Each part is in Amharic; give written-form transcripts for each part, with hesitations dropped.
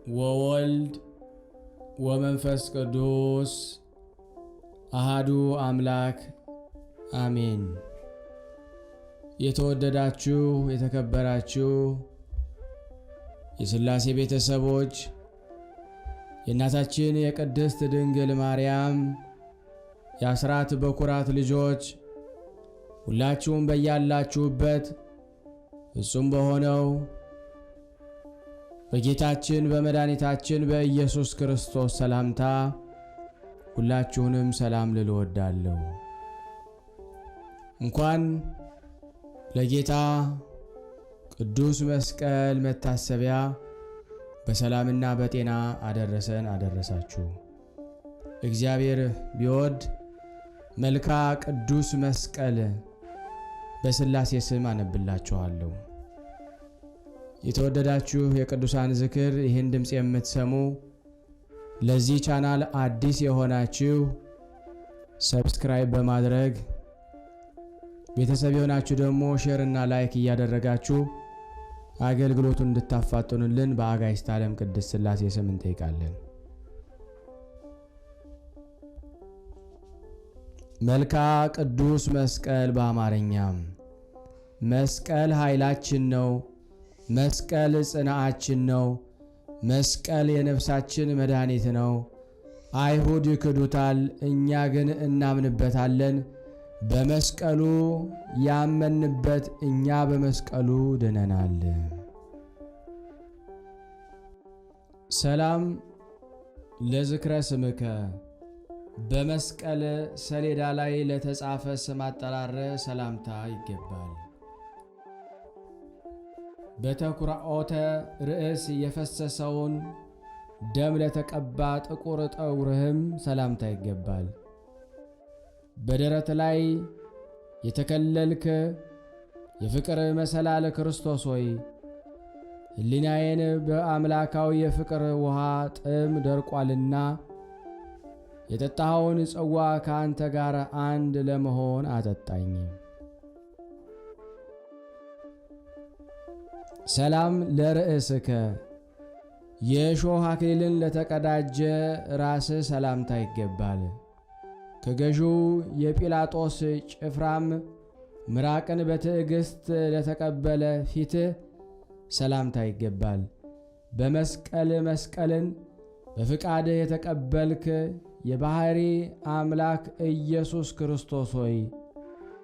ወወልድ ወመንፈስ ቅዱስ አሃዱ አምላክ አሜን። የተወደዳችሁ የተከበራችሁ የሥላሴ ቤተሰቦች የእናታችን የቅድስት ድንግል ማርያም የአስራት በኩራት ልጆች ሁላችሁም በያላችሁበት ፍጹም በሆነው በጌታችን በመድኃኒታችን በኢየሱስ ክርስቶስ ሰላምታ ሁላችሁንም ሰላም ልል እወዳለሁ። እንኳን ለጌታ ቅዱስ መስቀል መታሰቢያ በሰላምና በጤና አደረሰን አደረሳችሁ። እግዚአብሔር ቢወድ መልካ ቅዱስ መስቀል በሥላሴ ስም አነብላችኋለሁ። የተወደዳችሁ የቅዱሳን ዝክር ይህን ድምፅ የምትሰሙ ለዚህ ቻናል አዲስ የሆናችሁ ሰብስክራይብ በማድረግ ቤተሰብ የሆናችሁ ደግሞ ሼር እና ላይክ እያደረጋችሁ አገልግሎቱን እንድታፋጥኑልን በአጋዕዝተ ዓለም ቅድስት ሥላሴ ስም እንጠይቃለን። መልካ ቅዱስ መስቀል በአማርኛም መስቀል ኃይላችን ነው። መስቀል ጽናዓችን ነው። መስቀል የነፍሳችን መድኃኒት ነው። አይሁድ ይክዱታል፣ እኛ ግን እናምንበታለን። በመስቀሉ ያመንበት እኛ በመስቀሉ ድነናል። ሰላም ለዝክረ ስምከ በመስቀል ሰሌዳ ላይ ለተጻፈ ስም አጠራር ሰላምታ ይገባል። በተኩራኦተ ርዕስ የፈሰሰውን ደም ለተቀባ ጥቁር ጠጉርህም ሰላምታ ይገባል። በደረት ላይ የተከለልክ የፍቅር መሰላል ክርስቶስ ሆይ ሕሊናዬን በአምላካዊ የፍቅር ውሃ ጥም ደርቋልና የጠጣኸውን ጽዋ ከአንተ ጋር አንድ ለመሆን አጠጣኝ። ሰላም ለርእስከ የእሾህ አክሊልን ለተቀዳጀ ራስህ ሰላምታ ይገባል። ከገዢው የጲላጦስ ጭፍራም ምራቅን በትዕግሥት ለተቀበለ ፊትህ ሰላምታ ይገባል። በመስቀል መስቀልን በፍቃድህ የተቀበልክ የባሕሪ አምላክ ኢየሱስ ክርስቶስ ሆይ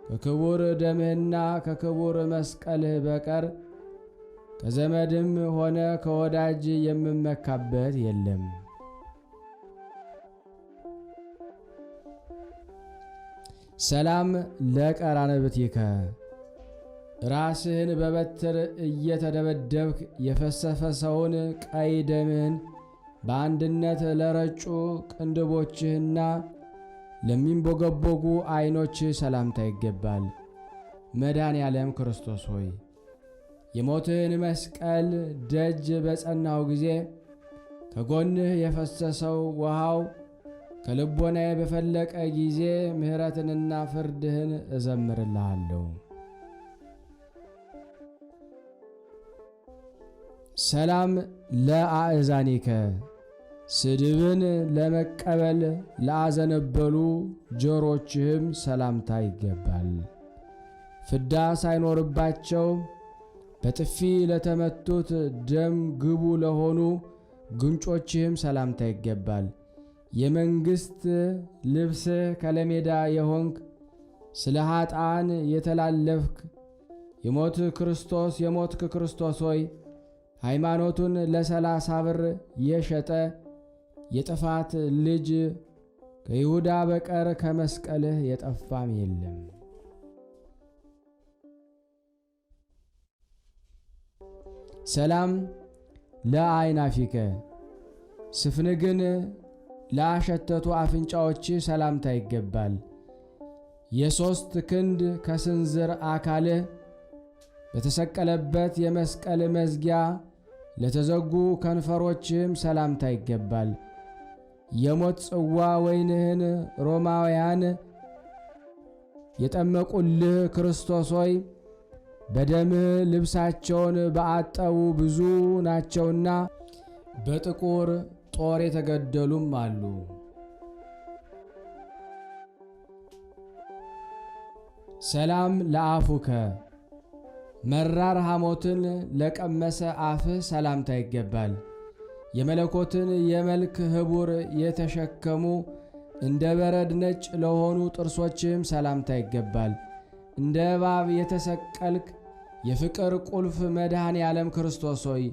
ከክቡር ደምህና ከክቡር መስቀልህ በቀር ከዘመድም ሆነ ከወዳጅ የምመካበት የለም። ሰላም ለቀራንብትከ ራስህን በበትር እየተደበደብክ የፈሰሰውን ቀይ ደምህን በአንድነት ለረጩ ቅንድቦችህና ለሚንቦገቦጉ ዐይኖችህ ሰላምታ ይገባል። መድኃኔ ዓለም ክርስቶስ ሆይ የሞትህን መስቀል ደጅ በጸናው ጊዜ ከጎንህ የፈሰሰው ውሃው ከልቦናዬ በፈለቀ ጊዜ ምሕረትንና ፍርድህን እዘምርልሃለሁ። ሰላም ለአእዛኒከ ስድብን ለመቀበል ለአዘነበሉ ጆሮችህም ሰላምታ ይገባል። ፍዳ ሳይኖርባቸው በጥፊ ለተመቱት ደም ግቡ ለሆኑ ጉንጮችህም ሰላምታ ይገባል። የመንግሥት ልብስህ ከለሜዳ የሆንክ ስለ ኀጣን የተላለፍክ የሞትክ ክርስቶስ ሆይ ሃይማኖቱን ለ30 ብር የሸጠ የጥፋት ልጅ ከይሁዳ በቀር ከመስቀልህ የጠፋም የለም። ሰላም ለአይናፊከ ስፍንግን ላሸተቱ አፍንጫዎች ሰላምታ ይገባል። የ3 ክንድ ከስንዝር አካልህ በተሰቀለበት የመስቀል መዝጊያ ለተዘጉ ከንፈሮችህም ሰላምታ ይገባል። የሞት ጽዋ ወይንህን ሮማውያን የጠመቁልህ ክርስቶስ ሆይ በደምህ ልብሳቸውን በአጠቡ ብዙ ናቸውና በጥቁር ጦር የተገደሉም አሉ። ሰላም ለአፉከ መራር ሐሞትን ለቀመሰ አፍህ ሰላምታ ይገባል። የመለኮትን የመልክ ኅቡር የተሸከሙ እንደ በረድ ነጭ ለሆኑ ጥርሶችም ሰላምታ ይገባል። እንደ እባብ የተሰቀልክ የፍቅር ቁልፍ መድኃኔ ዓለም ክርስቶስ ሆይ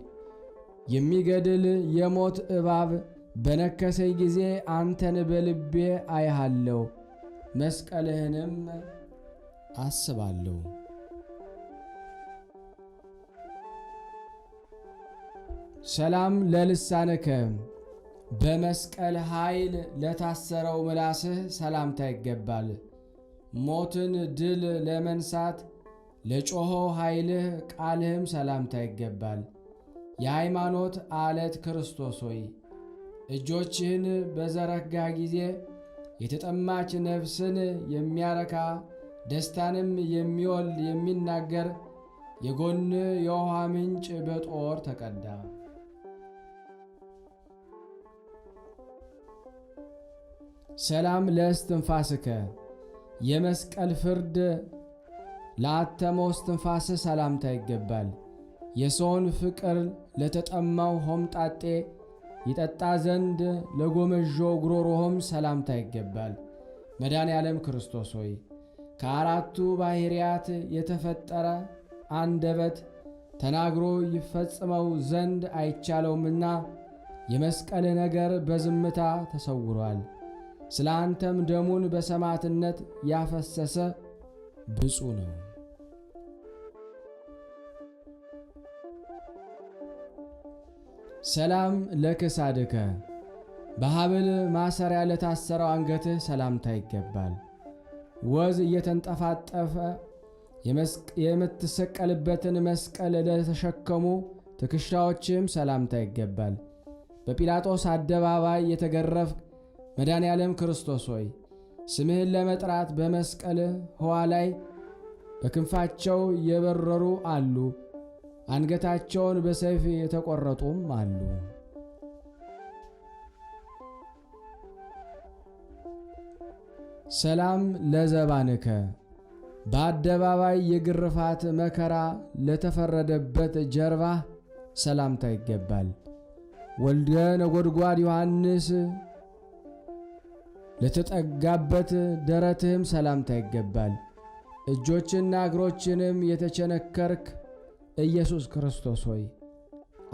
የሚገድል የሞት እባብ በነከሰኝ ጊዜ አንተን በልቤ አይሃለሁ፣ መስቀልህንም አስባለሁ። ሰላም ለልሳንከ በመስቀል ኃይል ለታሰረው ምላስህ ሰላምታ ይገባል። ሞትን ድል ለመንሳት ለጮኸው ኃይልህ ቃልህም ሰላምታ ይገባል። የሃይማኖት ዓለት ክርስቶስ ሆይ እጆችህን በዘረጋ ጊዜ የተጠማች ነፍስን የሚያረካ ደስታንም የሚወልድ የሚናገር የጎን የውሃ ምንጭ በጦር ተቀዳ። ሰላም ለእስትንፋስከ የመስቀል ፍርድ ለአተመው እስትንፋስህ ሰላምታ ይገባል። የሰውን ፍቅር ለተጠማው ሆምጣጤ ይጠጣ ዘንድ ለጎመዦው ጉሮሮህም ሰላምታ ይገባል። መድኃኔ ዓለም ክርስቶስ ሆይ ከአራቱ ባሕርያት የተፈጠረ አንደበት ተናግሮ ይፈጽመው ዘንድ አይቻለውምና የመስቀል ነገር በዝምታ ተሰውሯል። ስለ አንተም ደሙን በሰማዕትነት ያፈሰሰ ብፁዕ ነው። ሰላም ለክሳድከ በሐብል ማሰሪያ ለታሰረው አንገትህ ሰላምታ ይገባል። ወዝ እየተንጠፋጠፈ የምትሰቀልበትን መስቀል ለተሸከሙ ትከሻዎችም ሰላምታ ይገባል። በጲላጦስ አደባባይ የተገረፍክ መድኃኔ ዓለም ክርስቶስ ሆይ ስምህን ለመጥራት በመስቀል ሕዋ ላይ በክንፋቸው የበረሩ አሉ፣ አንገታቸውን በሰይፍ የተቆረጡም አሉ። ሰላም ለዘባንከ በአደባባይ የግርፋት መከራ ለተፈረደበት ጀርባህ ሰላምታ ይገባል። ወልደ ነጎድጓድ ዮሐንስ ለተጠጋበት ደረትህም ሰላምታ ይገባል። እጆችና እግሮችንም የተቸነከርክ ኢየሱስ ክርስቶስ ሆይ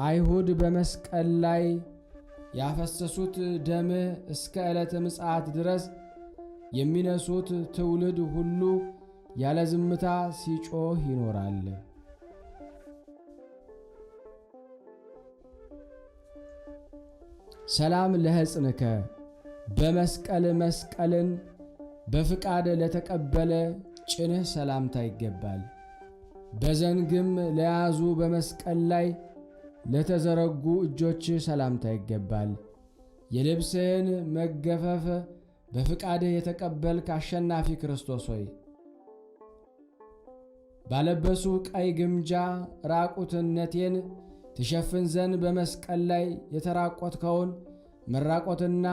አይሁድ በመስቀል ላይ ያፈሰሱት ደምህ እስከ ዕለተ ምጽአት ድረስ የሚነሱት ትውልድ ሁሉ ያለ ዝምታ ሲጮህ ይኖራል። ሰላም ለሕፅንከ በመስቀል መስቀልን በፍቃድ ለተቀበለ ጭንህ ሰላምታ ይገባል። በዘንግም ለያዙ በመስቀል ላይ ለተዘረጉ እጆችህ ሰላምታ ይገባል። የልብስህን መገፈፍ በፍቃድህ የተቀበልክ አሸናፊ ክርስቶስ ሆይ ባለበሱ ቀይ ግምጃ ራቁትነቴን ትሸፍን ዘንድ በመስቀል ላይ የተራቆትከውን መራቆትና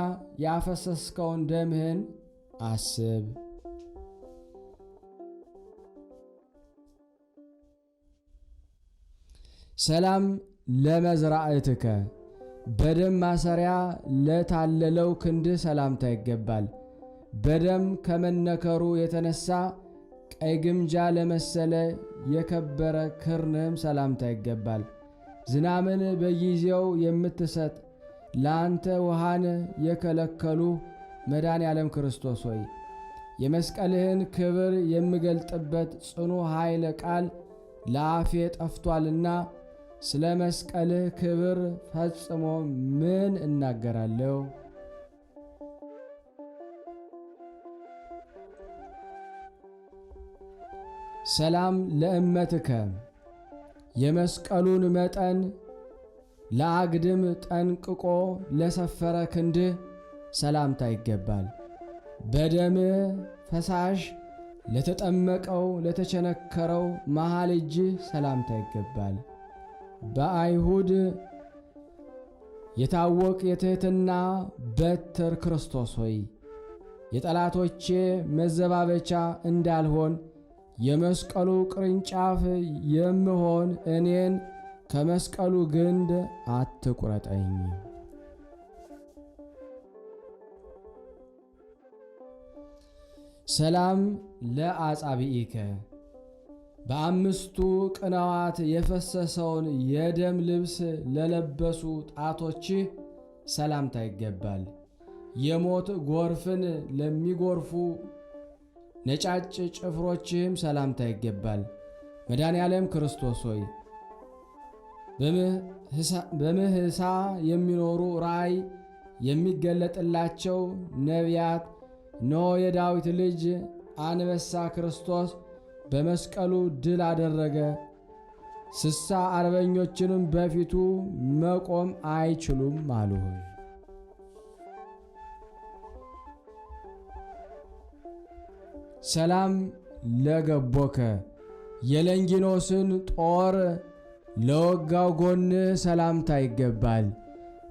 ያፈሰስከውን ደምህን አስብ። ሰላም ለመዝራዕትከ በደም ማሰሪያ ለታለለው ክንድህ ሰላምታ ይገባል። በደም ከመነከሩ የተነሳ ቀይ ግምጃ ለመሰለ የከበረ ክርንህም ሰላምታ ይገባል። ዝናምን በጊዜው የምትሰጥ ለአንተ ውሃን የከለከሉ መድኃኔ ዓለም ክርስቶስ ሆይ የመስቀልህን ክብር የምገልጥበት ጽኑ ኃይለ ቃል ለአፌ ጠፍቷልና ስለ መስቀልህ ክብር ፈጽሞ ምን እናገራለሁ? ሰላም ለእመትከ የመስቀሉን መጠን ለአግድም ጠንቅቆ ለሰፈረ ክንድህ ሰላምታ ይገባል። በደምህ ፈሳሽ ለተጠመቀው ለተቸነከረው መሃል እጅህ ሰላምታ ይገባል። በአይሁድ የታወቅ የትሕትና በትር ክርስቶስ ሆይ የጠላቶቼ መዘባበቻ እንዳልሆን የመስቀሉ ቅርንጫፍ የምሆን እኔን ከመስቀሉ ግንድ አትቁረጠኝ። ሰላም ለአጻብዒከ በአምስቱ ቅንዋት የፈሰሰውን የደም ልብስ ለለበሱ ጣቶችህ ሰላምታ ይገባል። የሞት ጎርፍን ለሚጎርፉ ነጫጭ ጭፍሮችህም ሰላምታ ይገባል። መድኃኔ ዓለም ክርስቶስ ሆይ በምህሳ የሚኖሩ ራእይ የሚገለጥላቸው ነቢያት እነሆ የዳዊት ልጅ አንበሳ ክርስቶስ በመስቀሉ ድል አደረገ፣ 60 አርበኞችንም በፊቱ መቆም አይችሉም አሉ። ሰላም ለገቦከ የለንጊኖስን ጦር ለወጋው ጎን ሰላምታ ይገባል።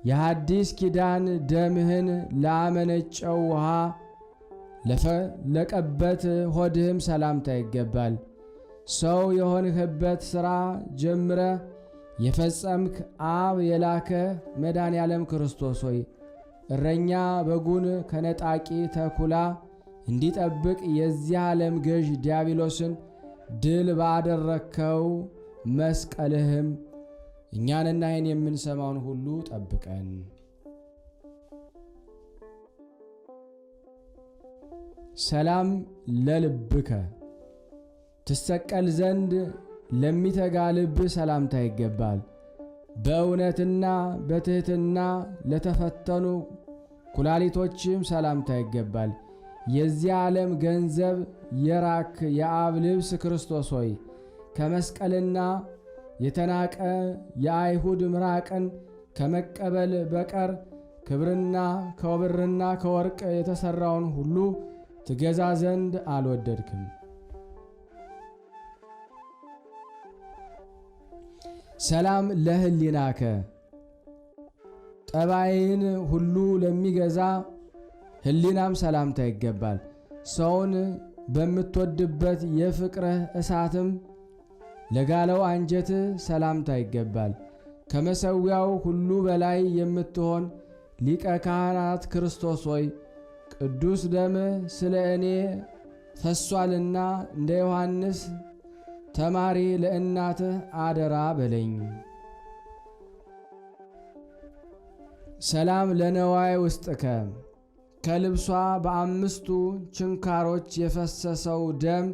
የሐዲስ ኪዳን ደምህን ላመነጨው ውሃ ለቀበት ሆድህም ሰላምታ ይገባል። ሰው የሆንህበት ሥራ ጀምረ የፈጸምክ አብ የላከ መድኃኔ ዓለም ክርስቶስ ሆይ እረኛ በጉን ከነጣቂ ተኩላ እንዲጠብቅ የዚህ ዓለም ገዥ ዲያብሎስን ድል ባደረግከው መስቀልህም እኛንና ይህን የምንሰማውን ሁሉ ጠብቀን። ሰላም ለልብከ ትሰቀል ዘንድ ለሚተጋ ልብ ሰላምታ ይገባል። በእውነትና በትሕትና ለተፈተኑ ኩላሊቶችም ሰላምታ ይገባል። የዚህ ዓለም ገንዘብ የራክ የአብ ልብስ ክርስቶስ ሆይ ከመስቀልና የተናቀ የአይሁድ ምራቅን ከመቀበል በቀር ክብርና ከብርና ከወርቅ የተሠራውን ሁሉ ትገዛ ዘንድ አልወደድክም። ሰላም ለህሊናከ ጠባይን ሁሉ ለሚገዛ ህሊናም ሰላምታ ይገባል። ሰውን በምትወድበት የፍቅርህ እሳትም ለጋለው አንጀት ሰላምታ ይገባል። ከመሠዊያው ሁሉ በላይ የምትሆን ሊቀ ካህናት ክርስቶስ ሆይ ቅዱስ ደምህ ስለ እኔ ፈሷልና እንደ ዮሐንስ ተማሪ ለእናትህ አደራ በለኝ። ሰላም ለነዋይ ውስጥከ ከልብሷ በአምስቱ ችንካሮች የፈሰሰው ደም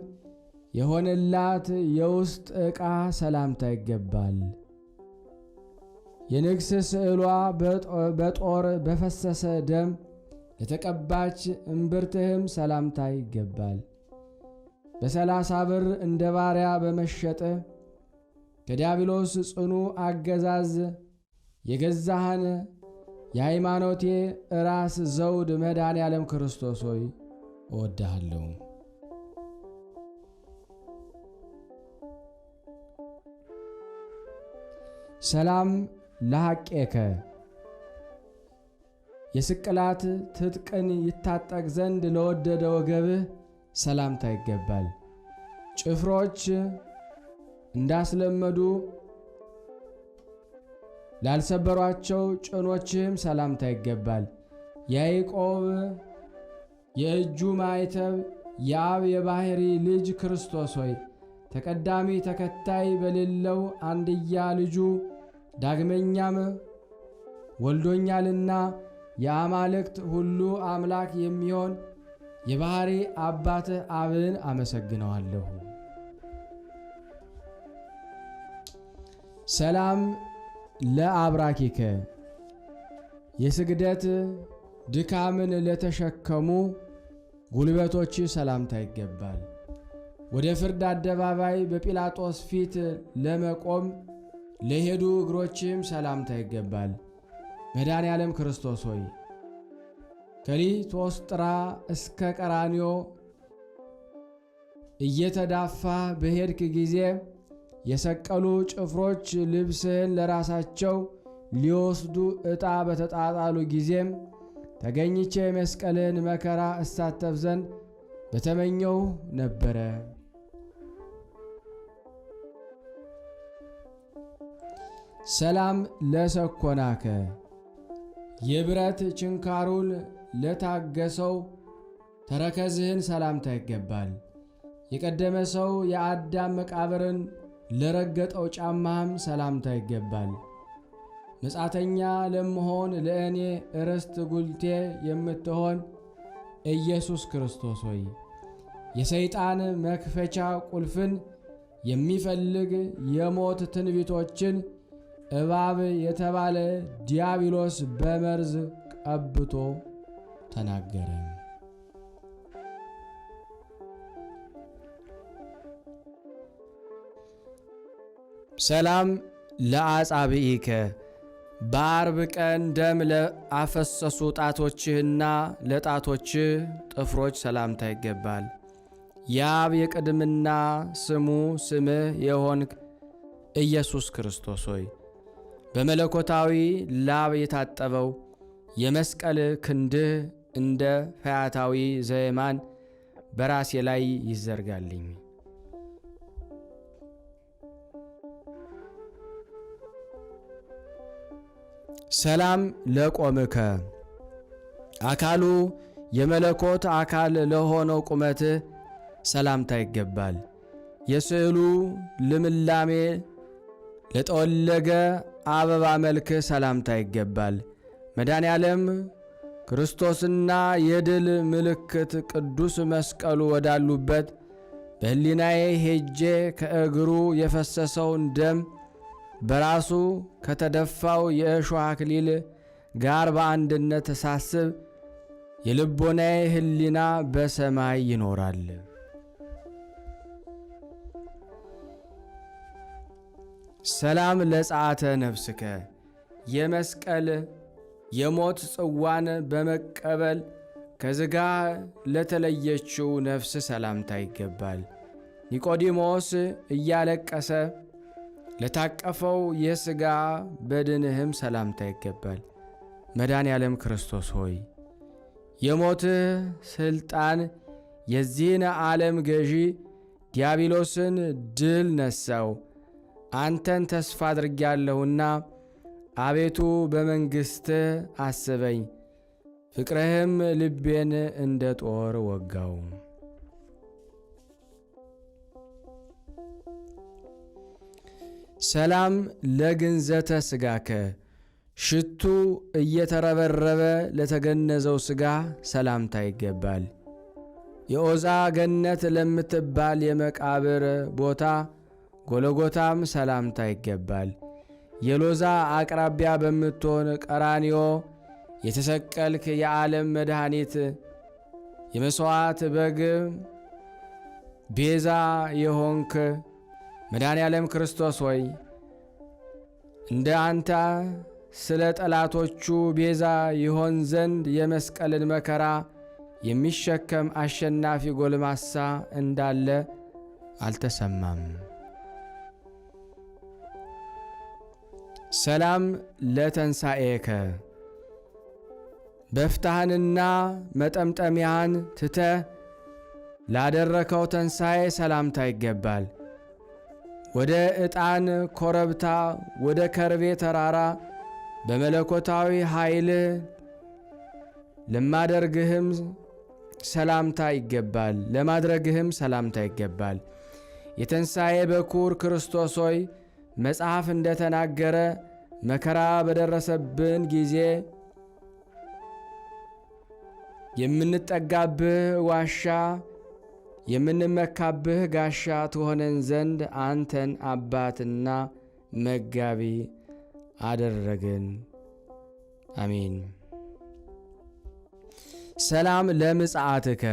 የሆነላት የውስጥ ዕቃ ሰላምታ ይገባል። የንግሥ ስዕሏ በጦር በፈሰሰ ደም ለተቀባች እምብርትህም ሰላምታ ይገባል። በ30 ብር እንደ ባሪያ በመሸጥ ከዲያብሎስ ጽኑ አገዛዝ የገዛህን የሃይማኖቴ ራስ ዘውድ መድኃኔ ዓለም ክርስቶስ ሆይ እወድሃለሁ። ሰላም ለሐቄከ የስቅላት ትጥቅን ይታጠቅ ዘንድ ለወደደ ወገብህ ሰላምታ ይገባል። ጭፍሮች እንዳስለመዱ ላልሰበሯቸው ጭኖችህም ሰላምታ ይገባል። ያዕቆብ የእጁ ማይተብ የአብ የባሕሪ ልጅ ክርስቶስ ሆይ ተቀዳሚ ተከታይ በሌለው አንድያ ልጁ ዳግመኛም ወልዶኛልና የአማልክት ሁሉ አምላክ የሚሆን የባሕሪ አባትህ አብን አመሰግነዋለሁ። ሰላም ለአብራኪከ የስግደት ድካምን ለተሸከሙ ጉልበቶች ሰላምታ ይገባል። ወደ ፍርድ አደባባይ በጲላጦስ ፊት ለመቆም ለሄዱ እግሮችም ሰላምታ ይገባል። መድኃኔ ዓለም ክርስቶስ ሆይ ከሊቶስጥራ እስከ ቀራንዮ እየተዳፋ በሄድክ ጊዜ የሰቀሉ ጭፍሮች ልብስህን ለራሳቸው ሊወስዱ ዕጣ በተጣጣሉ ጊዜም ተገኝቼ የመስቀልን መከራ እሳተፍ ዘንድ በተመኘው ነበረ። ሰላም ለሰኮናከ የብረት ችንካሩን ለታገሰው ተረከዝህን ሰላምታ ይገባል። የቀደመ ሰው የአዳም መቃብርን ለረገጠው ጫማህም ሰላምታ ይገባል። መጻተኛ ለመሆን ለእኔ ርስት ጉልቴ የምትሆን ኢየሱስ ክርስቶስ ሆይ የሰይጣን መክፈቻ ቁልፍን የሚፈልግ የሞት ትንቢቶችን እባብ የተባለ ዲያብሎስ በመርዝ ቀብቶ ተናገረ። ሰላም ለአጻብኢከ በአርብ ቀን ደም ለአፈሰሱ ጣቶችህና ለጣቶችህ ጥፍሮች ሰላምታ ይገባል። የአብ የቅድምና ስሙ ስምህ የሆንክ ኢየሱስ ክርስቶስ ሆይ በመለኮታዊ ላብ የታጠበው የመስቀል ክንድህ እንደ ፈያታዊ ዘየማን በራሴ ላይ ይዘርጋልኝ። ሰላም ለቆምከ አካሉ የመለኮት አካል ለሆነው ቁመትህ ሰላምታ ይገባል። የስዕሉ ልምላሜ ለጠወለገ አበባ መልክህ ሰላምታ ይገባል። መድኃኔ ዓለም ክርስቶስና የድል ምልክት ቅዱስ መስቀሉ ወዳሉበት በሕሊናዬ ሄጄ ከእግሩ የፈሰሰውን ደም በራሱ ከተደፋው የእሾህ አክሊል ጋር በአንድነት ሳስብ የልቦናዬ ሕሊና በሰማይ ይኖራል። ሰላም ለጸአተ ነፍስከ የመስቀል የሞት ጽዋን በመቀበል ከሥጋ ለተለየችው ነፍስ ሰላምታ ይገባል። ኒቆዲሞስ እያለቀሰ ለታቀፈው የሥጋ በድንህም ሰላምታ ይገባል። መድኃኔ ዓለም ክርስቶስ ሆይ የሞትህ ሥልጣን የዚህን ዓለም ገዢ ዲያብሎስን ድል ነሣው። አንተን ተስፋ አድርጌያለሁና አቤቱ በመንግሥትህ አስበኝ፣ ፍቅርህም ልቤን እንደ ጦር ወጋው። ሰላም ለግንዘተ ሥጋከ ሽቱ እየተረበረበ ለተገነዘው ሥጋ ሰላምታ ይገባል። የዖዛ ገነት ለምትባል የመቃብር ቦታ ጎለጎታም ሰላምታ ይገባል። የሎዛ አቅራቢያ በምትሆን ቀራንዮ የተሰቀልክ የዓለም መድኃኒት የመሥዋዕት በግ ቤዛ የሆንክ መድኃኔ ዓለም ክርስቶስ ሆይ እንደ አንተ ስለ ጠላቶቹ ቤዛ ይሆን ዘንድ የመስቀልን መከራ የሚሸከም አሸናፊ ጎልማሳ እንዳለ አልተሰማም። ሰላም ለተንሣኤከ በፍታህንና መጠምጠሚያህን ትተህ ላደረከው ተንሣኤ ሰላምታ ይገባል። ወደ ዕጣን ኮረብታ ወደ ከርቤ ተራራ በመለኮታዊ ኃይል ለማድረግህም ሰላምታ ይገባል። የተንሣኤ በኩር ክርስቶስ ሆይ መጽሐፍ እንደተናገረ መከራ በደረሰብን ጊዜ የምንጠጋብህ ዋሻ የምንመካብህ ጋሻ ትሆነን ዘንድ አንተን አባትና መጋቢ አደረግን። አሜን። ሰላም ለምጽአትከ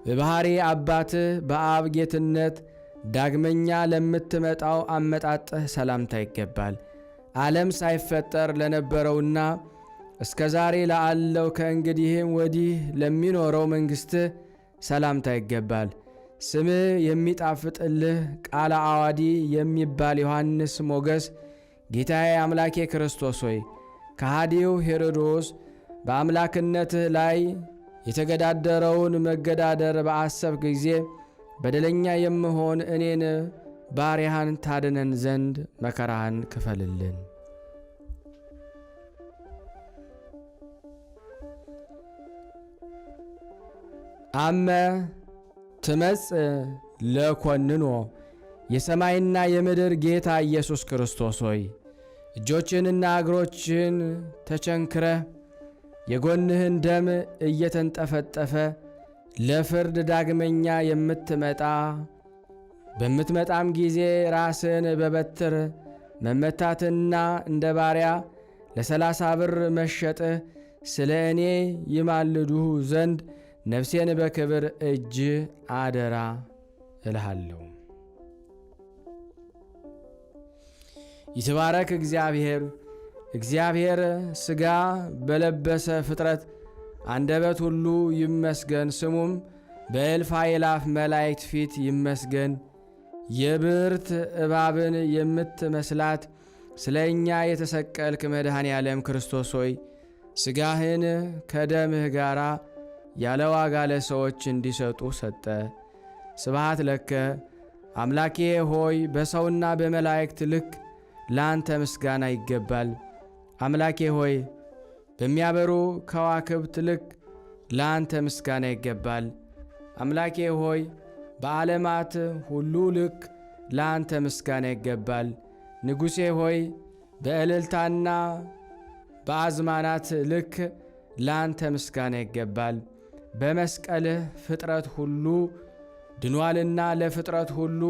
በባሕሪ አባትህ በአብ ጌትነት ዳግመኛ ለምትመጣው አመጣጥህ ሰላምታ ይገባል። ዓለም ሳይፈጠር ለነበረውና እስከ ዛሬ ላለው ከእንግዲህም ወዲህ ለሚኖረው መንግሥትህ ሰላምታ ይገባል። ስምህ የሚጣፍጥልህ ቃለ አዋዲ የሚባል ዮሐንስ ሞገስ ጌታዬ አምላኬ ክርስቶስ ሆይ ከሃዲው ሄሮድስ በአምላክነትህ ላይ የተገዳደረውን መገዳደር በአሰብክ ጊዜ በደለኛ የምሆን እኔን ባሪያህን ታድነን ዘንድ መከራህን ክፈልልን። አመ ትመጽእ ለኮንኖ የሰማይና የምድር ጌታ ኢየሱስ ክርስቶስ ሆይ እጆችንና እግሮችን ተቸንክረህ የጎንህን ደም እየተንጠፈጠፈ ለፍርድ ዳግመኛ በምትመጣም ጊዜ ራስን በበትር መመታትና እንደ ባሪያ ለ30 ብር መሸጥህ ስለ እኔ ይማልዱህ ዘንድ ነፍሴን በክብር እጅ አደራ እልሃለሁ። ይትባረክ እግዚአብሔር ሥጋ በለበሰ ፍጥረት አንደበት ሁሉ ይመስገን፣ ስሙም በእልፍ አእላፍ መላእክት ፊት ይመስገን። የብርት እባብን የምትመስላት ስለ እኛ የተሰቀልክ መድኃኔ ዓለም ክርስቶስ ሆይ ሥጋህን ከደምህ ጋር ያለ ዋጋ ለሰዎች እንዲሰጡ ሰጠ። ስብሃት ለከ አምላኬ ሆይ በሰውና በመላእክት ልክ ለአንተ ምስጋና ይገባል። አምላኬ ሆይ በሚያበሩ ከዋክብት ልክ ለአንተ ምስጋና ይገባል። አምላኬ ሆይ በዓለማት ሁሉ ልክ ለአንተ ምስጋና ይገባል። ንጉሴ ሆይ በእልልታና በአዝማናት ልክ ለአንተ ምስጋና ይገባል። በመስቀልህ ፍጥረት ሁሉ ድኗልና ለፍጥረት ሁሉ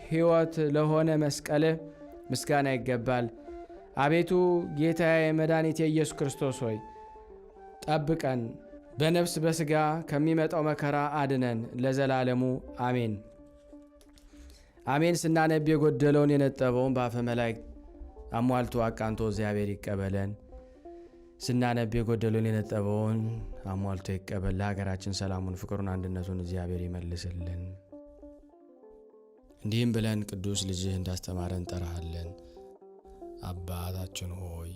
ሕይወት ለሆነ መስቀልህ ምስጋና ይገባል። አቤቱ ጌታዬ መድኃኒቴ ኢየሱስ ክርስቶስ ሆይ ጠብቀን፣ በነፍስ በሥጋ ከሚመጣው መከራ አድነን ለዘላለሙ አሜን። አሜን። ስናነብ የጎደለውን የነጠበውን በአፈ መላእክት አሟልቶ አቃንቶ እግዚአብሔር ይቀበለን። ስናነብ የጎደለውን የነጠበውን አሟልቶ ይቀበል። ለሀገራችን ሰላሙን፣ ፍቅሩን፣ አንድነቱን እግዚአብሔር ይመልስልን። እንዲህም ብለን ቅዱስ ልጅህ እንዳስተማረን እንጠራሃለን። አባታችን ሆይ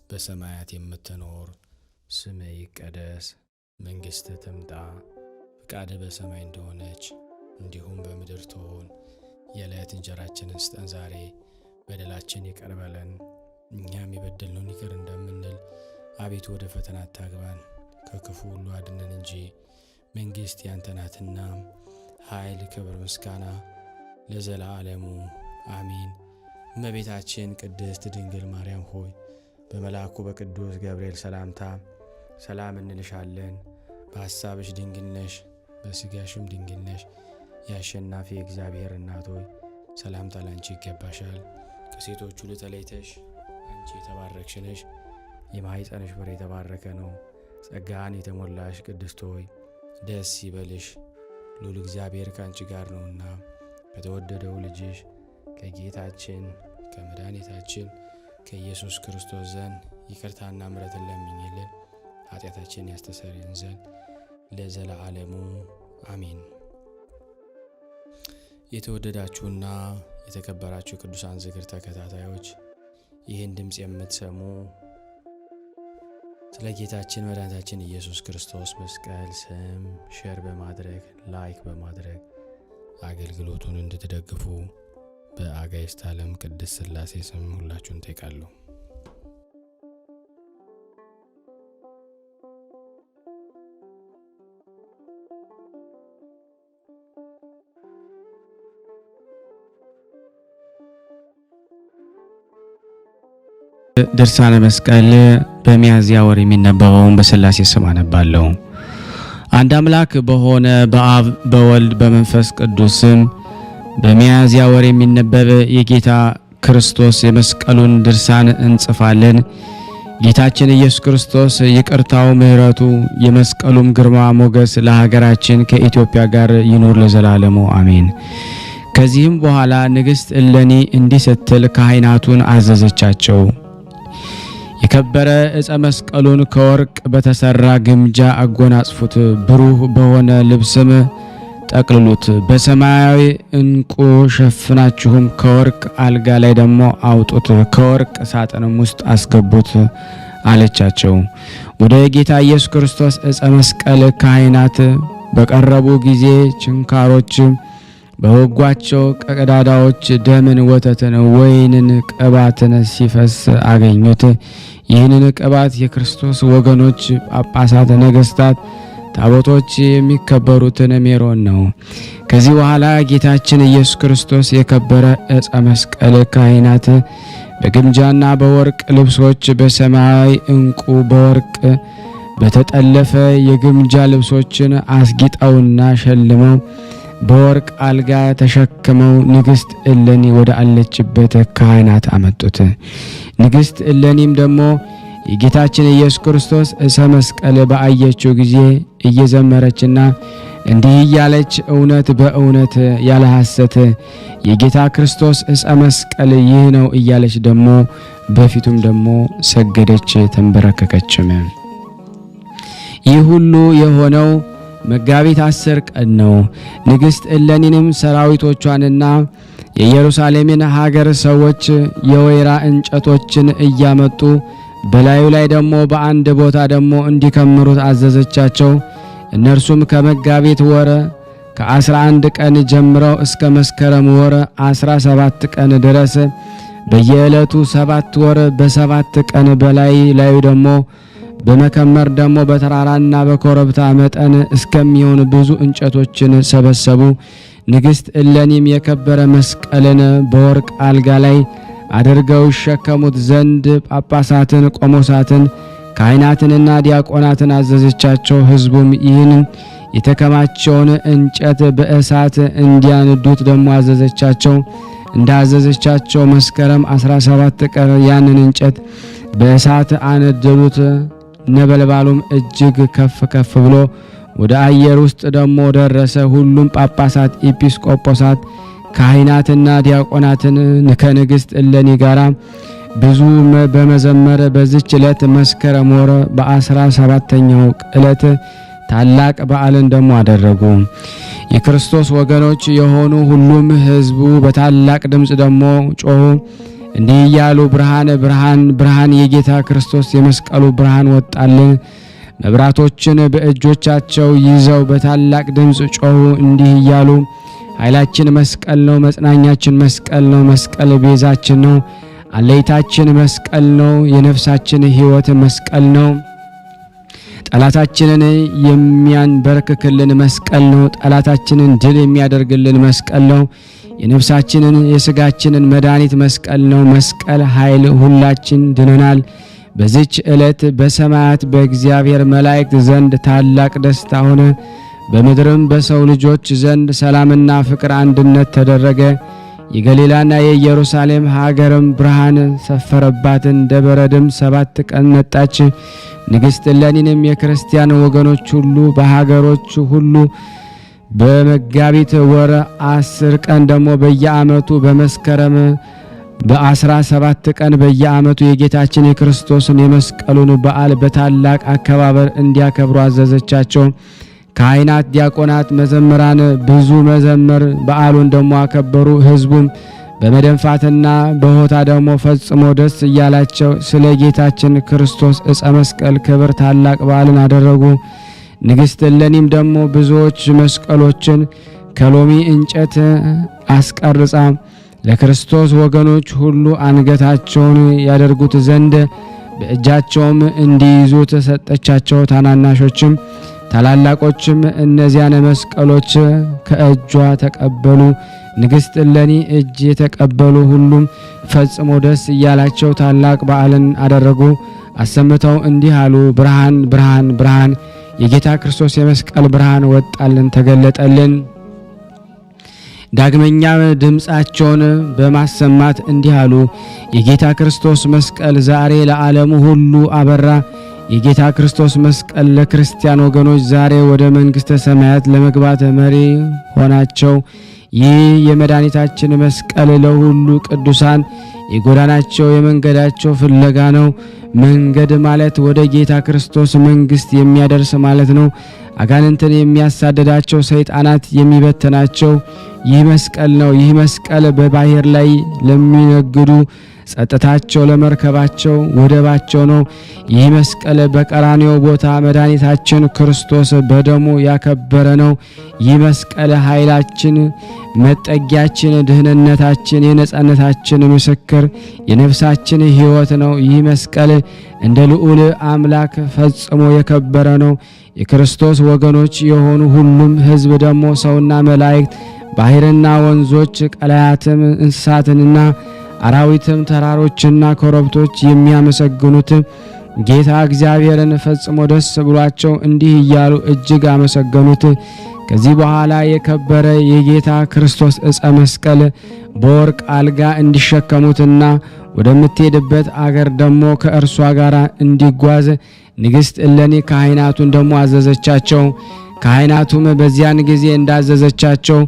በሰማያት የምትኖር ስምህ ይቀደስ፣ መንግሥትህ ትምጣ፣ ፈቃድህ በሰማይ እንደሆነች እንዲሁም በምድር ትሁን። የዕለት እንጀራችንን ስጠን ዛሬ፣ በደላችን ይቅር በለን እኛም የበደልነውን ይቅር እንደምንል፣ አቤቱ ወደ ፈተና አታግባን ከክፉ ሁሉ አድነን እንጂ መንግሥት ያንተ ናትና ኃይል፣ ክብር፣ ምስጋና ለዘላለሙ አሜን። እመቤታችን ቅድስት ድንግል ማርያም ሆይ በመልአኩ በቅዱስ ገብርኤል ሰላምታ ሰላም እንልሻለን። በሐሳብሽ ድንግል ነሽ፣ በሥጋሽም ድንግል ነሽ። የአሸናፊ እግዚአብሔር እናት ሆይ ሰላምታ ላንቺ ይገባሻል። ከሴቶች ሁሉ ተለይተሽ አንቺ የተባረክሽ ነሽ፣ የማኅፀንሽ ፍሬ የተባረከ ነው። ጸጋን የተሞላሽ ቅድስት ሆይ ደስ ይበልሽ፣ ሉል እግዚአብሔር ከአንቺ ጋር ነውና ከተወደደው ልጅሽ ከጌታችን ከመድኃኒታችን ከኢየሱስ ክርስቶስ ዘንድ ይቅርታና ምሕረትን ለምኝልን ኃጢአታችን ያስተሰርይን ዘንድ ለዘላለሙ አሜን። የተወደዳችሁና የተከበራችሁ ቅዱሳን ዝክር ተከታታዮች ይህን ድምፅ የምትሰሙ ስለ ጌታችን መድኃኒታችን ኢየሱስ ክርስቶስ መስቀል ስም ሼር በማድረግ ላይክ በማድረግ አገልግሎቱን እንድትደግፉ በአጋዕዝተ ዓለም ቅድስት ሥላሴ ስም ሁላችሁን ጠይቃለሁ። ድርሳነ መስቀል በሚያዝያ ወር የሚነበበውን በሥላሴ ስም አነባለሁ። አንድ አምላክ በሆነ በአብ በወልድ በመንፈስ ቅዱስ ስም በሚያዝያ ወር የሚነበብ የጌታ ክርስቶስ የመስቀሉን ድርሳን እንጽፋለን። ጌታችን ኢየሱስ ክርስቶስ ይቅርታው፣ ምሕረቱ፣ የመስቀሉም ግርማ ሞገስ ለሀገራችን ከኢትዮጵያ ጋር ይኑር ለዘላለሙ አሜን። ከዚህም በኋላ ንግሥት እሌኒ እንዲህ ስትል ካህናቱን አዘዘቻቸው። የከበረ ዕፀ መስቀሉን ከወርቅ በተሰራ ግምጃ አጎናጽፉት፣ ብሩህ በሆነ ልብስም ጠቅልሉት፣ በሰማያዊ ዕንቁ ሸፍናችሁም ከወርቅ አልጋ ላይ ደግሞ አውጡት፣ ከወርቅ ሳጥንም ውስጥ አስገቡት አለቻቸው። ወደ ጌታ ኢየሱስ ክርስቶስ ዕፀ መስቀል ካህናት በቀረቡ ጊዜ ችንካሮች በወጓቸው ቀዳዳዎች ደምን፣ ወተትን፣ ወይንን፣ ቅባትን ሲፈስ አገኙት። ይህንን ቅባት የክርስቶስ ወገኖች፣ ጳጳሳት፣ ነገስታት፣ ታቦቶች የሚከበሩትን ሜሮን ነው። ከዚህ በኋላ ጌታችን ኢየሱስ ክርስቶስ የከበረ ዕፀ መስቀል ካህናት በግምጃና በወርቅ ልብሶች፣ በሰማያዊ ዕንቁ በወርቅ በተጠለፈ የግምጃ ልብሶችን አስጊጠውና ሸልመው በወርቅ አልጋ ተሸክመው ንግሥት እሌኒ ወደ አለችበት ካህናት አመጡት። ንግሥት እሌኒም ደግሞ የጌታችን ኢየሱስ ክርስቶስ ዕፀ መስቀል በአየችው ጊዜ እየዘመረችና እንዲህ እያለች እውነት በእውነት ያለ ሐሰት የጌታ ክርስቶስ ዕፀ መስቀል ይህ ነው እያለች ደግሞ በፊቱም ደግሞ ሰገደች፣ ተንበረከከችም። ይህ ሁሉ የሆነው መጋቢት 10 ቀን ነው። ንግሥት እሌኒንም ሰራዊቶቿንና የኢየሩሳሌምን ሀገር ሰዎች የወይራ እንጨቶችን እያመጡ በላዩ ላይ ደግሞ በአንድ ቦታ ደግሞ እንዲከምሩት አዘዘቻቸው። እነርሱም ከመጋቢት ወር ከ11 ቀን ጀምረው እስከ መስከረም ወር 17 ቀን ድረስ በየዕለቱ 7 ወር በ7 ቀን በላይ ላዩ ደግሞ በመከመር ደግሞ በተራራና በኮረብታ መጠን እስከሚሆን ብዙ እንጨቶችን ሰበሰቡ። ንግሥት እሌኒም የከበረ መስቀልን በወርቅ አልጋ ላይ አድርገው ይሸከሙት ዘንድ ጳጳሳትን፣ ቆሞሳትን፣ ካህናትንና ዲያቆናትን አዘዘቻቸው። ሕዝቡም ይህን የተከማቸውን እንጨት በእሳት እንዲያነዱት ደግሞ አዘዘቻቸው። እንዳዘዘቻቸው መስከረም 17 ቀን ያንን እንጨት በእሳት አነደዱት። ነበልባሉም እጅግ ከፍ ከፍ ብሎ ወደ አየር ውስጥ ደግሞ ደረሰ። ሁሉም ጳጳሳት፣ ኤጲስቆጶሳት፣ ካህናትና ዲያቆናትን ከንግሥት እሌኒ ጋራ ብዙ በመዘመር በዚች ዕለት መስከረም ወር በ17ኛው ዕለት ታላቅ በዓልን ደግሞ አደረጉ። የክርስቶስ ወገኖች የሆኑ ሁሉም ሕዝቡ በታላቅ ድምፅ ደግሞ ጮሁ፣ እንዲህ እያሉ ብርሃን ብርሃን ብርሃን የጌታ ክርስቶስ የመስቀሉ ብርሃን ወጣልን። መብራቶችን በእጆቻቸው ይዘው በታላቅ ድምፅ ጮሁ፣ እንዲህ እያሉ ኃይላችን መስቀል ነው፣ መጽናኛችን መስቀል ነው፣ መስቀል ቤዛችን ነው፣ አለይታችን መስቀል ነው፣ የነፍሳችን ሕይወት መስቀል ነው፣ ጠላታችንን የሚያንበረክክልን መስቀል ነው፣ ጠላታችንን ድል የሚያደርግልን መስቀል ነው፣ የነፍሳችንን የስጋችንን መድኃኒት መስቀል ነው። መስቀል ኃይል ሁላችን ድነናል። በዚች ዕለት በሰማያት በእግዚአብሔር መላእክት ዘንድ ታላቅ ደስታ ሆነ። በምድርም በሰው ልጆች ዘንድ ሰላምና ፍቅር አንድነት ተደረገ። የገሊላና የኢየሩሳሌም ሀገርም ብርሃን ሰፈረባት፣ እንደ በረድም 7 ቀን ነጣች። ንግሥት እሌኒንም የክርስቲያን ወገኖች ሁሉ በሀገሮች ሁሉ በመጋቢት ወር 10 ቀን ደግሞ በየዓመቱ በመስከረም በ17 ቀን በየዓመቱ የጌታችን የክርስቶስን የመስቀሉን በዓል በታላቅ አከባበር እንዲያከብሩ አዘዘቻቸው። ካህናት፣ ዲያቆናት፣ መዘምራን ብዙ መዘመር በዓሉን ደግሞ አከበሩ። ሕዝቡም በመደንፋትና በሆታ ደግሞ ፈጽሞ ደስ እያላቸው ስለ ጌታችን ክርስቶስ ዕፀ መስቀል ክብር ታላቅ በዓልን አደረጉ። ንግሥት እሌኒም ደግሞ ብዙዎች መስቀሎችን ከሎሚ እንጨት አስቀርጻ ለክርስቶስ ወገኖች ሁሉ አንገታቸውን ያደርጉት ዘንድ በእጃቸውም እንዲይዙት ሰጠቻቸው። ታናናሾችም ታላላቆችም እነዚያን መስቀሎች ከእጇ ተቀበሉ። ንግሥት እሌኒ እጅ የተቀበሉ ሁሉም ፈጽሞ ደስ እያላቸው ታላቅ በዓልን አደረጉ። አሰምተው እንዲህ አሉ፣ ብርሃን ብርሃን ብርሃን የጌታ ክርስቶስ የመስቀል ብርሃን ወጣልን፣ ተገለጠልን። ዳግመኛም ድምፃቸውን በማሰማት እንዲህ አሉ፣ የጌታ ክርስቶስ መስቀል ዛሬ ለዓለሙ ሁሉ አበራ። የጌታ ክርስቶስ መስቀል ለክርስቲያን ወገኖች ዛሬ ወደ መንግሥተ ሰማያት ለመግባት መሪ ሆናቸው። ይህ የመድኃኒታችን መስቀል ለሁሉ ቅዱሳን የጎዳናቸው የመንገዳቸው ፍለጋ ነው። መንገድ ማለት ወደ ጌታ ክርስቶስ መንግስት የሚያደርስ ማለት ነው። አጋንንትን የሚያሳደዳቸው ሰይጣናት የሚበተናቸው ይህ መስቀል ነው። ይህ መስቀል በባህር ላይ ለሚነግዱ ጸጥታቸው ለመርከባቸው ወደባቸው ነው። ይህ መስቀል በቀራንዮ ቦታ መድኃኒታችን ክርስቶስ በደሙ ያከበረ ነው። ይህ መስቀል ኃይላችን፣ መጠጊያችን፣ ድህነታችን፣ የነጻነታችን ምስክር፣ የነፍሳችን ሕይወት ነው። ይህ መስቀል እንደ ልዑል አምላክ ፈጽሞ የከበረ ነው። የክርስቶስ ወገኖች የሆኑ ሁሉም ሕዝብ ደግሞ ሰውና መላእክት፣ ባህርና ወንዞች፣ ቀላያትም፣ እንስሳትንና አራዊትም ተራሮችና ኮረብቶች የሚያመሰግኑት ጌታ እግዚአብሔርን ፈጽሞ ደስ ብሏቸው እንዲህ እያሉ እጅግ አመሰገኑት። ከዚህ በኋላ የከበረ የጌታ ክርስቶስ ዕፀ መስቀል በወርቅ አልጋ እንዲሸከሙትና ወደምትሄድበት አገር ደግሞ ከእርሷ ጋር እንዲጓዝ ንግሥት እሌኒ ካህናቱን ደግሞ አዘዘቻቸው። ካህናቱም በዚያን ጊዜ እንዳዘዘቻቸው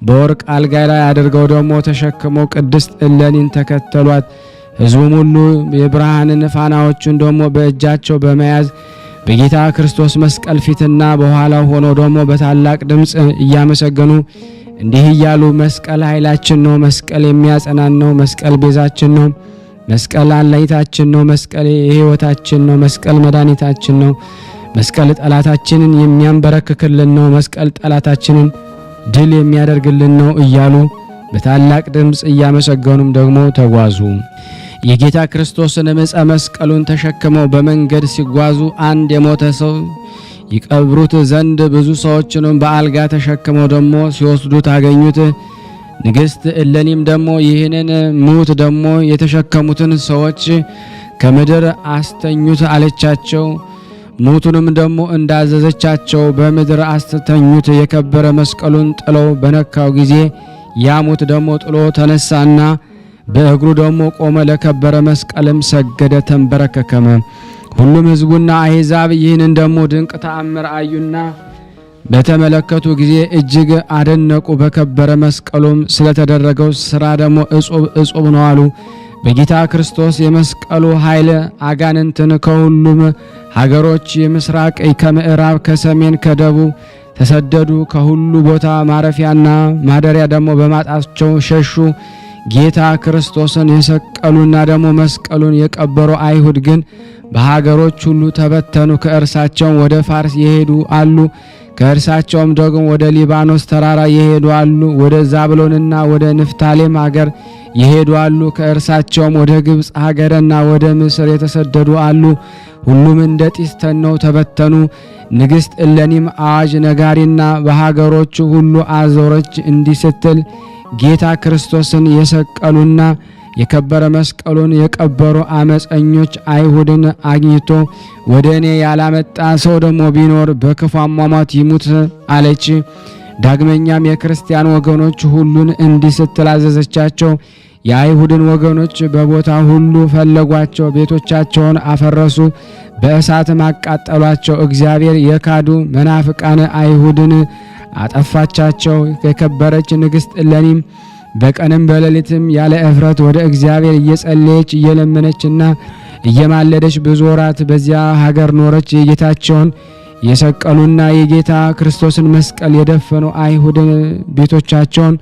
በወርቅ አልጋ ላይ አድርገው ደግሞ ተሸክመው ቅድስት እሌኒን ተከተሏት። ሕዝቡም ሁሉ የብርሃንን ፋናዎቹን ደግሞ በእጃቸው በመያዝ በጌታ ክርስቶስ መስቀል ፊትና በኋላው ሆነው ደግሞ በታላቅ ድምፅ እያመሰገኑ እንዲህ እያሉ መስቀል ኃይላችን ነው፣ መስቀል የሚያጸናን ነው፣ መስቀል ቤዛችን ነው፣ መስቀል አለኝታችን ነው፣ መስቀል የሕይወታችን ነው፣ መስቀል መድኃኒታችን ነው፣ መስቀል ጠላታችንን የሚያንበረክክልን ነው፣ መስቀል ጠላታችንን ድል የሚያደርግልን ነው እያሉ በታላቅ ድምፅ እያመሰገኑም ደግሞ ተጓዙ። የጌታ ክርስቶስን ዕፀ መስቀሉን ተሸክመው በመንገድ ሲጓዙ አንድ የሞተ ሰው ይቀብሩት ዘንድ ብዙ ሰዎችንም በአልጋ ተሸክመው ደግሞ ሲወስዱት አገኙት። ንግሥት እሌኒም ደግሞ ይህንን ሙት ደግሞ የተሸከሙትን ሰዎች ከምድር አስተኙት አለቻቸው። ሙቱንም ደግሞ እንዳዘዘቻቸው በምድር አስተኙት። የከበረ መስቀሉን ጥለው በነካው ጊዜ ያ ሙት ደግሞ ጥሎ ተነሳና በእግሩ ደግሞ ቆመ። ለከበረ መስቀልም ሰገደ፣ ተንበረከከመ። ሁሉም ሕዝቡና አሕዛብ ይህንን ደግሞ ድንቅ ተአምር አዩና በተመለከቱ ጊዜ እጅግ አደነቁ። በከበረ መስቀሉም ስለተደረገው ሥራ ደግሞ እጹብ ነው አሉ። በጌታ ክርስቶስ የመስቀሉ ኃይል አጋንንትን ከሁሉም ሀገሮች የምስራቅ፣ ከምዕራብ፣ ከሰሜን፣ ከደቡብ ተሰደዱ። ከሁሉ ቦታ ማረፊያና ማደሪያ ደግሞ በማጣቸው ሸሹ። ጌታ ክርስቶስን የሰቀሉና ደግሞ መስቀሉን የቀበሩ አይሁድ ግን በሀገሮች ሁሉ ተበተኑ። ከእርሳቸውም ወደ ፋርስ የሄዱ አሉ፣ ከእርሳቸውም ደግሞ ወደ ሊባኖስ ተራራ የሄዱ አሉ፣ ወደ ዛብሎንና ወደ ንፍታሌም ሀገር የሄዱ አሉ፣ ከእርሳቸውም ወደ ግብፅ ሀገርና ወደ ምስር የተሰደዱ አሉ። ሁሉም እንደ ጢስ ተነው ተበተኑ። ንግሥት እሌኒም አዋጅ ነጋሪና በሀገሮቹ ሁሉ አዞረች እንዲህ ስትል ጌታ ክርስቶስን የሰቀሉና የከበረ መስቀሉን የቀበሩ አመፀኞች አይሁድን አግኝቶ ወደ እኔ ያላመጣ ሰው ደግሞ ቢኖር በክፉ አሟሟት ይሙት አለች። ዳግመኛም የክርስቲያን ወገኖች ሁሉን እንዲህ ስትል አዘዘቻቸው። የአይሁድን ወገኖች በቦታ ሁሉ ፈለጓቸው፣ ቤቶቻቸውን አፈረሱ፣ በእሳትም አቃጠሏቸው። እግዚአብሔር የካዱ መናፍቃን አይሁድን አጠፋቻቸው። የከበረች ንግሥት እሌኒም በቀንም በሌሊትም ያለ እፍረት ወደ እግዚአብሔር እየጸለየች እየለመነችና እየማለደች ብዙ ወራት በዚያ ሀገር ኖረች። የጌታቸውን የሰቀሉና የጌታ ክርስቶስን መስቀል የደፈኑ አይሁድን ቤቶቻቸውን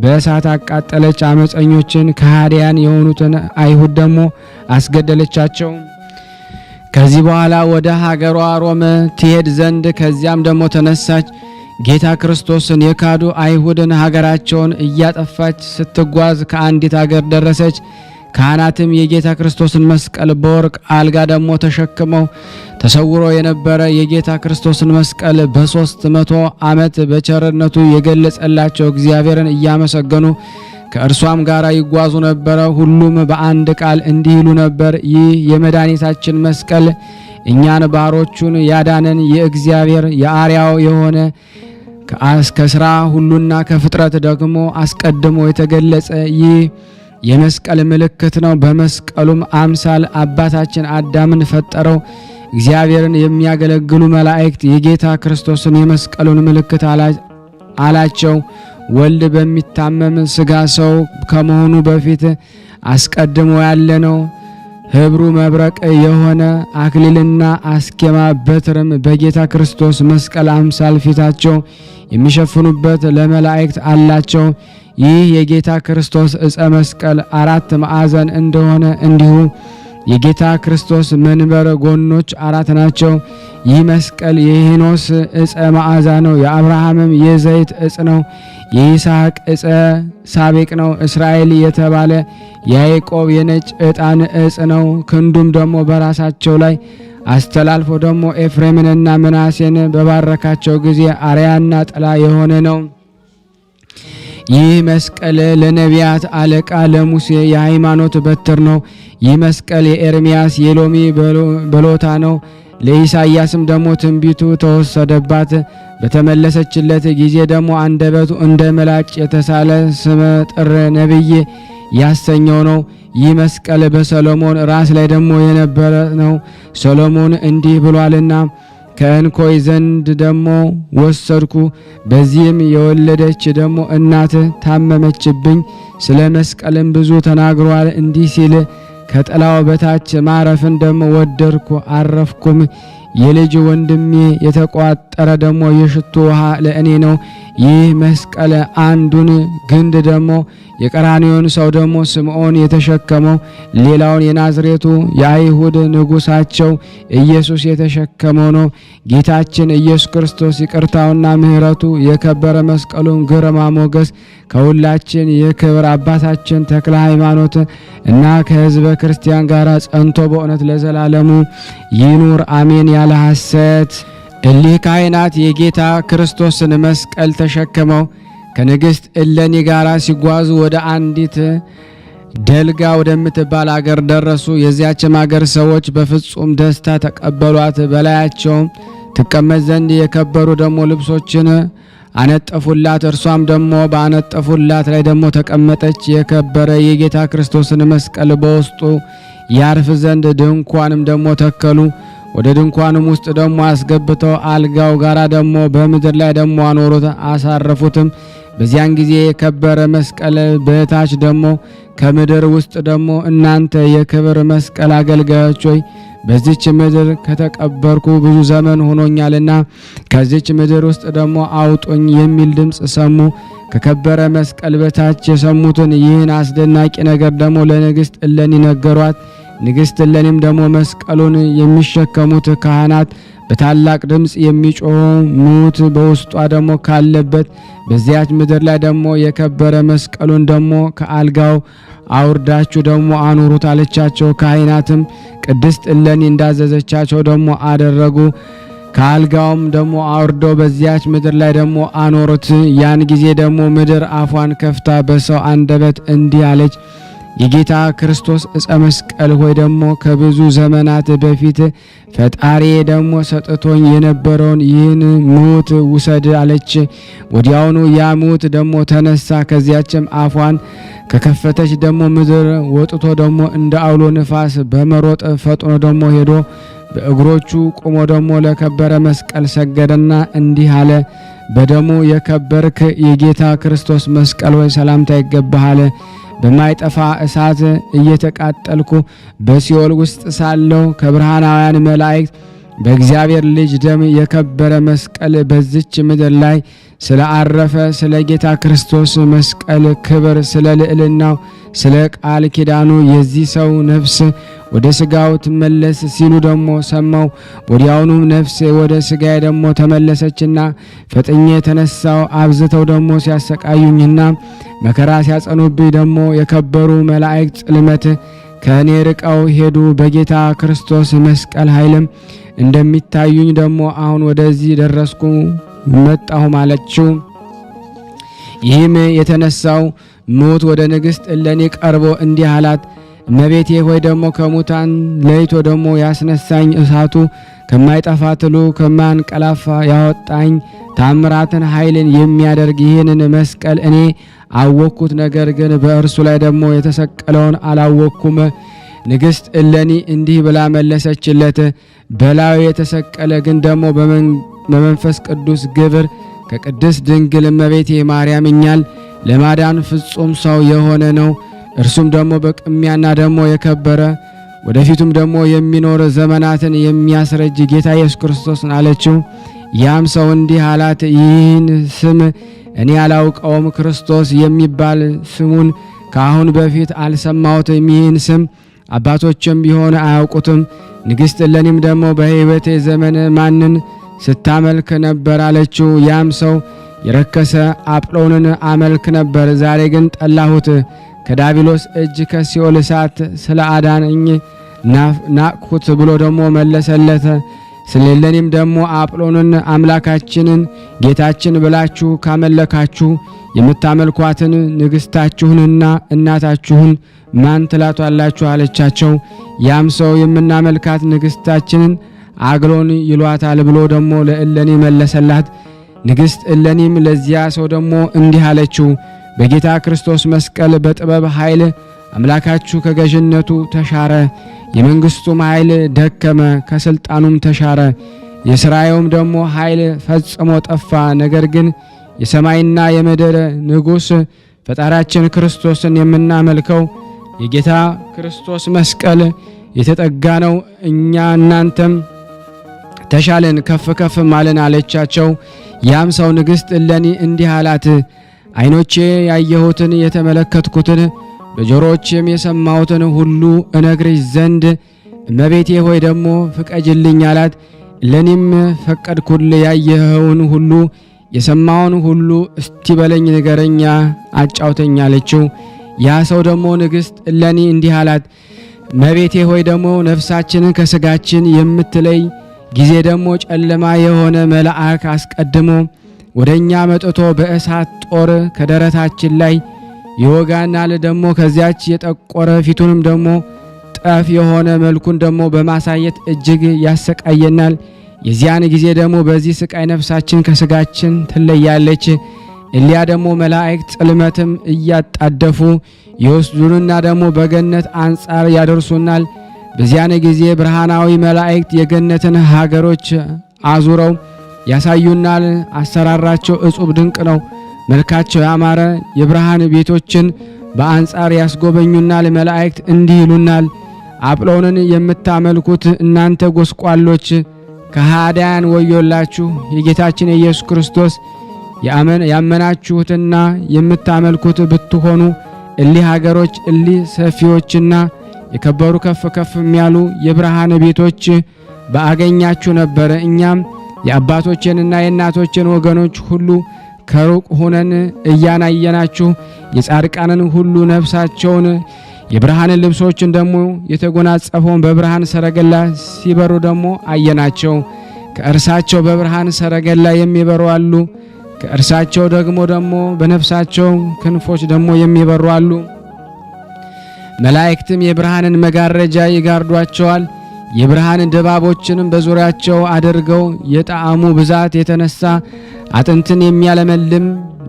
በእሳት አቃጠለች። አመፀኞችን ከሃዲያን የሆኑትን አይሁድ ደግሞ አስገደለቻቸው። ከዚህ በኋላ ወደ ሀገሯ ሮም ትሄድ ዘንድ ከዚያም ደግሞ ተነሳች። ጌታ ክርስቶስን የካዱ አይሁድን ሀገራቸውን እያጠፋች ስትጓዝ ከአንዲት ሀገር ደረሰች። ካህናትም የጌታ ክርስቶስን መስቀል በወርቅ አልጋ ደግሞ ተሸክመው ተሰውሮ የነበረ የጌታ ክርስቶስን መስቀል በ300 ዓመት በቸርነቱ የገለጸላቸው እግዚአብሔርን እያመሰገኑ ከእርሷም ጋር ይጓዙ ነበረ። ሁሉም በአንድ ቃል እንዲህ ይሉ ነበር፣ ይህ የመድኃኒታችን መስቀል እኛን ባሮቹን ያዳነን የእግዚአብሔር የአርያው የሆነ ከስራ ሁሉና ከፍጥረት ደግሞ አስቀድሞ የተገለጸ ይህ የመስቀል ምልክት ነው። በመስቀሉም አምሳል አባታችን አዳምን ፈጠረው። እግዚአብሔርን የሚያገለግሉ መላእክት የጌታ ክርስቶስን የመስቀሉን ምልክት አላቸው። ወልድ በሚታመም ሥጋ ሰው ከመሆኑ በፊት አስቀድሞ ያለ ነው። ህብሩ መብረቅ የሆነ አክሊልና አስኬማ በትርም በጌታ ክርስቶስ መስቀል አምሳል ፊታቸው የሚሸፍኑበት ለመላእክት አላቸው። ይህ የጌታ ክርስቶስ ዕፀ መስቀል 4 ማዕዘን እንደሆነ እንዲሁ የጌታ ክርስቶስ መንበር ጎኖች 4 ናቸው። ይህ መስቀል የሄኖስ ዕፀ መዓዛ ነው። የአብርሃምም የዘይት ዕፅ ነው። የይስሐቅ ዕፀ ሳቤቅ ነው። እስራኤል የተባለ የያዕቆብ የነጭ ዕጣን ዕፅ ነው። ክንዱም ደግሞ በራሳቸው ላይ አስተላልፎ ደግሞ ኤፍሬምንና ምናሴን በባረካቸው ጊዜ አርያና ጥላ የሆነ ነው። ይህ መስቀል ለነቢያት አለቃ ለሙሴ የሃይማኖት በትር ነው። ይህ መስቀል የኤርምያስ የሎሚ በሎታ ነው። ለኢሳይያስም ደግሞ ትንቢቱ ተወሰደባት። በተመለሰችለት ጊዜ ደግሞ አንደበቱ እንደ ምላጭ የተሳለ ስመ ጥር ነቢይ ያሰኘው ነው። ይህ መስቀል በሰሎሞን ራስ ላይ ደግሞ የነበረ ነው። ሰሎሞን እንዲህ ብሏልና ከእንኮይ ዘንድ ደግሞ ወሰድኩ፣ በዚህም የወለደች ደግሞ እናት ታመመችብኝ። ስለ መስቀልም ብዙ ተናግሯል እንዲህ ሲል ከጥላው በታች ማረፍን ደግሞ ወደድኩ አረፍኩም። የልጅ ወንድሜ የተቋጠረ ደግሞ የሽቱ ውሃ ለእኔ ነው። ይህ መስቀል አንዱን ግንድ ደግሞ የቀራንዮን ሰው ደግሞ ስምዖን የተሸከመው፣ ሌላውን የናዝሬቱ የአይሁድ ንጉሳቸው ኢየሱስ የተሸከመው ነው። ጌታችን ኢየሱስ ክርስቶስ ይቅርታውና ምሕረቱ የከበረ መስቀሉን ግርማ ሞገስ ከሁላችን የክብር አባታችን ተክለ ሃይማኖት እና ከሕዝበ ክርስቲያን ጋር ጸንቶ በእውነት ለዘላለሙ ይኑር አሜን። ያለ ሐሰት እሊህ ካህናት የጌታ ክርስቶስን መስቀል ተሸክመው ከንግሥት እሌኒ ጋራ ሲጓዙ ወደ አንዲት ደልጋ ወደምትባል አገር ደረሱ። የዚያችም አገር ሰዎች በፍጹም ደስታ ተቀበሏት። በላያቸውም ትቀመጥ ዘንድ የከበሩ ደግሞ ልብሶችን አነጠፉላት። እርሷም ደግሞ ባነጠፉላት ላይ ደግሞ ተቀመጠች። የከበረ የጌታ ክርስቶስን መስቀል በውስጡ ያርፍ ዘንድ ድንኳንም ደግሞ ተከሉ። ወደ ድንኳንም ውስጥ ደግሞ አስገብተው አልጋው ጋራ ደግሞ በምድር ላይ ደግሞ አኖሩት፣ አሳረፉትም። በዚያን ጊዜ የከበረ መስቀል በታች ደግሞ ከምድር ውስጥ ደግሞ እናንተ የክብር መስቀል አገልጋዮች ሆይ በዚች ምድር ከተቀበርኩ ብዙ ዘመን ሆኖኛልና ከዚች ምድር ውስጥ ደግሞ አውጡኝ የሚል ድምፅ ሰሙ። ከከበረ መስቀል በታች የሰሙትን ይህን አስደናቂ ነገር ደግሞ ለንግሥት እሌኒ ነገሯት። ንግሥት እሌኒም ደግሞ መስቀሉን የሚሸከሙት ካህናት በታላቅ ድምፅ የሚጮህ ሙት በውስጧ ደግሞ ካለበት በዚያች ምድር ላይ ደግሞ የከበረ መስቀሉን ደግሞ ከአልጋው አውርዳችሁ ደግሞ አኑሩት አለቻቸው። ካህናትም ቅድስት እሌኒ እንዳዘዘቻቸው ደግሞ አደረጉ። ከአልጋውም ደግሞ አውርደው በዚያች ምድር ላይ ደግሞ አኖሩት። ያን ጊዜ ደግሞ ምድር አፏን ከፍታ በሰው አንደበት እንዲህ አለች፣ የጌታ ክርስቶስ ዕፀ መስቀል ሆይ ደግሞ ከብዙ ዘመናት በፊት ፈጣሪ ደግሞ ሰጥቶኝ የነበረውን ይህን ሙት ውሰድ አለች። ወዲያውኑ ያ ሙት ደግሞ ተነሳ። ከዚያችም አፏን ከከፈተች ደግሞ ምድር ወጥቶ ደግሞ እንደ አውሎ ንፋስ በመሮጥ ፈጥኖ ደግሞ ሄዶ በእግሮቹ ቆሞ ደግሞ ለከበረ መስቀል ሰገደና እንዲህ አለ፣ በደሙ የከበርክ የጌታ ክርስቶስ መስቀል ሆይ ሰላምታ ይገባሃል። በማይጠፋ እሳት እየተቃጠልኩ በሲኦል ውስጥ ሳለው ከብርሃናውያን መላእክት በእግዚአብሔር ልጅ ደም የከበረ መስቀል በዚች ምድር ላይ ስለ አረፈ ስለ ጌታ ክርስቶስ መስቀል ክብር፣ ስለ ልዕልናው፣ ስለ ቃል ኪዳኑ የዚህ ሰው ነፍስ ወደ ስጋው ትመለስ ሲሉ ደግሞ ሰማው። ወዲያውኑም ነፍሴ ወደ ስጋዬ ደግሞ ተመለሰችና ፈጥኜ የተነሳው አብዝተው ደግሞ ሲያሰቃዩኝና መከራ ሲያጸኑብኝ ደግሞ የከበሩ መላእክት ጽልመት ከእኔ ርቀው ሄዱ። በጌታ ክርስቶስ መስቀል ኃይልም እንደሚታዩኝ ደግሞ አሁን ወደዚህ ደረስኩ መጣሁ ማለችው። ይህም የተነሳው ሙት ወደ ንግሥት እሌኒ ቀርቦ እንዲህ አላት፣ እመቤቴ ሆይ ደግሞ ከሙታን ለይቶ ደግሞ ያስነሳኝ እሳቱ ከማይጠፋ ትሉ ከማንቀላፋ ያወጣኝ ታምራትን ኃይልን የሚያደርግ ይህንን መስቀል እኔ አወቅኩት፣ ነገር ግን በእርሱ ላይ ደግሞ የተሰቀለውን አላወቅኩም። ንግሥት እሌኒ እንዲህ ብላ መለሰችለት፣ በላዩ የተሰቀለ ግን ደግሞ በመንፈስ ቅዱስ ግብር ከቅድስት ድንግል እመቤቴ ማርያም እኛን ለማዳን ፍጹም ሰው የሆነ ነው። እርሱም ደግሞ በቅሚያና ደግሞ የከበረ ወደፊቱም ደግሞ የሚኖር ዘመናትን የሚያስረጅ ጌታ ኢየሱስ ክርስቶስን አለችው። ያም ሰው እንዲህ አላት፣ ይህን ስም እኔ አላውቀውም። ክርስቶስ የሚባል ስሙን ከአሁን በፊት አልሰማሁትም። ይህን ስም አባቶችም ቢሆን አያውቁትም። ንግሥት እሌኒም ደግሞ በሕይወቴ ዘመን ማንን ስታመልክ ነበር አለችው። ያም ሰው የረከሰ አጵሎንን አመልክ ነበር፣ ዛሬ ግን ጠላሁት። ከዳቢሎስ እጅ ከሲኦል እሳት ስለ አዳነኝ ናቅሁት ብሎ ደግሞ መለሰለት። ስለ እሌኒም ደግሞ አጵሎንን አምላካችንን ጌታችን ብላችሁ ካመለካችሁ የምታመልኳትን ንግሥታችሁንና እናታችሁን ማን ትላቷላችሁ አለቻቸው። ያም ሰው የምናመልካት ንግሥታችንን አግሎን ይሏታል ብሎ ደግሞ ለእሌኒ መለሰላት። ንግሥት እሌኒም ለዚያ ሰው ደግሞ እንዲህ አለችው፣ በጌታ ክርስቶስ መስቀል በጥበብ ኃይል አምላካችሁ ከገዥነቱ ተሻረ፣ የመንግስቱም ኃይል ደከመ፣ ከስልጣኑም ተሻረ፣ የሥራዩም ደግሞ ኃይል ፈጽሞ ጠፋ። ነገር ግን የሰማይና የምድር ንጉሥ ፈጣሪያችን ክርስቶስን የምናመልከው የጌታ ክርስቶስ መስቀል የተጠጋ ነው። እኛ እናንተም ተሻለን፣ ከፍ ከፍ ማለን አለቻቸው። ያም ሰው ንግሥት እሌኒ እንዲህ አላት፣ ዓይኖቼ ያየሁትን የተመለከትኩትን በጆሮቼም የሰማሁትን ሁሉ እነግርሽ ዘንድ እመቤቴ ሆይ ደግሞ ፍቀጅልኝ አላት። እሌኒም ፈቀድኩል፣ ያየኸውን ሁሉ የሰማውን ሁሉ እስቲ በለኝ ንገረኛ፣ አጫውተኝ አለችው። ያ ሰው ደግሞ ንግሥት እሌኒ እንዲህ አላት፣ እመቤቴ ሆይ ደግሞ ነፍሳችንን ከሥጋችን የምትለይ ጊዜ ደግሞ ጨለማ የሆነ መልአክ አስቀድሞ ወደኛ መጥቶ በእሳት ጦር ከደረታችን ላይ ይወጋናል። ደግሞ ከዚያች የጠቆረ ፊቱንም ደግሞ ጠፍ የሆነ መልኩን ደግሞ በማሳየት እጅግ ያሰቃየናል። የዚያን ጊዜ ደግሞ በዚህ ስቃይ ነፍሳችን ከሥጋችን ትለያለች። እሊያ ደግሞ መላእክት ጽልመትም እያጣደፉ ይወስዱንና ደግሞ በገነት አንጻር ያደርሱናል። በዚያን ጊዜ ብርሃናዊ መላእክት የገነትን ሀገሮች አዙረው ያሳዩናል። አሰራራቸው እጹብ ድንቅ ነው። መልካቸው ያማረ የብርሃን ቤቶችን በአንጻር ያስጎበኙናል። መላእክት እንዲህ ይሉናል፣ አጵሎንን የምታመልኩት እናንተ ጎስቋሎች ከሃዲያን ወዮላችሁ። የጌታችን የኢየሱስ ክርስቶስ ያመናችሁትና የምታመልኩት ብትሆኑ እሊህ ሀገሮች እሊህ ሰፊዎችና የከበሩ ከፍ ከፍ የሚያሉ የብርሃን ቤቶች በአገኛችሁ ነበር። እኛም የአባቶችንና የእናቶችን ወገኖች ሁሉ ከሩቅ ሆነን እያናየናችሁ የጻድቃንን ሁሉ ነፍሳቸውን የብርሃን ልብሶችን ደግሞ የተጎናጸፈውን በብርሃን ሰረገላ ሲበሩ ደግሞ አየናቸው። ከእርሳቸው በብርሃን ሰረገላ የሚበሩ አሉ፣ ከእርሳቸው ደግሞ በነፍሳቸው ክንፎች ደግሞ የሚበሩ አሉ። መላእክትም የብርሃንን መጋረጃ ይጋርዷቸዋል። የብርሃን ድባቦችንም በዙሪያቸው አድርገው የጣዕሙ ብዛት የተነሳ አጥንትን የሚያለመልም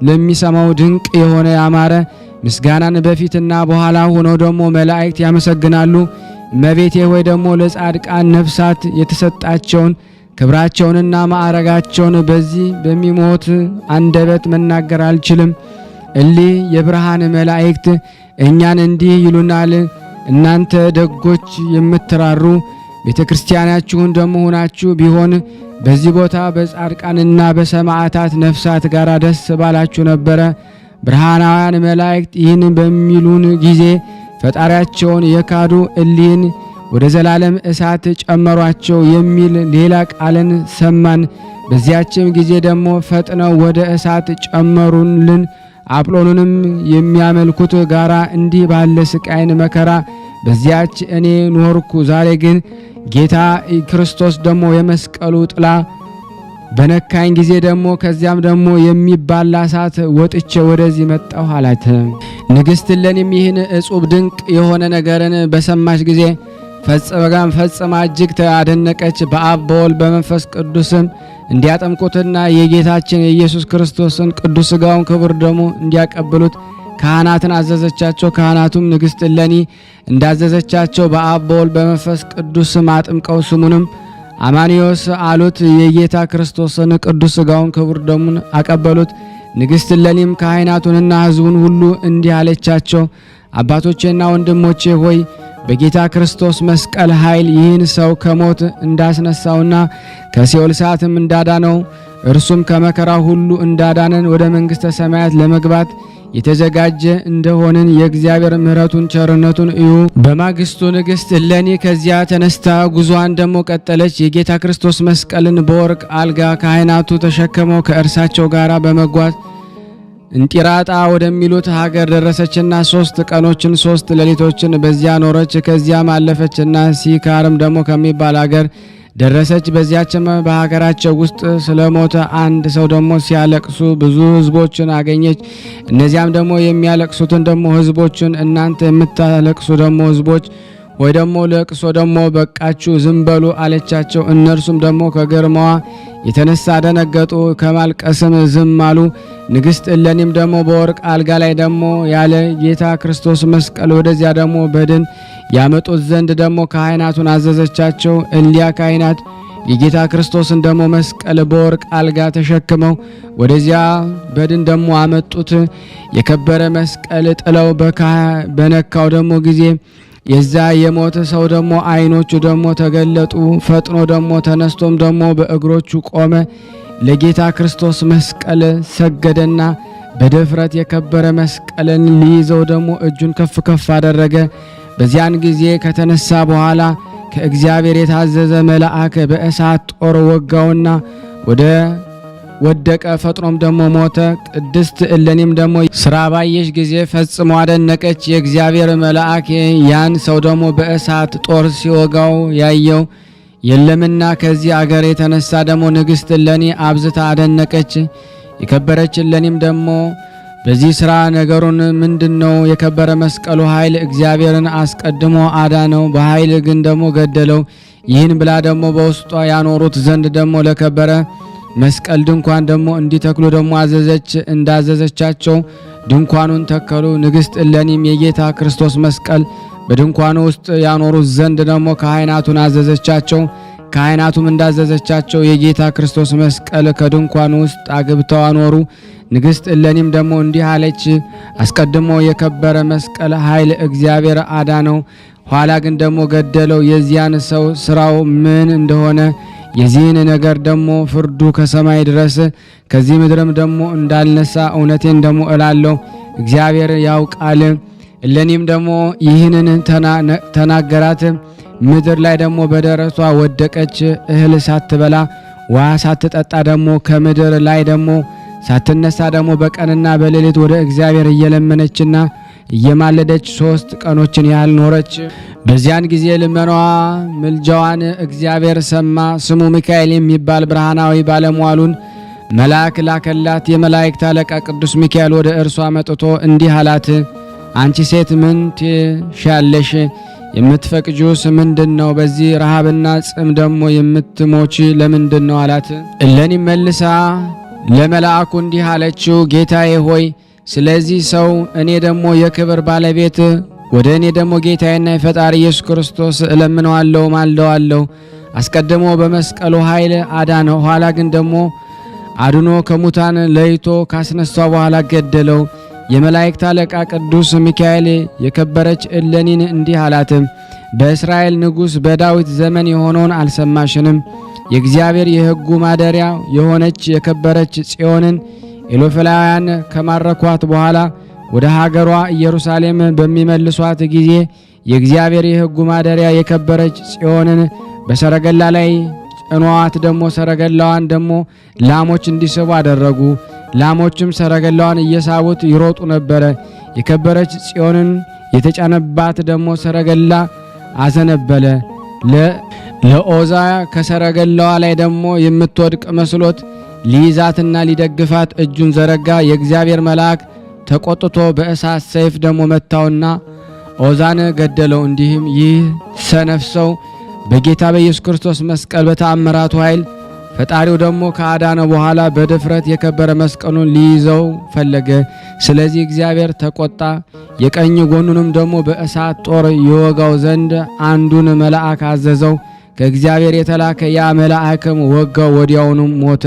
ለሚሰማው ድንቅ የሆነ ያማረ ምስጋናን በፊትና በኋላ ሆነው ደግሞ መላእክት ያመሰግናሉ። እመቤቴ ሆይ ደግሞ ለጻድቃን ነፍሳት የተሰጣቸውን ክብራቸውንና ማዕረጋቸውን በዚህ በሚሞት አንደበት መናገር አልችልም። እሊህ የብርሃን መላእክት እኛን እንዲህ ይሉናል፣ እናንተ ደጎች የምትራሩ ቤተ ክርስቲያናችሁን ደሞ ሆናችሁ ቢሆን በዚህ ቦታ በጻድቃንና በሰማዕታት ነፍሳት ጋር ደስ ባላችሁ ነበረ። ብርሃናውያን መላእክት ይህን በሚሉን ጊዜ ፈጣሪያቸውን የካዱ እሊህን ወደ ዘላለም እሳት ጨመሯቸው የሚል ሌላ ቃልን ሰማን። በዚያችም ጊዜ ደግሞ ፈጥነው ወደ እሳት ጨመሩልን። አጵሎንንም የሚያመልኩት ጋራ እንዲህ ባለ ስቃይን መከራ በዚያች እኔ ኖርኩ። ዛሬ ግን ጌታ ክርስቶስ ደግሞ የመስቀሉ ጥላ በነካኝ ጊዜ ደግሞ ከዚያም ደግሞ የሚባላ እሳት ወጥቼ ወደዚህ መጣሁ አላት። ንግሥት እሌኒም ይህን እጹብ ድንቅ የሆነ ነገርን በሰማች ጊዜ ፈጽማ እጅግ አደነቀች። በአብ በወልድ በመንፈስ ቅዱስም እንዲያጠምቁትና የጌታችን የኢየሱስ ክርስቶስን ቅዱስ ሥጋውን ክቡር ደሙ እንዲያቀብሉት ካህናትን አዘዘቻቸው። ካህናቱም ንግሥት እሌኒ እንዳዘዘቻቸው በአብ በወልድ በመንፈስ ቅዱስም አጥምቀው ስሙንም አማኒዮስ አሉት። የጌታ ክርስቶስን ቅዱስ ሥጋውን ክቡር ደሙን አቀበሉት። ንግሥት እሌኒም ካህናቱንና ሕዝቡን ሁሉ እንዲህ አለቻቸው፣ አባቶቼና ወንድሞቼ ሆይ በጌታ ክርስቶስ መስቀል ኃይል ይህን ሰው ከሞት እንዳስነሳውና ከሲኦል እሳትም እንዳዳነው እርሱም ከመከራ ሁሉ እንዳዳነን ወደ መንግሥተ ሰማያት ለመግባት የተዘጋጀ እንደሆንን የእግዚአብሔር ምሕረቱን ቸርነቱን እዩ። በማግስቱ ንግሥት እሌኒ ከዚያ ተነስታ ጉዞዋን ደሞ ቀጠለች። የጌታ ክርስቶስ መስቀልን በወርቅ አልጋ ካህናቱ ተሸክመው ከእርሳቸው ጋር በመጓዝ እንጢራጣ ወደሚሉት ሀገር ደረሰችና 3 ቀኖችን 3 ሌሊቶችን በዚያ ኖረች። ከዚያም አለፈችና ሲካርም ደሞ ከሚባል ሀገር ደረሰች። በዚያችም በሀገራቸው ውስጥ ስለሞተ አንድ ሰው ደሞ ሲያለቅሱ ብዙ ሕዝቦችን አገኘች። እነዚያም ደሞ የሚያለቅሱትን ደሞ ሕዝቦችን እናንተ የምታለቅሱ ደሞ ሕዝቦች ወይ ደሞ ለቅሶ ደሞ በቃችሁ ዝም በሉ አለቻቸው። እነርሱም ደሞ ከግርማዋ የተነሳ ደነገጡ፣ ከማልቀስም ዝም አሉ። ንግሥት እሌኒም ደሞ በወርቅ አልጋ ላይ ደሞ ያለ ጌታ ክርስቶስ መስቀል ወደዚያ ደሞ በድን ያመጡት ዘንድ ደሞ ካህናቱን አዘዘቻቸው። እሊያ ካህናት የጌታ ክርስቶስን ደሞ መስቀል በወርቅ አልጋ ተሸክመው ወደዚያ በድን ደሞ አመጡት። የከበረ መስቀል ጥለው በነካው ደሞ ጊዜ የዛ የሞተ ሰው ደሞ ዓይኖቹ ደሞ ተገለጡ። ፈጥኖ ደሞ ተነስቶም ደሞ በእግሮቹ ቆመ። ለጌታ ክርስቶስ መስቀል ሰገደና በድፍረት የከበረ መስቀልን ሊይዘው ደሞ እጁን ከፍ ከፍ አደረገ። በዚያን ጊዜ ከተነሳ በኋላ ከእግዚአብሔር የታዘዘ መልአክ በእሳት ጦር ወጋውና ወደ ወደቀ። ፈጥኖም ደሞ ሞተ። ቅድስት እሌኒም ደሞ ስራ ባየች ጊዜ ፈጽሞ አደነቀች። የእግዚአብሔር መልአክ ያን ሰው ደሞ በእሳት ጦር ሲወጋው ያየው የለምና ከዚህ አገር የተነሳ ደሞ ንግሥት እሌኒ አብዝታ አደነቀች። የከበረች እሌኒም ደሞ በዚህ ስራ ነገሩን ምንድነው? የከበረ መስቀሉ ኃይል እግዚአብሔርን አስቀድሞ አዳነው፣ በኃይል ግን ደሞ ገደለው። ይህን ብላ ደሞ በውስጧ ያኖሩት ዘንድ ደሞ ለከበረ መስቀል ድንኳን ደሞ እንዲተክሉ ደሞ አዘዘች። እንዳዘዘቻቸው ድንኳኑን ተከሉ። ንግሥት እሌኒም የጌታ ክርስቶስ መስቀል በድንኳኑ ውስጥ ያኖሩት ዘንድ ደሞ ካህናቱን አዘዘቻቸው። ካህናቱም እንዳዘዘቻቸው የጌታ ክርስቶስ መስቀል ከድንኳኑ ውስጥ አግብተው አኖሩ። ንግሥት እሌኒም ደሞ እንዲህ አለች፣ አስቀድሞ የከበረ መስቀል ኃይል እግዚአብሔር አዳነው፣ ኋላ ግን ደሞ ገደለው። የዚያን ሰው ስራው ምን እንደሆነ የዚህን ነገር ደሞ ፍርዱ ከሰማይ ድረስ ከዚህ ምድርም ደሞ እንዳልነሳ እውነቴን ደሞ እላለሁ፣ እግዚአብሔር ያውቃል። እሌኒም ደሞ ይህንን ተናገራት። ምድር ላይ ደሞ በደረቷ ወደቀች። እህል ሳትበላ ውሃ ሳትጠጣ ደሞ ከምድር ላይ ደሞ ሳትነሳ ደሞ በቀንና በሌሊት ወደ እግዚአብሔር እየለመነችና እየማለደች 3 ቀኖችን ያህል ኖረች። በዚያን ጊዜ ልመናዋ ምልጃዋን እግዚአብሔር ሰማ። ስሙ ሚካኤል የሚባል ብርሃናዊ ባለሟሉን መልአክ ላከላት። የመላእክት አለቃ ቅዱስ ሚካኤል ወደ እርሷ መጥቶ እንዲህ አላት፣ አንቺ ሴት ምን ትሻለሽ? የምትፈቅጂውስ ምንድነው? በዚህ ረሃብና ጽም ደሞ የምትሞቺ ለምንድነው? አላት። እሌኒም መልሳ ለመልአኩ እንዲህ አለችው፣ ጌታዬ ሆይ ስለዚህ ሰው እኔ ደሞ የክብር ባለቤት ወደ እኔ ደሞ ጌታዬና የፈጣሪ ኢየሱስ ክርስቶስ እለምነዋለሁ፣ ማልደዋለሁ። አስቀድሞ በመስቀሉ ኃይል አዳነው፣ ኋላ ግን ደሞ አድኖ ከሙታን ለይቶ ካስነሳው በኋላ ገደለው። የመላእክት አለቃ ቅዱስ ሚካኤል የከበረች እሌኒን እንዲህ አላት፣ በእስራኤል ንጉሥ በዳዊት ዘመን የሆነውን አልሰማሽንም? የእግዚአብሔር የሕጉ ማደሪያ የሆነች የከበረች ጽዮንን ኢሎፍላውያን ከማረኳት በኋላ ወደ ሀገሯ ኢየሩሳሌም በሚመልሷት ጊዜ የእግዚአብሔር የሕጉ ማደሪያ የከበረች ጽዮንን በሰረገላ ላይ ጭኗት ደሞ ሰረገላዋን ደሞ ላሞች እንዲስቡ አደረጉ። ላሞችም ሰረገላዋን እየሳቡት ይሮጡ ነበረ። የከበረች ጽዮንን የተጫነባት ደሞ ሰረገላ አዘነበለ። ለኦዛ ከሰረገላዋ ላይ ደሞ የምትወድቅ መስሎት ሊይዛትና ሊደግፋት እጁን ዘረጋ። የእግዚአብሔር መልአክ ተቆጥቶ በእሳት ሰይፍ ደሞ መታውና ኦዛን ገደለው። እንዲህም ይህ ሰነፍ ሰው በጌታ በኢየሱስ ክርስቶስ መስቀል በተአምራቱ ኃይል ፈጣሪው ደሞ ከአዳነ በኋላ በድፍረት የከበረ መስቀሉን ሊይዘው ፈለገ። ስለዚህ እግዚአብሔር ተቆጣ። የቀኝ ጎኑንም ደሞ በእሳት ጦር ይወጋው ዘንድ አንዱን መልአክ አዘዘው። ከእግዚአብሔር የተላከ ያ መልአክም ወጋው፣ ወዲያውኑም ሞተ።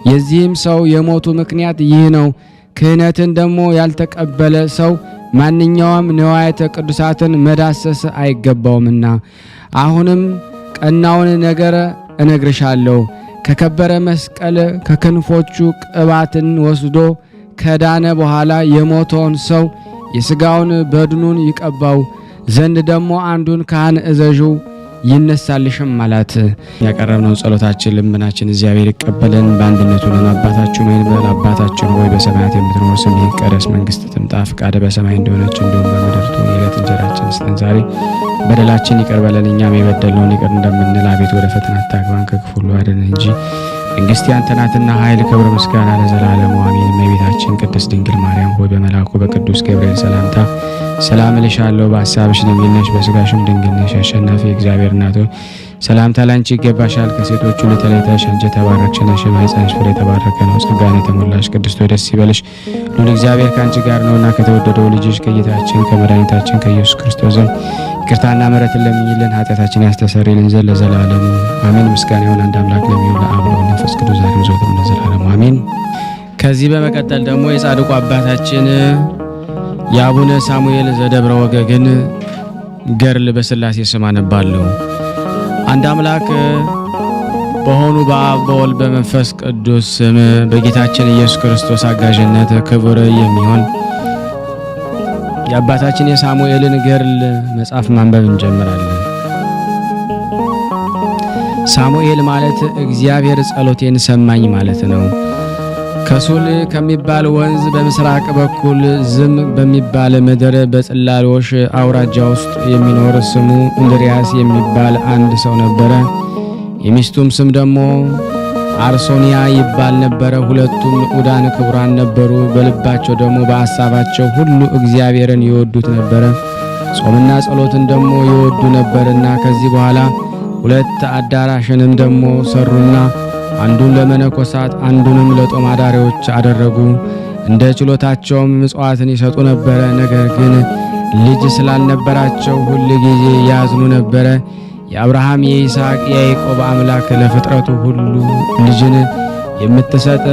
የዚህም ሰው የሞቱ ምክንያት ይህ ነው። ክህነትን ደሞ ያልተቀበለ ሰው ማንኛውም ንዋያተ ቅዱሳትን መዳሰስ አይገባውምና። አሁንም ቀናውን ነገር እነግርሻለሁ። ከከበረ መስቀል ከክንፎቹ ቅባትን ወስዶ ከዳነ በኋላ የሞተውን ሰው የሥጋውን በድኑን ይቀባው ዘንድ ደግሞ አንዱን ካህን እዘዥው ይነሳልሽም አላት። ያቀረብነው ጸሎታችን ልመናችን እግዚአብሔር ይቀበለን። በአንድነቱ ነን። አባታችን ሆይ በል። አባታችን ሆይ በሰማያት የምትኖር ስምህ ይቀደስ፣ መንግስትህ ትምጣ፣ ፈቃድህ በሰማይ እንደሆነች እንዲሁም በምድር ትሁን። የዕለት እንጀራችንን ስጠን ዛሬ፣ በደላችን ይቅር በለን እኛም የበደልነውን ይቅር እንደምንል፣ አቤቱ ወደ ፈተና አታግባን ከክፉ ሁሉ አድነን እንጂ መንግስት ያንተ ናትና ኃይል፣ ክብር፣ ምስጋና ለዘላለሙ አሜን። እመቤታችን ቅድስት ድንግል ማርያም ሆይ በመልአኩ በቅዱስ ገብርኤል ሰላምታ ሰላም እልሻለሁ። በሐሳብሽ ድንግል ነሽ፣ በሥጋሽም ድንግል ነሽ። አሸናፊ እግዚአብሔር እናት ሆይ ሰላምታ ላንቺ ይገባሻል። ከሴቶች ሁሉ ተለይተሽ አንቺ የተባረክሽ ነሽ፣ የማኅፀንሽ ፍሬ የተባረከ ነው። ጸጋን የተሞላሽ ቅድስት ሆይ ደስ ይበልሽ፣ ልዑል እግዚአብሔር ከአንቺ ጋር ነውና ከተወደደው ልጅሽ ከጌታችን ከመድኃኒታችን ከኢየሱስ ክርስቶስ ዘንድ ይቅርታና ምሕረትን ለምኝልን ኃጢአታችን ያስተሰርይልን ዘንድ ለዘላለሙ አሜን። ምስጋና ይሁን አንድ አምላክ ለሚሆን ለአብ ወወልድ ወመንፈስ ቅዱስ ዛሬም ዘወትርም ለዘላለሙ አሜን። ከዚህ በመቀጠል ደግሞ የጻድቁ አባታችን የአቡነ ሳሙኤል ዘደብረ ወገግን ገድል በሥላሴ ስም አነባለሁ። አንድ አምላክ በሆኑ በአብ በወልድ በመንፈስ ቅዱስ ስም በጌታችን ኢየሱስ ክርስቶስ አጋዥነት ክቡር የሚሆን የአባታችን የሳሙኤልን ገድል መጽሐፍ ማንበብ እንጀምራለን። ሳሙኤል ማለት እግዚአብሔር ጸሎቴን ሰማኝ ማለት ነው። ከሱል ከሚባል ወንዝ በምስራቅ በኩል ዝም በሚባል ምድር በጽላሎሽ አውራጃ ውስጥ የሚኖር ስሙ እንድሪያስ የሚባል አንድ ሰው ነበረ። የሚስቱም ስም ደግሞ አርሶንያ ይባል ነበረ። ሁለቱም ንዑዳን ክቡራን ነበሩ። በልባቸው ደግሞ በሐሳባቸው ሁሉ እግዚአብሔርን ይወዱት ነበረ። ጾምና ጸሎትን ደግሞ ይወዱ ነበርና ከዚህ በኋላ ሁለት አዳራሽንም ደግሞ ሰሩና አንዱን ለመነኮሳት አንዱንም ለጦም አዳሪዎች አደረጉ። እንደ ችሎታቸውም ምጽዋትን ይሰጡ ነበረ። ነገር ግን ልጅ ስላልነበራቸው ሁል ጊዜ ያዝኑ ነበረ። የአብርሃም የይስሐቅ የያዕቆብ አምላክ ለፍጥረቱ ሁሉ ልጅን የምትሰጥ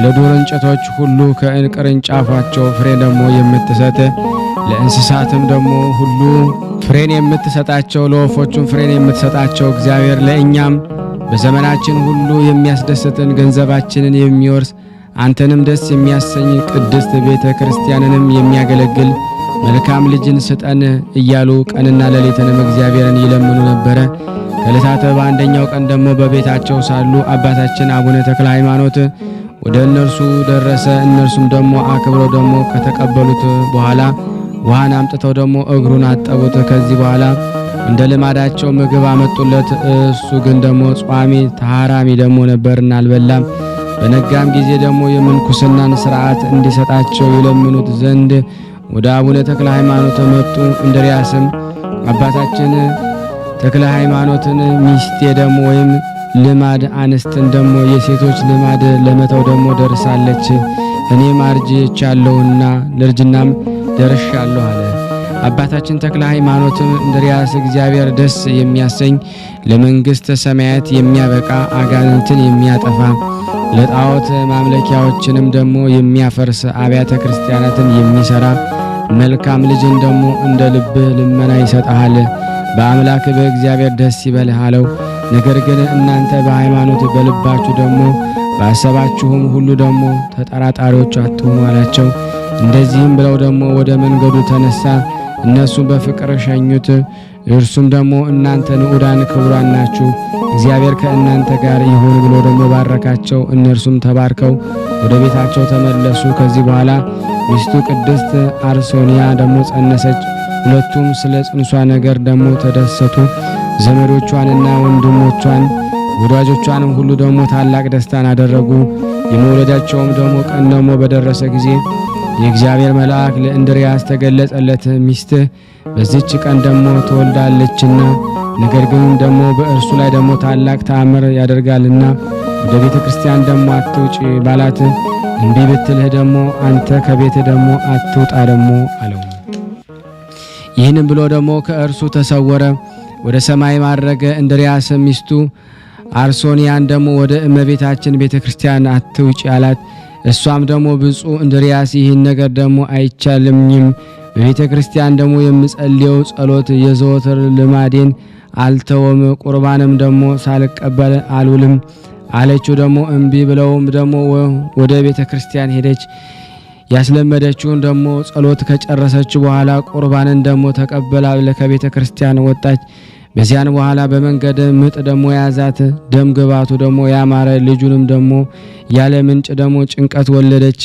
ለዱር እንጨቶች ሁሉ ከቅርንጫፋቸው ፍሬ ደግሞ የምትሰጥ ለእንስሳትም ደግሞ ሁሉ ፍሬን የምትሰጣቸው ለወፎቹም ፍሬን የምትሰጣቸው እግዚአብሔር ለእኛም በዘመናችን ሁሉ የሚያስደስትን ገንዘባችንን የሚወርስ አንተንም ደስ የሚያሰኝ ቅድስት ቤተ ክርስቲያንንም የሚያገለግል መልካም ልጅን ስጠን እያሉ ቀንና ሌሊትንም እግዚአብሔርን ይለምኑ ነበረ። ከዕለታት በአንደኛው ቀን ደግሞ በቤታቸው ሳሉ አባታችን አቡነ ተክለ ሃይማኖት ወደ እነርሱ ደረሰ። እነርሱም ደግሞ አክብረው ደግሞ ከተቀበሉት በኋላ ውሃን አምጥተው ደግሞ እግሩን አጠቡት። ከዚህ በኋላ እንደ ልማዳቸው ምግብ አመጡለት። እሱ ግን ደግሞ ጿሚ ተሐራሚ ደግሞ ነበርና አልበላም። በነጋም ጊዜ ደግሞ የምንኩስናን ሥርዓት እንዲሰጣቸው ይለምኑት ዘንድ ወደ አቡነ ተክለ ሃይማኖት መጡ። እንድርያስም አባታችን ተክለ ሃይማኖትን ሚስቴ ደግሞ ወይም ልማድ አንስትን ደግሞ የሴቶች ልማድ ለመተው ደግሞ ደርሳለች፣ እኔም አርጅቻለሁና ለርጅናም ደርሻለሁ አለ። አባታችን ተክለ ሃይማኖትም እንድርያስ እግዚአብሔር ደስ የሚያሰኝ ለመንግሥተ ሰማያት የሚያበቃ አጋንንትን የሚያጠፋ ለጣዖት ማምለኪያዎችንም ደግሞ የሚያፈርስ አብያተ ክርስቲያናትን የሚሰራ መልካም ልጅን ደግሞ እንደ ልብህ ልመና ይሰጥሃል፣ በአምላክ በእግዚአብሔር ደስ ይበልህ አለው። ነገር ግን እናንተ በሃይማኖት በልባችሁ ደግሞ ባሰባችሁም ሁሉ ደግሞ ተጠራጣሪዎች አትሁኑ አላቸው። እንደዚህም ብለው ደግሞ ወደ መንገዱ ተነሳ። እነሱም በፍቅር ሸኙት። እርሱም ደግሞ እናንተ ንዑዳን ክቡራን ናችሁ፣ እግዚአብሔር ከእናንተ ጋር ይሁን ብሎ ደግሞ ባረካቸው። እነርሱም ተባርከው ወደ ቤታቸው ተመለሱ። ከዚህ በኋላ ሚስቱ ቅድስት አርሶንያ ደግሞ ጸነሰች። ሁለቱም ስለ ጽንሷ ነገር ደግሞ ተደሰቱ። ዘመዶቿንና ወንድሞቿን ወዳጆቿንም ሁሉ ደግሞ ታላቅ ደስታን አደረጉ። የመውለዳቸውም ደግሞ ቀን ደግሞ በደረሰ ጊዜ የእግዚአብሔር መልአክ ለእንድርያስ ተገለጸለት። ሚስትህ በዚች ቀን ደግሞ ትወልዳለችና ነገር ግን ደግሞ በእርሱ ላይ ደግሞ ታላቅ ተአምር ያደርጋልና ወደ ቤተ ክርስቲያን ደግሞ አትውጪ ባላት እንቢ ብትልህ ደግሞ አንተ ከቤት ደግሞ አትውጣ ደግሞ አለው። ይህንም ብሎ ደግሞ ከእርሱ ተሰወረ፣ ወደ ሰማይ ማረገ። እንድርያስ ሚስቱ አርሶንያን ደግሞ ወደ እመቤታችን ቤተ ክርስቲያን አትውጪ አላት። እሷም ደግሞ ብፁዕ እንድርያስ ይህን ነገር ደግሞ አይቻልኝም፣ በቤተ ክርስቲያን ደግሞ የምጸልየው ጸሎት የዘወትር ልማዴን አልተወም፣ ቁርባንም ደግሞ ሳልቀበል አልውልም አለችው። ደግሞ እምቢ ብለውም ደግሞ ወደ ቤተ ክርስቲያን ሄደች። ያስለመደችውን ደግሞ ጸሎት ከጨረሰች በኋላ ቁርባንን ደግሞ ተቀበላ ከቤተ ክርስቲያን ወጣች። በዚያን በኋላ በመንገድ ምጥ ደግሞ ያዛት። ደም ግባቱ ደግሞ ያማረ ልጁንም ደግሞ ያለ ምንጭ ደግሞ ጭንቀት ወለደች።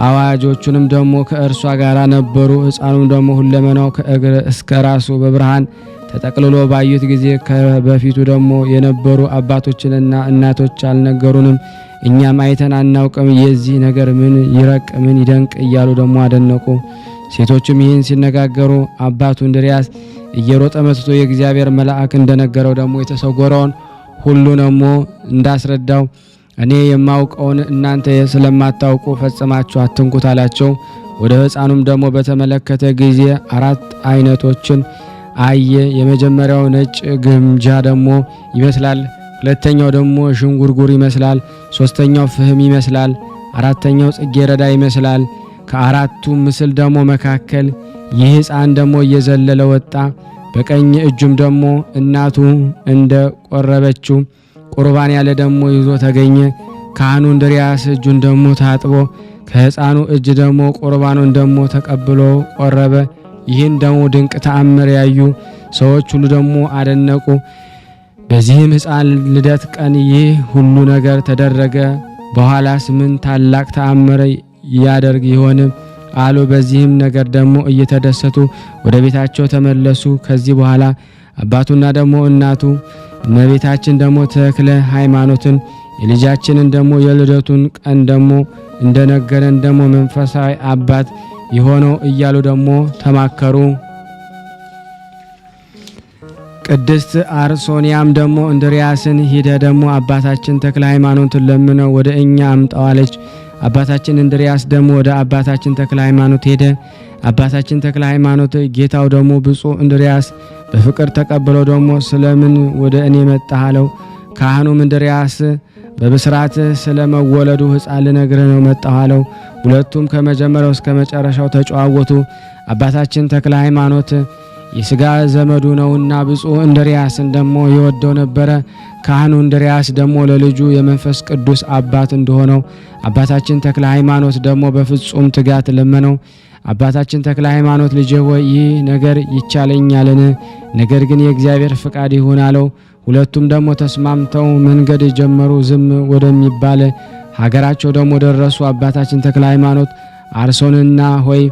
አዋጆቹንም ደግሞ ከእርሷ ጋር ነበሩ። ሕፃኑም ደግሞ ሁለመናው ከእግር እስከ ራሱ በብርሃን ተጠቅልሎ ባዩት ጊዜ ከበፊቱ ደግሞ የነበሩ አባቶችንና እናቶች አልነገሩንም፣ እኛም አይተን አናውቅም፣ የዚህ ነገር ምን ይረቅ ምን ይደንቅ እያሉ ደግሞ አደነቁ። ሴቶችም ይህን ሲነጋገሩ አባቱ እንድርያስ እየሮጠ መጥቶ የእግዚአብሔር መልአክ እንደነገረው ደግሞ የተሰወረውን ሁሉ ደግሞ እንዳስረዳው እኔ የማውቀውን እናንተ ስለማታውቁ ፈጽማችሁ አትንኩት አላቸው። ወደ ሕፃኑም ደግሞ በተመለከተ ጊዜ 4 አይነቶችን አየ። የመጀመሪያው ነጭ ግምጃ ደግሞ ይመስላል፣ ሁለተኛው ደግሞ ሽንጉርጉር ይመስላል፣ ሶስተኛው ፍህም ይመስላል፣ አራተኛው ጽጌረዳ ይመስላል። ከአራቱ ምስል ደግሞ መካከል ይህ ሕፃን ደግሞ እየዘለለ ወጣ። በቀኝ እጁም ደግሞ እናቱ እንደ ቆረበችው ቁርባን ያለ ደግሞ ይዞ ተገኘ። ካህኑ እንድርያስ እጁን ደግሞ ታጥቦ ከሕፃኑ እጅ ደግሞ ቁርባኑን ደግሞ ተቀብሎ ቆረበ። ይህን ደግሞ ድንቅ ተአምር ያዩ ሰዎች ሁሉ ደግሞ አደነቁ። በዚህም ሕፃን ልደት ቀን ይህ ሁሉ ነገር ተደረገ። በኋላስ ምን ታላቅ ተአምር ያደርግ ይሆን አሉ። በዚህም ነገር ደግሞ እየተደሰቱ ወደ ቤታቸው ተመለሱ። ከዚህ በኋላ አባቱና ደግሞ እናቱ እመቤታችን ደግሞ ተክለ ሃይማኖትን የልጃችንን ደግሞ የልደቱን ቀን ደግሞ እንደነገረን ደግሞ መንፈሳዊ አባት የሆነው እያሉ ደግሞ ተማከሩ። ቅድስት አርሶንያም ደግሞ እንድርያስን ሂደ ደግሞ አባታችን ተክለ ሃይማኖትን ለምነው ወደ እኛ አምጣዋለች። አባታችን እንድርያስ ደግሞ ወደ አባታችን ተክለ ሃይማኖት ሄደ። አባታችን ተክለ ሃይማኖት ጌታው ደግሞ ብፁዕ እንድርያስ በፍቅር ተቀብለው ደግሞ ስለምን ወደ እኔ መጣህ አለው። ካህኑም እንድርያስ በብስራት ስለመወለዱ ሕፃን ልነግርህ ነው መጣሁ አለው። ሁለቱም ከመጀመሪያው እስከ መጨረሻው ተጨዋወቱ። አባታችን ተክለ ሃይማኖት የሥጋ ዘመዱ ነውና ብፁዕ እንድርያስን ደግሞ ይወደው ነበረ። ካህኑ እንድርያስ ደግሞ ለልጁ የመንፈስ ቅዱስ አባት እንደሆነው አባታችን ተክለ ሃይማኖት ደግሞ በፍጹም ትጋት ለመነው። አባታችን ተክለ ሃይማኖት ልጄ ሆይ ይህ ነገር ይቻለኛልን? ነገር ግን የእግዚአብሔር ፍቃድ ይሁን አለው። ሁለቱም ደግሞ ተስማምተው መንገድ ጀመሩ። ዝም ወደሚባል ሀገራቸው ደግሞ ደረሱ። አባታችን ተክለ ሃይማኖት አርሶንና ሆይ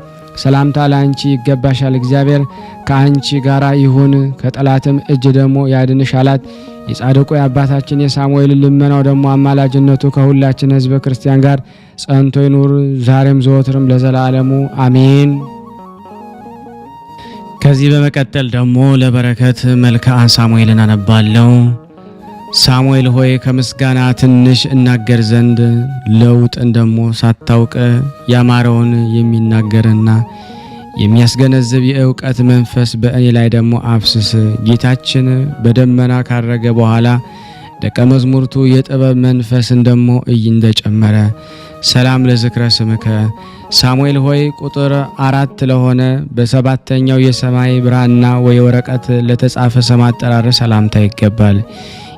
ሰላምታ ለአንቺ ይገባሻል፣ እግዚአብሔር ከአንቺ ጋራ ይሁን፣ ከጠላትም እጅ ደግሞ ያድንሽ አላት። የጻድቁ የአባታችን የሳሙኤል ልመናው ደግሞ አማላጅነቱ ከሁላችን ሕዝበ ክርስቲያን ጋር ጸንቶ ይኑር ዛሬም ዘወትርም ለዘላለሙ አሜን። ከዚህ በመቀጠል ደግሞ ለበረከት መልክዓ ሳሙኤልን አነባለሁ። ሳሙኤል ሆይ ከምስጋና ትንሽ እናገር ዘንድ ለውጥን ደግሞ ሳታውቅ ያማረውን የሚናገርና የሚያስገነዝብ የእውቀት መንፈስ በእኔ ላይ ደግሞ አፍስስ። ጌታችን በደመና ካረገ በኋላ ደቀ መዝሙርቱ የጥበብ መንፈስን ደግሞ እንደጨመረ ሰላም ለዝክረ ስምከ ሳሙኤል ሆይ ቁጥር 4 ለሆነ በሰባተኛው የሰማይ ብራና ወይ ወረቀት ለተጻፈ ስም አጠራር ሰላምታ ይገባል።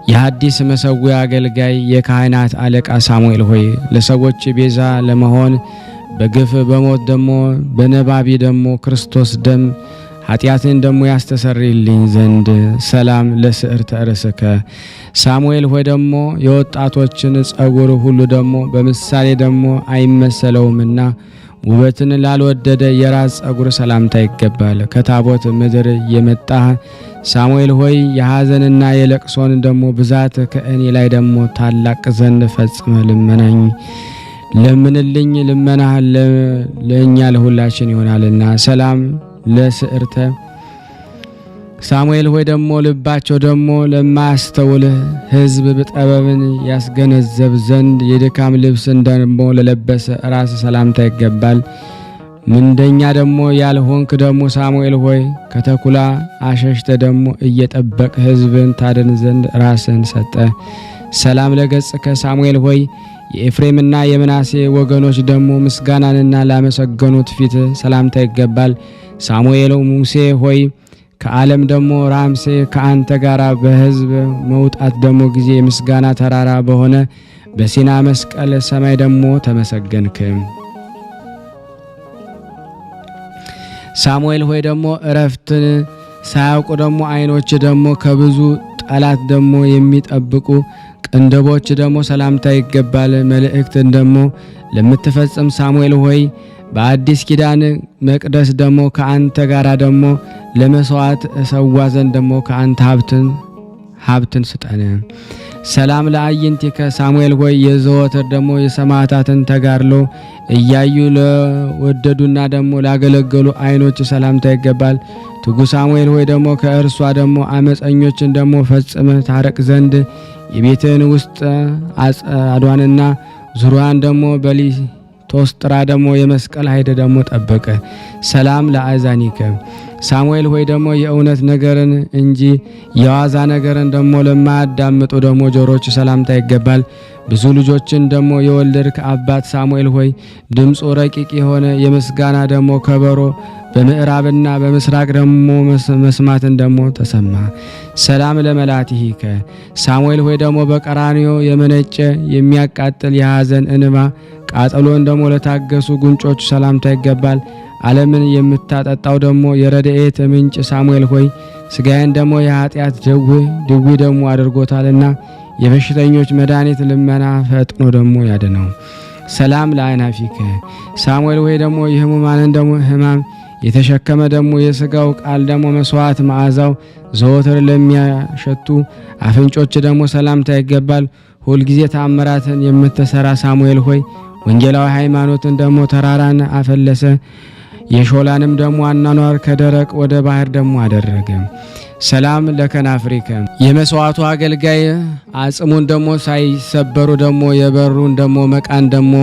የሐዲስ መሠዊያ አገልጋይ የካህናት አለቃ ሳሙኤል ሆይ ለሰዎች ቤዛ ለመሆን በግፍ በሞት ደግሞ በነባቢ ደግሞ ክርስቶስ ደም ኃጢአትን ደግሞ ያስተሰርይልኝ ዘንድ ሰላም ለስዕርተ ርእስከ ሳሙኤል ሆይ ደግሞ የወጣቶችን ጸጉር ሁሉ ደግሞ በምሳሌ ደግሞ አይመሰለውምና ውበትን ላልወደደ የራስ ጸጉር ሰላምታ ይገባል። ከታቦት ምድር የመጣህ ሳሙኤል ሆይ የሐዘንና የለቅሶን ደግሞ ብዛት ከእኔ ላይ ደግሞ ታላቅ ዘንድ ፈጽመ ልመናኝ ለምንልኝ። ልመናህ ለእኛ ለሁላችን ይሆናልና። ሰላም ለስዕርተ ሳሙኤል ሆይ ደግሞ ልባቸው ደግሞ ለማያስተውል ሕዝብ ጥበብን ያስገነዘብ ዘንድ የድካም ልብስን ደግሞ ለለበሰ ራስ ሰላምታ ይገባል። ምንደኛ ደግሞ ያልሆንክ ደግሞ ሳሙኤል ሆይ ከተኩላ አሸሽተ ደግሞ እየጠበቅ ሕዝብን ታድን ዘንድ ራስን ሰጠ። ሰላም ለገጽከ ሳሙኤል ሆይ የኤፍሬምና የምናሴ ወገኖች ደግሞ ምስጋናንና ላመሰገኑት ፊት ሰላምታ ይገባል። ሳሙኤል ሙሴ ሆይ ከዓለም ደግሞ ራምሴ ከአንተ ጋር በሕዝብ መውጣት ደግሞ ጊዜ ምስጋና ተራራ በሆነ በሲና መስቀል ሰማይ ደግሞ ተመሰገንክ። ሳሙኤል ሆይ ደግሞ እረፍትን ሳያውቁ ደግሞ ዓይኖች ደግሞ ከብዙ ጠላት ደግሞ የሚጠብቁ ቅንድቦች ደግሞ ሰላምታ ይገባል። መልእክትን ደግሞ ለምትፈጽም ሳሙኤል ሆይ በአዲስ ኪዳን መቅደስ ደግሞ ከአንተ ጋር ደግሞ ለመስዋዕት እሰዋ ዘንድ ደግሞ ከአንተ ሀብትን ስጠን። ሰላም ለአይንቲከ ሳሙኤል ሆይ የዘወትር ደግሞ የሰማዕታትን ተጋድሎ እያዩ ለወደዱና ደግሞ ላገለገሉ ዓይኖች ሰላምታ ይገባል። ትጉ ሳሙኤል ሆይ ደግሞ ከእርሷ ደግሞ አመፀኞችን ደግሞ ፈጽመ ታረቅ ዘንድ የቤትን ውስጥ አድዋንና ዙሪያን ደግሞ በሊቶስጥራ ደግሞ የመስቀል ኃይል ደግሞ ጠበቀ። ሰላም ለአዛኒከ ሳሙኤል ሆይ ደግሞ የእውነት ነገርን እንጂ የዋዛ ነገርን ደግሞ ለማያዳምጡ ደግሞ ጆሮች ሰላምታ ይገባል። ብዙ ልጆችን ደግሞ የወለድክ አባት ሳሙኤል ሆይ ድምፁ ረቂቅ የሆነ የምስጋና ደግሞ ከበሮ በምዕራብና በምስራቅ ደግሞ መስማትን ደግሞ ተሰማ። ሰላም ለመላቲሂከ ሳሙኤል ሆይ ደግሞ በቀራንዮ የመነጨ የሚያቃጥል የሐዘን እንባ ቃጠሎን ደግሞ ለታገሱ ጉንጮች ሰላምታ ይገባል። ዓለምን የምታጠጣው ደግሞ የረድኤት ምንጭ ሳሙኤል ሆይ ስጋዬን ደግሞ የኃጢአት ድዊ ደግሞ አድርጎታልና የበሽተኞች መድኃኒት ልመና ፈጥኖ ደግሞ ያድነው። ሰላም ለአይናፊከ ሳሙኤል ሆይ ደግሞ የሕሙማንን ደግሞ ሕማም የተሸከመ ደግሞ የሥጋው ቃል ደግሞ መስዋዕት መዓዛው ዘወትር ለሚያሸቱ አፍንጮች ደግሞ ሰላምታ ይገባል። ሁልጊዜ ታምራትን የምትሰራ ሳሙኤል ሆይ ወንጌላዊ ሃይማኖትን ደግሞ ተራራን አፈለሰ። የሾላንም ደግሞ አናኗር ከደረቅ ወደ ባህር ደግሞ አደረገ። ሰላም ለከናፍሪከ የመስዋዕቱ አገልጋይ አጽሙን ደግሞ ሳይሰበሩ ደግሞ የበሩን ደግሞ መቃን ደግሞ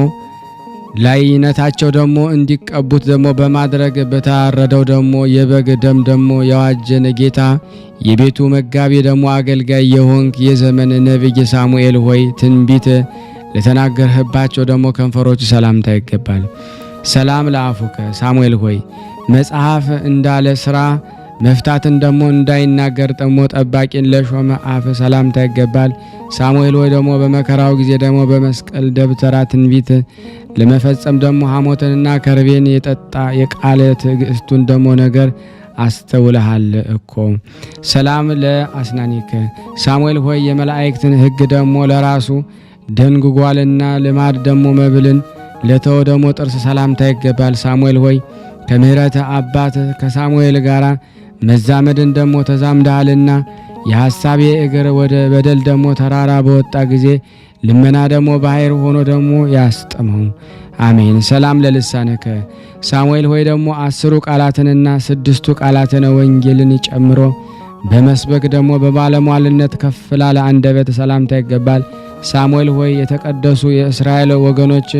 ላይነታቸው ደግሞ እንዲቀቡት ደግሞ በማድረግ በታረደው ደግሞ የበግ ደም ደግሞ የዋጀን ጌታ የቤቱ መጋቢ ደግሞ አገልጋይ የሆንክ የዘመን ነቢይ ሳሙኤል ሆይ ትንቢት ለተናገርህባቸው ደግሞ ከንፈሮች ሰላምታ ይገባል። ሰላም ለአፉከ ሳሙኤል ሆይ መጽሐፍ እንዳለ ስራ መፍታትን ደግሞ እንዳይናገር ደግሞ ጠባቂን ለሾመ አፍ ሰላምታ ይገባል። ሳሙኤል ሆይ ደግሞ በመከራው ጊዜ ደግሞ በመስቀል ደብተራ ትንቢት ለመፈጸም ደግሞ ሐሞትንና ከርቤን የጠጣ የቃለ ትዕግስቱን ደግሞ ነገር አስተውለሃል እኮ። ሰላም ለአስናኒከ ሳሙኤል ሆይ የመላእክትን ሕግ ደግሞ ለራሱ ደንግጓልና ልማድ ደግሞ መብልን ለተው ደግሞ ጥርስ ሰላምታ ይገባል። ሳሙኤል ሆይ ከምሕረት አባት ከሳሙኤል ጋር መዛመድን ደግሞ ተዛምደሃልና የሐሳቤ እግር ወደ በደል ደግሞ ተራራ በወጣ ጊዜ ልመና ደግሞ ባሕር ሆኖ ደግሞ ያስጥመው። አሜን። ሰላም ለልሳነከ ሳሙኤል ሆይ ደግሞ 10 ቃላትንና 6 ቃላትን ወንጌልን ጨምሮ በመስበክ ደግሞ በባለሟልነት ከፍ ላለ አንደበት ሰላምታ ይገባል። ሳሙኤል ሆይ የተቀደሱ የእስራኤል ወገኖች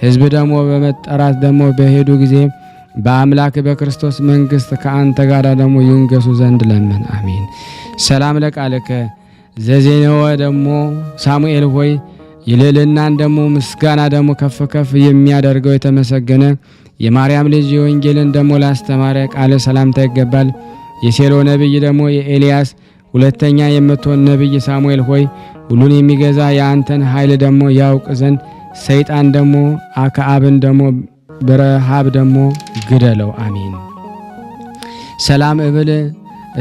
ሕዝብ ደግሞ በመጠራት ደግሞ በሄዱ ጊዜ በአምላክ በክርስቶስ መንግስት ከአንተ ጋር ደግሞ ይንገሱ ዘንድ ለምን። አሜን። ሰላም ለቃልከ ዘዜነወ ደግሞ ሳሙኤል ሆይ የልዕልናን ደግሞ ምስጋና ደግሞ ከፍ ከፍ የሚያደርገው የተመሰገነ የማርያም ልጅ የወንጌልን ደግሞ ላስተማረ ቃል ሰላምታ ይገባል። የሴሎ ነቢይ ደግሞ የኤልያስ ሁለተኛ የምትሆን ነቢይ ሳሙኤል ሆይ ሁሉን የሚገዛ የአንተን ኃይል ደግሞ ያውቅ ዘንድ ሰይጣን ደግሞ አክዓብን ደግሞ በረሃብ ደግሞ ግደለው። አሜን። ሰላም እብል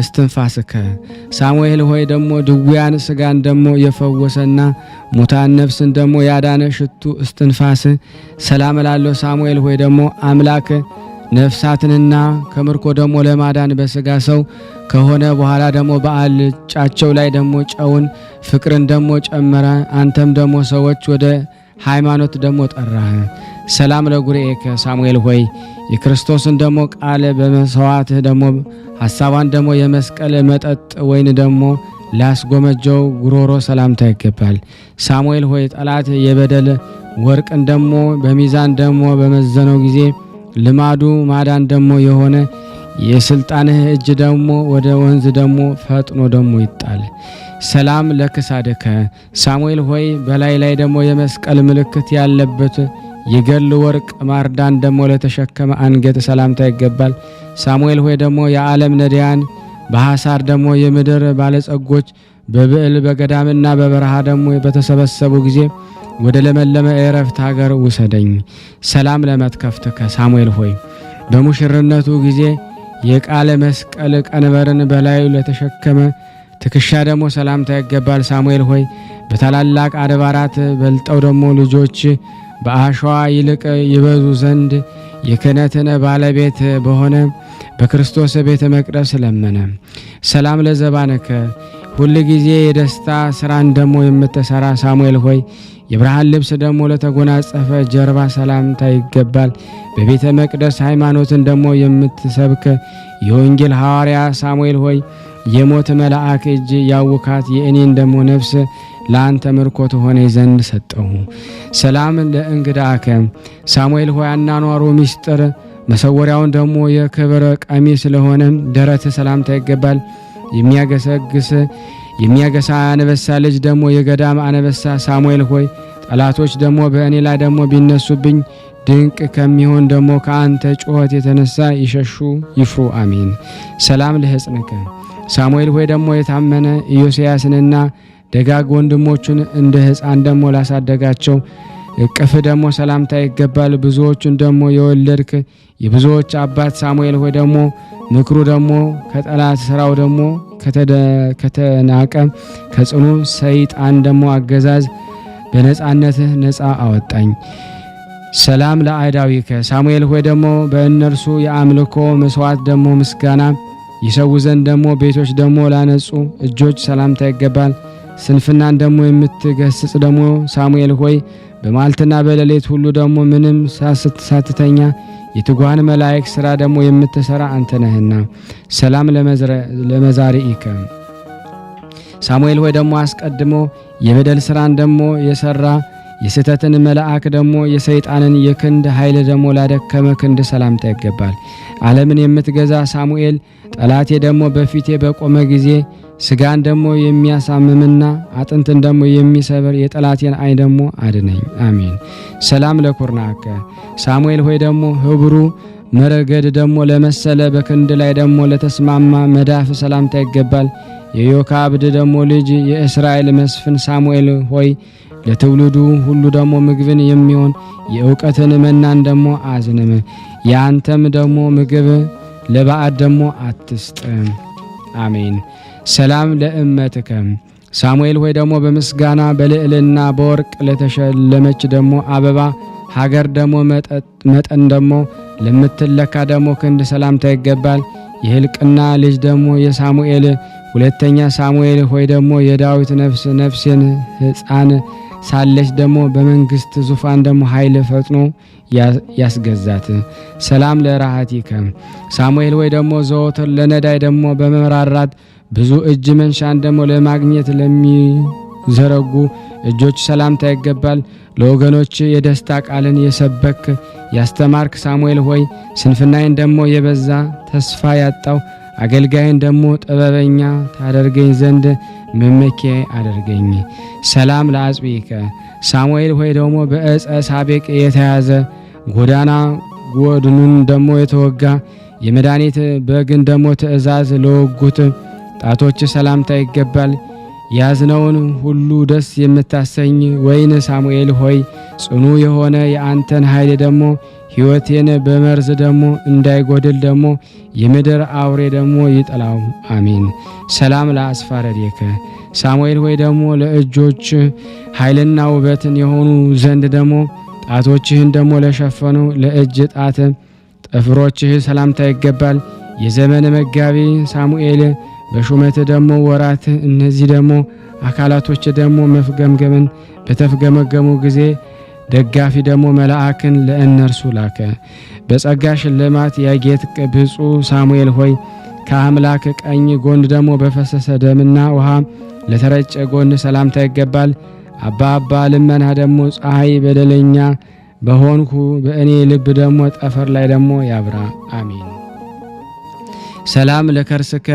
እስትንፋስከ ሳሙኤል ሆይ ደግሞ ድውያን ስጋን ደግሞ የፈወሰና ሙታን ነፍስን ደግሞ ያዳነ ሽቱ እስትንፋስ ሰላም ላለው ሳሙኤል ሆይ ደግሞ አምላክ ነፍሳትንና ከምርኮ ደግሞ ለማዳን በስጋ ሰው ከሆነ በኋላ ደግሞ በአልጫቸው ላይ ደግሞ ጨውን ፍቅርን ደግሞ ጨመረ። አንተም ደግሞ ሰዎች ወደ ሃይማኖት ደግሞ ጠራህ። ሰላም ለጉርኤከ ሳሙኤል ሆይ የክርስቶስን ደግሞ ቃል በመስዋዕትህ ደግሞ ሐሳቧን ደግሞ የመስቀል መጠጥ ወይን ደግሞ ላስጎመጀው ጉሮሮ ሰላምታ ይገባል። ሳሙኤል ሆይ ጠላት የበደል ወርቅን ደግሞ በሚዛን ደግሞ በመዘነው ጊዜ ልማዱ ማዳን ደግሞ የሆነ የስልጣንህ እጅ ደግሞ ወደ ወንዝ ደግሞ ፈጥኖ ደግሞ ይጣል። ሰላም ለክሳድከ ሳሙኤል ሆይ በላይ ላይ ደግሞ የመስቀል ምልክት ያለበት የገል ወርቅ ማርዳን ደግሞ ለተሸከመ አንገት ሰላምታ ይገባል። ሳሙኤል ሆይ ደግሞ የዓለም ነዳያን በሐሳር ደግሞ የምድር ባለጸጎች በብዕል በገዳምና በበረሃ ደግሞ በተሰበሰቡ ጊዜ ወደ ለመለመ የዕረፍት ሀገር ውሰደኝ። ሰላም ለመትከፍትከ ሳሙኤል ሆይ በሙሽርነቱ ጊዜ የቃለ መስቀል ቀንበርን በላዩ ለተሸከመ ትከሻ ደግሞ ሰላምታ ይገባል። ሳሙኤል ሆይ በታላላቅ አድባራት በልጠው ደግሞ ልጆች በአሸዋ ይልቅ ይበዙ ዘንድ የክህነትን ባለቤት በሆነ በክርስቶስ ቤተ መቅደስ ለመነ። ሰላም ለዘባንከ ሁል ጊዜ የደስታ ስራን ደግሞ የምትሰራ ሳሙኤል ሆይ የብርሃን ልብስ ደግሞ ለተጎናጸፈ ጀርባ ሰላምታ ይገባል። በቤተ መቅደስ ሃይማኖትን ደግሞ የምትሰብክ የወንጌል ሐዋርያ ሳሙኤል ሆይ የሞት መልአክ እጅ ያውካት የእኔን ደግሞ ነፍስ ለአንተ ምርኮ ትሆነ ዘንድ ሰጠሁ። ሰላም ለእንግዳከ ሳሙኤል ሆይ አናኗሩ ሚስጥር መሰወሪያውን ደግሞ የክብር ቀሚስ ስለሆነ ደረት ሰላምታ ይገባል። የሚያገሳ አንበሳ ልጅ ደግሞ የገዳም አንበሳ ሳሙኤል ሆይ ጠላቶች ደግሞ በእኔ ላይ ደግሞ ቢነሱብኝ ድንቅ ከሚሆን ደግሞ ከአንተ ጩኸት የተነሳ ይሸሹ ይፍሩ። አሜን። ሰላም ለሕፅንከ ሳሙኤል ሆይ ደግሞ የታመነ ኢዮስያስንና ደጋግ ወንድሞቹን እንደ ሕፃን ደግሞ ላሳደጋቸው እቅፍ ደግሞ ሰላምታ ይገባል። ብዙዎቹን ደግሞ የወለድክ የብዙዎች አባት ሳሙኤል ሆይ ደግሞ ምክሩ ደግሞ ከጠላት ስራው ደግሞ ከተናቀ ከጽኑ ሰይጣን ደግሞ አገዛዝ በነጻነትህ ነጻ አወጣኝ። ሰላም ለአይዳዊከ ሳሙኤል ሆይ ደግሞ በእነርሱ የአምልኮ መስዋዕት ደግሞ ምስጋና ይሰው ዘንድ ደግሞ ቤቶች ደግሞ ላነጹ እጆች ሰላምታ ይገባል። ስንፍናን ደግሞ የምትገስጽ ደግሞ ሳሙኤል ሆይ በማልትና በሌሊት ሁሉ ደግሞ ምንም ሳትተኛ የትጓን መላእክት ሥራ ደግሞ የምትሰራ አንተ ነህና። ሰላም ለመዛሪኢከ ሳሙኤል ሆይ ደግሞ አስቀድሞ የበደል ሥራን ደግሞ የሰራ የስተትን መልአክ ደግሞ የሰይጣንን የክንድ ኃይል ደግሞ ላደከመ ክንድ ሰላምታ ይገባል። ዓለምን የምትገዛ ሳሙኤል ጠላቴ ደግሞ በፊቴ በቆመ ጊዜ ስጋን ደግሞ የሚያሳምምና አጥንትን ደግሞ የሚሰብር የጠላቴን ዓይን ደግሞ አድነኝ። አሜን። ሰላም ለኩርናከ ሳሙኤል ሆይ ደግሞ ህብሩ መረገድ ደግሞ ለመሰለ በክንድ ላይ ደግሞ ለተስማማ መዳፍ ሰላምታ ይገባል። የዮካብድ ደግሞ ልጅ የእስራኤል መስፍን ሳሙኤል ሆይ ለትውልዱ ሁሉ ደግሞ ምግብን የሚሆን የእውቀትን መናን ደግሞ አዝንም። ያንተም ደግሞ ምግብ ለባዕድ ደግሞ አትስጥ። አሜን። ሰላም ለእመትከ ሳሙኤል ሆይ ደግሞ በምስጋና በልዕልና በወርቅ ለተሸለመች ደግሞ አበባ ሀገር ደግሞ መጠን ደግሞ ለምትለካ ደግሞ ክንድ ሰላምታ ይገባል። የሕልቅና ልጅ ደግሞ የሳሙኤል ሁለተኛ ሳሙኤል ሆይ ደግሞ የዳዊት ነፍሴን ሕፃን ሳለች ደግሞ በመንግስት ዙፋን ደግሞ ኃይል ፈጥኖ ያስገዛት። ሰላም ለራሃቲከ ሳሙኤል ሆይ ደግሞ ዘወትር ለነዳይ ደግሞ በመራራት ብዙ እጅ መንሻን ደግሞ ለማግኘት ለሚዘረጉ እጆች ሰላምታ ይገባል። ለወገኖች የደስታ ቃልን የሰበክ ያስተማርክ ሳሙኤል ሆይ ስንፍናዬን ደግሞ የበዛ ተስፋ ያጣው አገልጋይን ደግሞ ጥበበኛ ታደርገኝ ዘንድ መመኪያ አደርገኝ። ሰላም ለአጽቢከ ሳሙኤል ሆይ ደግሞ በዕፀ ሳቤቅ የተያዘ ጎዳና ጎድኑን ደግሞ የተወጋ የመድኃኒት በግን ደግሞ ትእዛዝ ለወጉት ጣቶች ሰላምታ ይገባል። ያዝነውን ሁሉ ደስ የምታሰኝ ወይን ሳሙኤል ሆይ ጽኑ የሆነ የአንተን ኃይል ደግሞ ሕይወቴን በመርዝ ደግሞ እንዳይጎድል ደግሞ የምድር አውሬ ደግሞ ይጠላው። አሜን። ሰላም ለአስፋረዴከ ሳሙኤል ሆይ ደግሞ ለእጆች ኃይልና ውበትን የሆኑ ዘንድ ደግሞ ጣቶችህን ደግሞ ለሸፈኑ ለእጅ ጣት ጥፍሮችህ ሰላምታ ይገባል። የዘመን መጋቢ ሳሙኤል በሹመት ደግሞ ወራት እነዚህ ደግሞ አካላቶች ደግሞ መፍገምገምን በተፍገመገሙ ጊዜ ደጋፊ ደግሞ መልአክን ለእነርሱ ላከ። በጸጋ ሽልማት ያጌጥክ ብፁዕ ሳሙኤል ሆይ ከአምላክ ቀኝ ጎን ደግሞ በፈሰሰ ደምና ውሃ ለተረጨ ጎን ሰላምታ ይገባል። አባ ልመና ደግሞ ፀሐይ በደለኛ በሆንኩ በእኔ ልብ ደግሞ ጠፈር ላይ ደግሞ ያብራ። አሜን። ሰላም ለከርስከ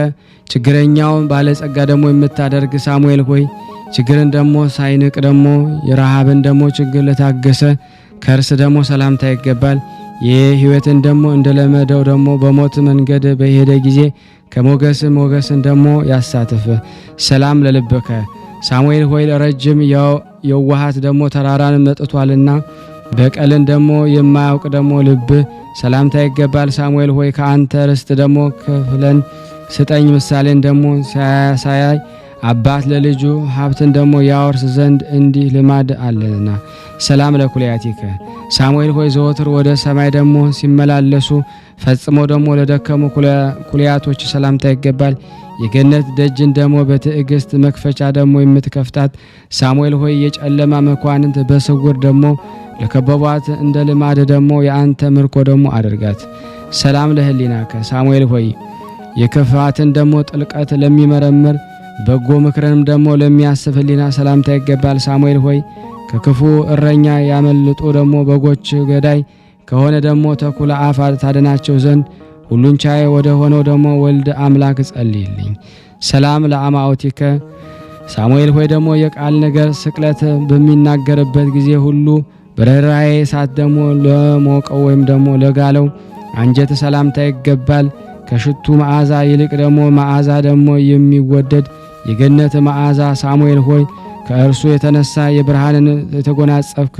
ችግረኛውን ባለጸጋ ደግሞ የምታደርግ ሳሙኤል ሆይ ችግርን ደግሞ ሳይንቅ ደግሞ የረሃብን ደግሞ ችግር ለታገሰ ከእርስ ደግሞ ሰላምታ ይገባል። የሕይወትን ደግሞ እንደለመደው ደግሞ በሞት መንገድ በሄደ ጊዜ ሞገስን ደግሞ ያሳትፍ። ሰላም ለልብከ ሳሙኤል ሆይ ረጅም የዋሃት ደግሞ ተራራን መጥቷልና በቀልን ደግሞ የማያውቅ ደግሞ ልብ ሰላምታ ይገባል። ሳሙኤል ሆይ ከአንተ ርስት ደግሞ ክፍለን ስጠኝ። ምሳሌን ደግሞ ሳያይ አባት ለልጁ ሀብትን ደግሞ ያወርስ ዘንድ እንዲህ ልማድ አለና። ሰላም ለኩልያቲከ ሳሙኤል ሆይ ዘወትር ወደ ሰማይ ደግሞ ሲመላለሱ ፈጽሞ ደግሞ ለደከሙ ኩልያቶች ሰላምታ ይገባል። የገነት ደጅን ደግሞ በትዕግስት መክፈቻ ደግሞ የምትከፍታት ሳሙኤል ሆይ የጨለማ መኳንንት በስውር ደግሞ ለከበቧት እንደ ልማድ ደግሞ የአንተ ምርኮ ደግሞ አድርጋት። ሰላም ለህሊናከ ሳሙኤል ሆይ የክፋትን ደግሞ ጥልቀት ለሚመረምር በጎ ምክርንም ደግሞ ለሚያስብ ህሊና ሰላምታ ይገባል። ሳሙኤል ሆይ ከክፉ እረኛ ያመልጡ ደግሞ በጎች ገዳይ ከሆነ ደግሞ ተኩላ አፍ ታድናቸው ዘንድ ሁሉን ቻይ ወደ ሆነው ደግሞ ወልደ አምላክ ጸልይልኝ። ሰላም ለአማኦቲከ ሳሙኤል ሆይ ደግሞ የቃል ነገር ስቅለት በሚናገርበት ጊዜ ሁሉ በርኅራኄ እሳት ደግሞ ለሞቀው ወይም ደግሞ ለጋለው አንጀት ሰላምታ ይገባል። ከሽቱ መዓዛ ይልቅ ደግሞ መዓዛ ደግሞ የሚወደድ የገነት መዓዛ ሳሙኤል ሆይ ከእርሱ የተነሳ የብርሃንን የተጎናጸፍክ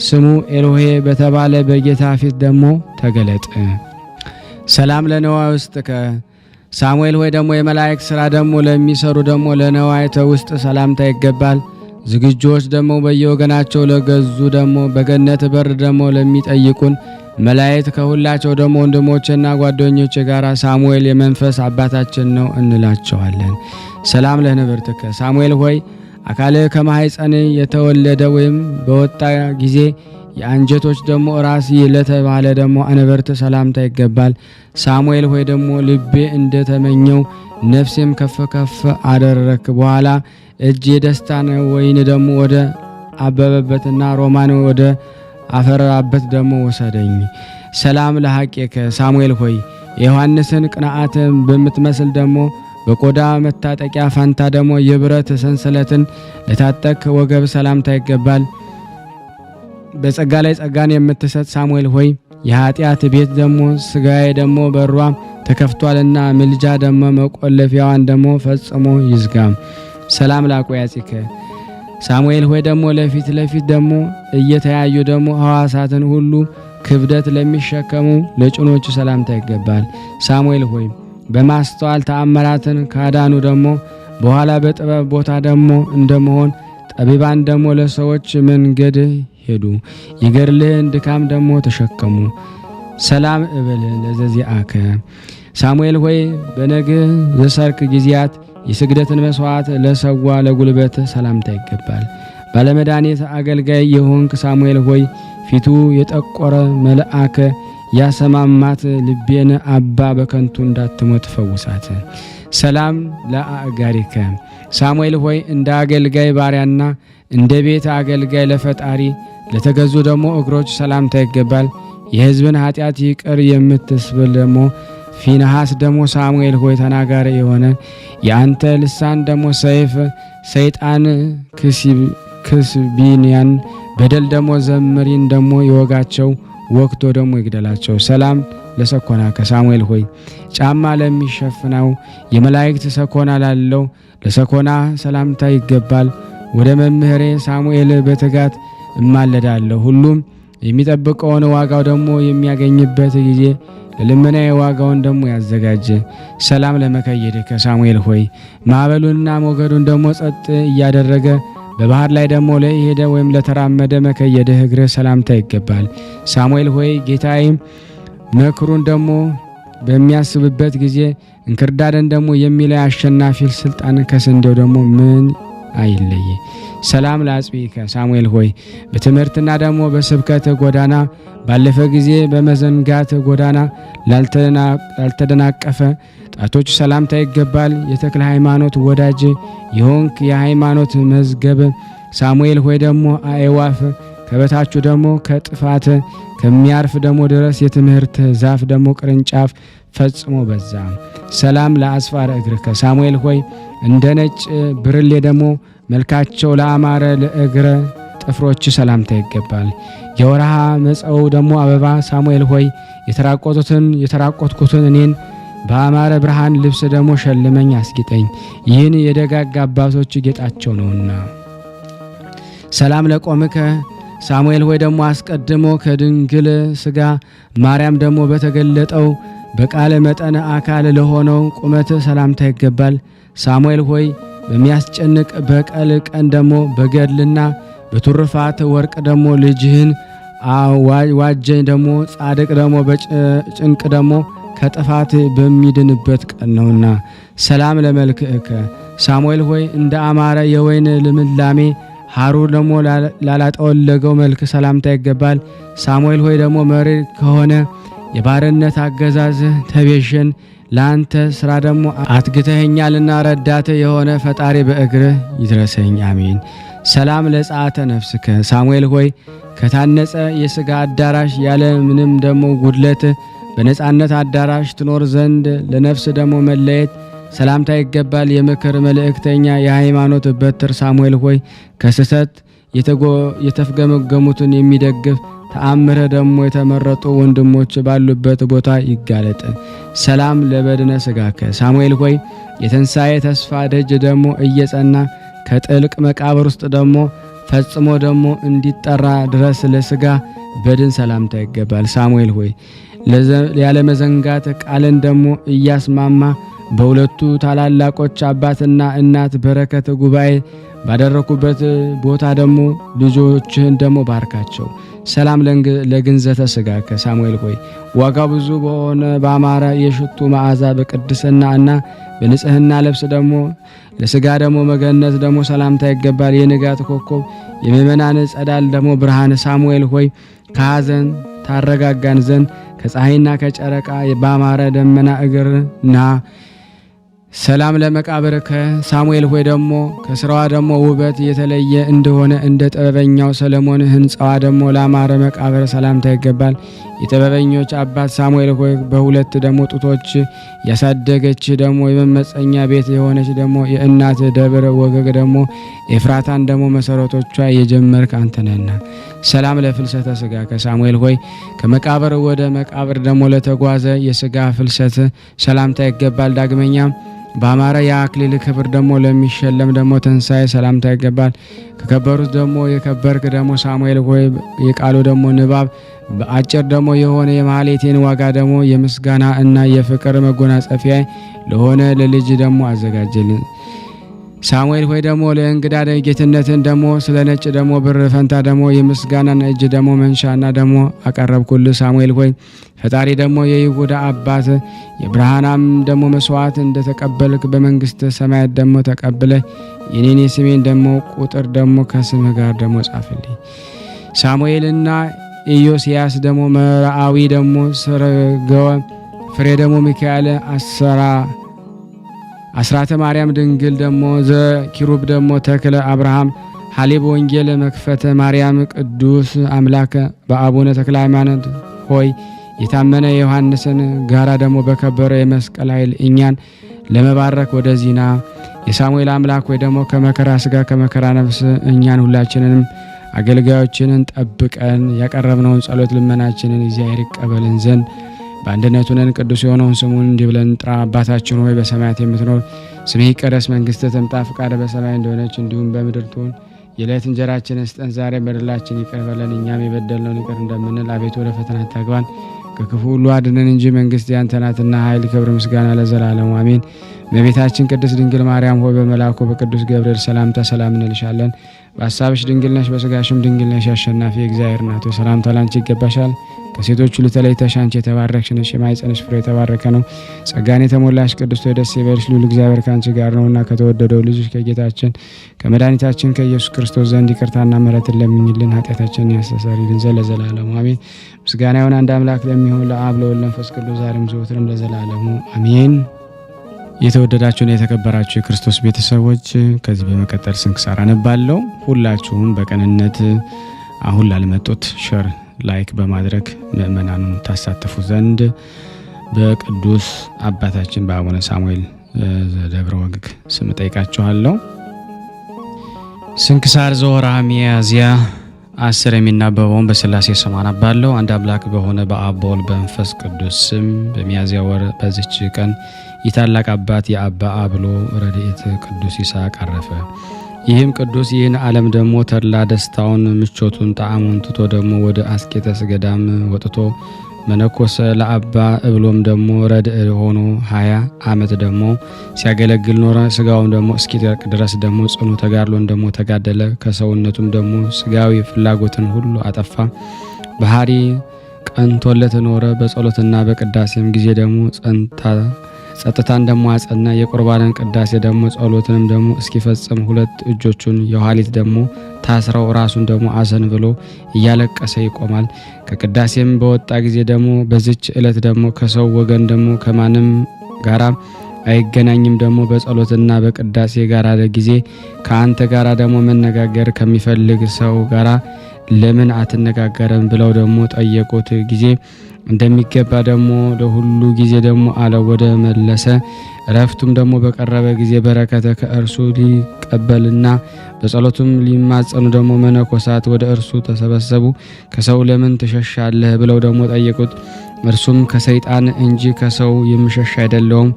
ስሙ ኤሎሄ በተባለ በጌታ ፊት ደግሞ ተገለጥ። ሰላም ለነዋይ ውስጥከ ሳሙኤል ሆይ ደግሞ የመላእክት ሥራ ደግሞ ለሚሰሩ ደግሞ ለነዋይተ ውስጥ ሰላምታ ይገባል። ዝግጆች ደግሞ በየወገናቸው ለገዙ ደግሞ በገነት በር ደግሞ ለሚጠይቁን መላእክት ከሁላቸው ደግሞ ወንድሞችና ጓደኞች ጋር ሳሙኤል የመንፈስ አባታችን ነው እንላቸዋለን። ሰላም ለንብርትከ ሳሙኤል ሆይ አካልህ ከማህፀን የተወለደ ወይም በወጣ ጊዜ የአንጀቶች ደግሞ ራስ ለተባለ ደግሞ አንበርት ሰላምታ ይገባል። ሳሙኤል ሆይ ደግሞ ልቤ እንደተመኘው ነፍሴም ከፍ ከፍ አደረክ። በኋላ እጅ የደስታን ወይን ደግሞ ወደ አበበበትና ሮማን ወደ አፈራበት ደግሞ ወሰደኝ። ሰላም ለሐቄከ ሳሙኤል ሆይ የዮሐንስን ቅንዓት በምትመስል ደግሞ በቆዳ መታጠቂያ ፋንታ ደግሞ የብረት ሰንሰለትን ለታጠቅ ወገብ ሰላምታ ይገባል። በጸጋ ላይ ጸጋን የምትሰጥ ሳሙኤል ሆይ የኃጢአት ቤት ደግሞ ስጋዬ ደግሞ በሯ ተከፍቷልና ምልጃ ደግሞ መቆለፊያዋን ደግሞ ፈጽሞ ይዝጋም። ሰላም ለአቆያጺከ ሳሙኤል ሆይ ደግሞ ለፊት ደግሞ እየተያዩ ደግሞ ሐዋሳትን ሁሉ ክብደት ለሚሸከሙ ለጭኖቹ ሰላምታ ይገባል። ሳሙኤል ሆይ በማስተዋል ተአምራትን ካዳኑ ደግሞ በኋላ በጥበብ ቦታ ደግሞ እንደመሆን ጠቢባን ደግሞ ለሰዎች መንገድ ሄዱ፣ የገድልህን ድካም ደግሞ ተሸከሙ። ሰላም እብል ለዘዚአከ ሳሙኤል ሆይ በነግህ ዘሰርክ ጊዜያት የስግደትን መስዋዕት ለሰዋ ለጉልበት ሰላምታ ይገባል። ባለመድኃኒት አገልጋይ የሆንክ ሳሙኤል ሆይ ፊቱ የጠቆረ መልአክ ያሰማማት ልቤን አባ በከንቱ እንዳትሞት ፈውሳት። ሰላም ለአጋሪከ ሳሙኤል ሆይ እንደ አገልጋይ ባሪያና እንደ ቤት አገልጋይ ለፈጣሪ ለተገዙ ደግሞ እግሮች ሰላምታ ይገባል። የሕዝብን ኃጢአት ይቅር የምትስብል ደግሞ ፊንሐስ ደግሞ ሳሙኤል ሆይ ተናጋሪ የሆነ የአንተ ልሳን ደግሞ ሰይፍ ሰይጣን ክስቢንያን በደል ደግሞ ዘምሪን ደግሞ ይወጋቸው ወቅቶ ደግሞ ይግደላቸው። ሰላም ለሰኮና ከሳሙኤል ሆይ ጫማ ለሚሸፍናው የመላእክት ሰኮና ላለው ለሰኮና ሰላምታ ይገባል። ወደ መምህሬ ሳሙኤል በትጋት እማለዳለሁ። ሁሉም የሚጠብቀውን ዋጋው ደግሞ የሚያገኝበት ጊዜ ለልመና ዋጋውን ደግሞ ያዘጋጀ። ሰላም ለመከየድ ከሳሙኤል ሆይ ማዕበሉንና ሞገዱን ደግሞ ጸጥ እያደረገ በባህር ላይ ደግሞ ለሄደ ወይም ለተራመደ መከየድህ እግር ሰላምታ ይገባል። ሳሙኤል ሆይ ጌታዬም መክሩን ደግሞ በሚያስብበት ጊዜ እንክርዳድን ደግሞ የሚለይ አሸናፊ ስልጣን ከስንዴው ደግሞ ምን አይለይ። ሰላም ለአጽቢከ ሳሙኤል ሆይ በትምህርትና ደግሞ በስብከት ጎዳና ባለፈ ጊዜ በመዘንጋት ጎዳና ላልተደናቀፈ ጣቶች ሰላምታ ይገባል። የተክለ ሃይማኖት ወዳጅ የሆንክ የሃይማኖት መዝገብ ሳሙኤል ሆይ ደግሞ አእዋፍ ከበታችሁ ደግሞ ከጥፋት ከሚያርፍ ደግሞ ድረስ የትምህርት ዛፍ ደግሞ ቅርንጫፍ ፈጽሞ በዛ። ሰላም ለአስፋረ እግርከ ሳሙኤል ሆይ እንደ ነጭ ብርሌ ደግሞ መልካቸው ለአማረ ለእግረ ጥፍሮች ሰላምታ ይገባል። የወርሃ መጸው ደግሞ አበባ ሳሙኤል ሆይ የተራቆትኩትን እኔን በአማረ ብርሃን ልብስ ደግሞ ሸልመኝ አስጊጠኝ፣ ይህን የደጋግ አባቶች ጌጣቸው ነውና። ሰላም ለቆምከ ሳሙኤል ሆይ ደግሞ አስቀድሞ ከድንግል ሥጋ ማርያም ደግሞ በተገለጠው በቃለ መጠነ አካል ለሆነው ቁመት ሰላምታ ይገባል። ሳሙኤል ሆይ በሚያስጨንቅ በቀል ቀን ደግሞ በገድልና በቱርፋት ወርቅ ደግሞ ልጅህን ዋጀኝ ደግሞ ጻድቅ ደግሞ በጭንቅ ደግሞ ከጥፋት በሚድንበት ቀን ነውና። ሰላም ለመልክዕከ ሳሙኤል ሆይ እንደ አማረ የወይን ልምላሜ ሐሩር ደግሞ ላላጠወለገው መልክ ሰላምታ ይገባል። ሳሙኤል ሆይ ደግሞ መሪር ከሆነ የባርነት አገዛዝ ተቤዠን፣ ለአንተ ሥራ ደግሞ አትግተኸኛልና ረዳት የሆነ ፈጣሪ በእግርህ ይድረሰኝ። አሜን። ሰላም ለጸአተ ነፍስከ ሳሙኤል ሆይ ከታነጸ የሥጋ አዳራሽ ያለ ምንም ደግሞ ጉድለት በነጻነት አዳራሽ ትኖር ዘንድ ለነፍስ ደግሞ መለየት ሰላምታ ይገባል። የምክር መልእክተኛ የሃይማኖት በትር ሳሙኤል ሆይ ከስህተት የተፍገመገሙትን የሚደግፍ ተአምረ ደግሞ የተመረጡ ወንድሞች ባሉበት ቦታ ይጋለጥ። ሰላም ለበድነ ሥጋከ ሳሙኤል ሆይ የተንሳኤ ተስፋ ደጅ ደግሞ እየጸና ከጥልቅ መቃብር ውስጥ ደግሞ ፈጽሞ ደግሞ እንዲጠራ ድረስ ለሥጋ በድን ሰላምታ ይገባል። ሳሙኤል ሆይ ያለ መዘንጋት ቃልን ደግሞ እያስማማ በሁለቱ ታላላቆች አባትና እናት በረከት ጉባኤ ባደረኩበት ቦታ ደግሞ ልጆችህን ደግሞ ባርካቸው። ሰላም ለግንዘተ ሥጋከ ሳሙኤል ሆይ ዋጋው ብዙ በሆነ ባማረ የሽቱ መዓዛ በቅድስና እና በንጽህና ልብስ ደግሞ ለሥጋ ደግሞ መገነት ደግሞ ሰላምታ ይገባል። የንጋት ኮከብ የምእመናን ጸዳል ደግሞ ብርሃን ሳሙኤል ሆይ ከሐዘን ታረጋጋን ዘንድ ከፀሐይና ከጨረቃ ባማረ ደመና እግርና ሰላም ለመቃብርከ ሳሙኤል ሆይ ደግሞ ከስራዋ ደግሞ ውበት የተለየ እንደሆነ እንደ ጥበበኛው ሰለሞን ሕንጻዋ ደግሞ ላማረ መቃብር ሰላምታ ይገባል። የጥበበኞች አባት ሳሙኤል ሆይ በሁለት ደግሞ ጡቶች ያሳደገች ደግሞ የመመፀኛ ቤት የሆነች ደግሞ የእናት ደብረ ወገግ ደግሞ ኤፍራታን ደግሞ መሰረቶቿ የጀመርክ አንተ ነህና። ሰላም ለፍልሰተ ሥጋከ ሳሙኤል ሆይ ከመቃብር ወደ መቃብር ደግሞ ለተጓዘ የሥጋ ፍልሰት ሰላምታ ይገባል። ዳግመኛም በአማረ የአክሊል ክብር ደግሞ ለሚሸለም ደግሞ ትንሣኤ ሰላምታ ይገባል። ከከበሩት ደግሞ የከበርክ ደግሞ ሳሙኤል ሆይ የቃሉ ደግሞ ንባብ በአጭር ደግሞ የሆነ የማህሌቴን ዋጋ ደግሞ የምስጋና እና የፍቅር መጎናጸፊያ ለሆነ ለልጅ ደግሞ አዘጋጀልን። ሳሙኤል ሆይ ደግሞ ለእንግዳ ጌትነትን ደግሞ ስለ ነጭ ደግሞ ብር ፈንታ ደግሞ የምስጋናን እጅ ደግሞ መንሻና ደግሞ አቀረብኩልህ። ሳሙኤል ሆይ ፈጣሪ ደግሞ የይሁዳ አባት የብርሃናም ደግሞ መስዋዕት እንደተቀበልክ በመንግስት ሰማያት ደግሞ ተቀብለ የኔን የስሜን ደግሞ ቁጥር ደግሞ ከስምህ ጋር ደግሞ ጻፍልኝ። ሳሙኤልና ኢዮስያስ ደግሞ መርአዊ ደግሞ ስርገወ ፍሬ ደግሞ ሚካኤል አስራተ ማርያም ድንግል ደግሞ ዘኪሩብ ደግሞ ተክለ አብርሃም ሐሌብ ወንጌል መክፈተ ማርያም ቅዱስ አምላከ በአቡነ ተክለ ሃይማኖት ሆይ የታመነ ዮሐንስን ጋራ ደግሞ በከበረ የመስቀል ኃይል እኛን ለመባረክ ወደዚህና የሳሙኤል አምላክ ወይ ደግሞ ከመከራ ሥጋ ከመከራ ነፍስ እኛን ሁላችንንም አገልጋዮችንን ጠብቀን ያቀረብነውን ጸሎት ልመናችንን እግዚአብሔር ይቀበልን ዘንድ በአንድነቱ ነን። ቅዱስ የሆነውን ስሙን እንዲህ ብለን እንጥራ። አባታችን ሆይ በሰማያት የምትኖር ስምህ ይቀደስ፣ መንግሥትህ ትምጣ፣ ፈቃድህ በሰማይ እንደሆነች እንዲሁም በምድር ትሁን። የዕለት እንጀራችንን ስጠን ዛሬ፣ በደላችን ይቅር በለን እኛም የበደልነውን ይቅር እንደምንል፣ አቤቱ ወደ ፈተና አታግባን ከክፉ ሁሉ አድነን እንጂ መንግሥት ያንተ ናትና ኃይል፣ ክብር፣ ምስጋና ለዘላለሙ አሜን። እመቤታችን ቅድስት ድንግል ማርያም ሆይ በመልአኩ በቅዱስ ገብርኤል ሰላምታ ሰላም እንልሻለን። በሐሳብሽ ድንግል ነሽ፣ በሥጋሽም ድንግል ነሽ። አሸናፊ እግዚአብሔር እናት ሆይ ሰላምታ ላንቺ ይገባሻል። ከሴቶች ሁሉ ተለይተሽ አንቺ የተባረክሽ ነሽ፣ የማኅፀንሽ ፍሬ የተባረከ ነው። ጸጋን የተሞላሽ ቅድስት ሆይ ደስ ይበልሽ፣ ልዑል እግዚአብሔር ከአንቺ ጋር ነውና ከተወደደው ልጅሽ ከጌታችን ከመድኃኒታችን ከኢየሱስ ክርስቶስ ዘንድ ይቅርታና ምሕረትን ለምኝልን ኃጢአታችንን ያስተሰርይልን ዘንድ ለዘላለሙ አሜን። ምስጋና ይሁን አንድ አምላክ ለሚሆን ለአብ ለወልድ ለመንፈስ ቅዱስ ዛሬም ዘወትርም ለዘላለሙ አሜን። የተወደዳችሁና የተከበራችሁ የክርስቶስ ቤተሰቦች ከዚህ በመቀጠል ስንክሳር አነባለሁ። ሁላችሁም በቅንነት አሁን ላልመጡት ሸር ላይክ በማድረግ ምእመናኑን ታሳትፉ ዘንድ በቅዱስ አባታችን በአቡነ ሳሙኤል ዘደብረ ወግግ ስም ጠይቃችኋለሁ። ስንክሳር ዘወርኃ ሚያዝያ 10 የሚነበበውን በሥላሴ ስም አነባለሁ። አንድ አምላክ በሆነ በአብ በወልድ በመንፈስ ቅዱስ ስም በሚያዝያ ወር በዚች ቀን የታላቅ አባት የአባ አብሎ ረድኤት ቅዱስ ይስሐቅ አረፈ። ይህም ቅዱስ ይህን ዓለም ደግሞ ተድላ ደስታውን ምቾቱን ጣዕሙን ትቶ ደግሞ ወደ አስቄጥስ ገዳም ወጥቶ መነኮሰ። ለአባ እብሎም ደግሞ ረድእ ሆኖ 20 ዓመት ደግሞ ሲያገለግል ኖረ። ስጋውም ደግሞ እስኪደርቅ ድረስ ደግሞ ጽኑ ተጋድሎን ደግሞ ተጋደለ። ከሰውነቱም ደግሞ ስጋዊ ፍላጎትን ሁሉ አጠፋ። ባህሪ ቀንቶለት ኖረ። በጸሎትና በቅዳሴም ጊዜ ደግሞ ጸጥታን ደግሞ አጸና። የቁርባንን ቅዳሴ ደግሞ ጸሎትንም ደግሞ እስኪፈጽም 2 እጆቹን የኋሊት ደግሞ ታስረው ራሱን ደግሞ አዘን ብሎ እያለቀሰ ይቆማል። ከቅዳሴም በወጣ ጊዜ ደግሞ በዚች ዕለት ደግሞ ከሰው ወገን ደግሞ ከማንም ጋራ አይገናኝም። ደግሞ በጸሎትና በቅዳሴ ጋራ ጊዜ ከአንተ ጋራ ደግሞ መነጋገር ከሚፈልግ ሰው ጋራ ለምን አትነጋገርም ብለው ደግሞ ጠየቁት። ጊዜ እንደሚገባ ደግሞ ለሁሉ ጊዜ ደግሞ አለ ወደ መለሰ። ረፍቱም ደግሞ በቀረበ ጊዜ በረከተ ከእርሱ ሊቀበልና በጸሎቱም ሊማጸኑ ደግሞ መነኮሳት ወደ እርሱ ተሰበሰቡ። ከሰው ለምን ትሸሻለህ ብለው ደግሞ ጠየቁት። እርሱም ከሰይጣን እንጂ ከሰው የምሸሽ አይደለሁም።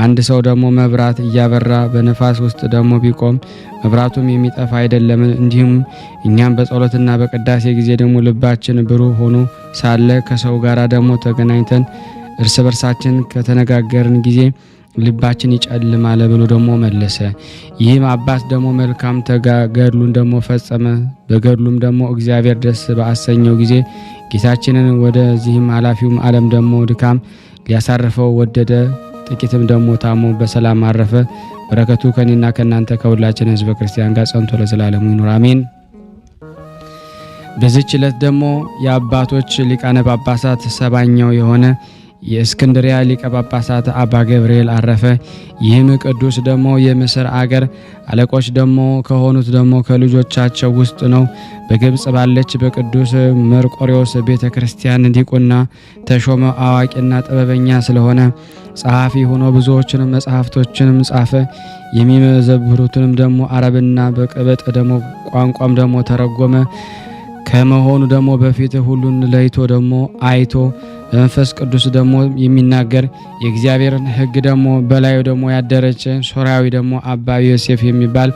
አንድ ሰው ደግሞ መብራት እያበራ በነፋስ ውስጥ ደግሞ ቢቆም መብራቱም የሚጠፋ አይደለም። እንዲሁም እኛም በጸሎትና በቅዳሴ ጊዜ ደግሞ ልባችን ብሩህ ሆኖ ሳለ ከሰው ጋር ደግሞ ተገናኝተን እርስ በርሳችን ከተነጋገርን ጊዜ ልባችን ይጨልማል ብሎ ደግሞ መለሰ። ይህም አባት ደግሞ መልካም ተጋድሉን ደግሞ ፈጸመ። በገድሉም ደግሞ እግዚአብሔር ደስ በአሰኘው ጊዜ ጌታችንን ወደዚህም ኃላፊውም ዓለም ደግሞ ድካም ሊያሳርፈው ወደደ። ጥቂትም ደግሞ ታሞ በሰላም አረፈ። በረከቱ ከኔና ከናንተ ከሁላችን ሕዝበ ክርስቲያን ጋር ጸንቶ ለዘላለሙ ይኑር አሜን። በዚህች ዕለት ደግሞ የአባቶች ሊቃነ ጳጳሳት 70ኛው የሆነ የእስክንድሪያ ሊቀ ጳጳሳት አባ ገብርኤል አረፈ። ይህም ቅዱስ ደግሞ የምስር አገር አለቆች ደግሞ ከሆኑት ደግሞ ከልጆቻቸው ውስጥ ነው። በግብጽ ባለች በቅዱስ መርቆሬዎስ ቤተ ክርስቲያን ዲቁና ተሾመ። አዋቂና ጥበበኛ ስለሆነ ጸሐፊ ሆኖ ብዙዎችንም መጽሐፍቶችንም ጻፈ። የሚመዘብሩትንም ደግሞ አረብና በቅበጥ ደግሞ ቋንቋም ደግሞ ተረጎመ። ከመሆኑ ደግሞ በፊት ሁሉን ለይቶ ደግሞ አይቶ በመንፈስ ቅዱስ ደግሞ የሚናገር የእግዚአብሔርን ሕግ ደግሞ በላዩ ደግሞ ያደረች ሶርያዊ ደግሞ አባ ዮሴፍ የሚባል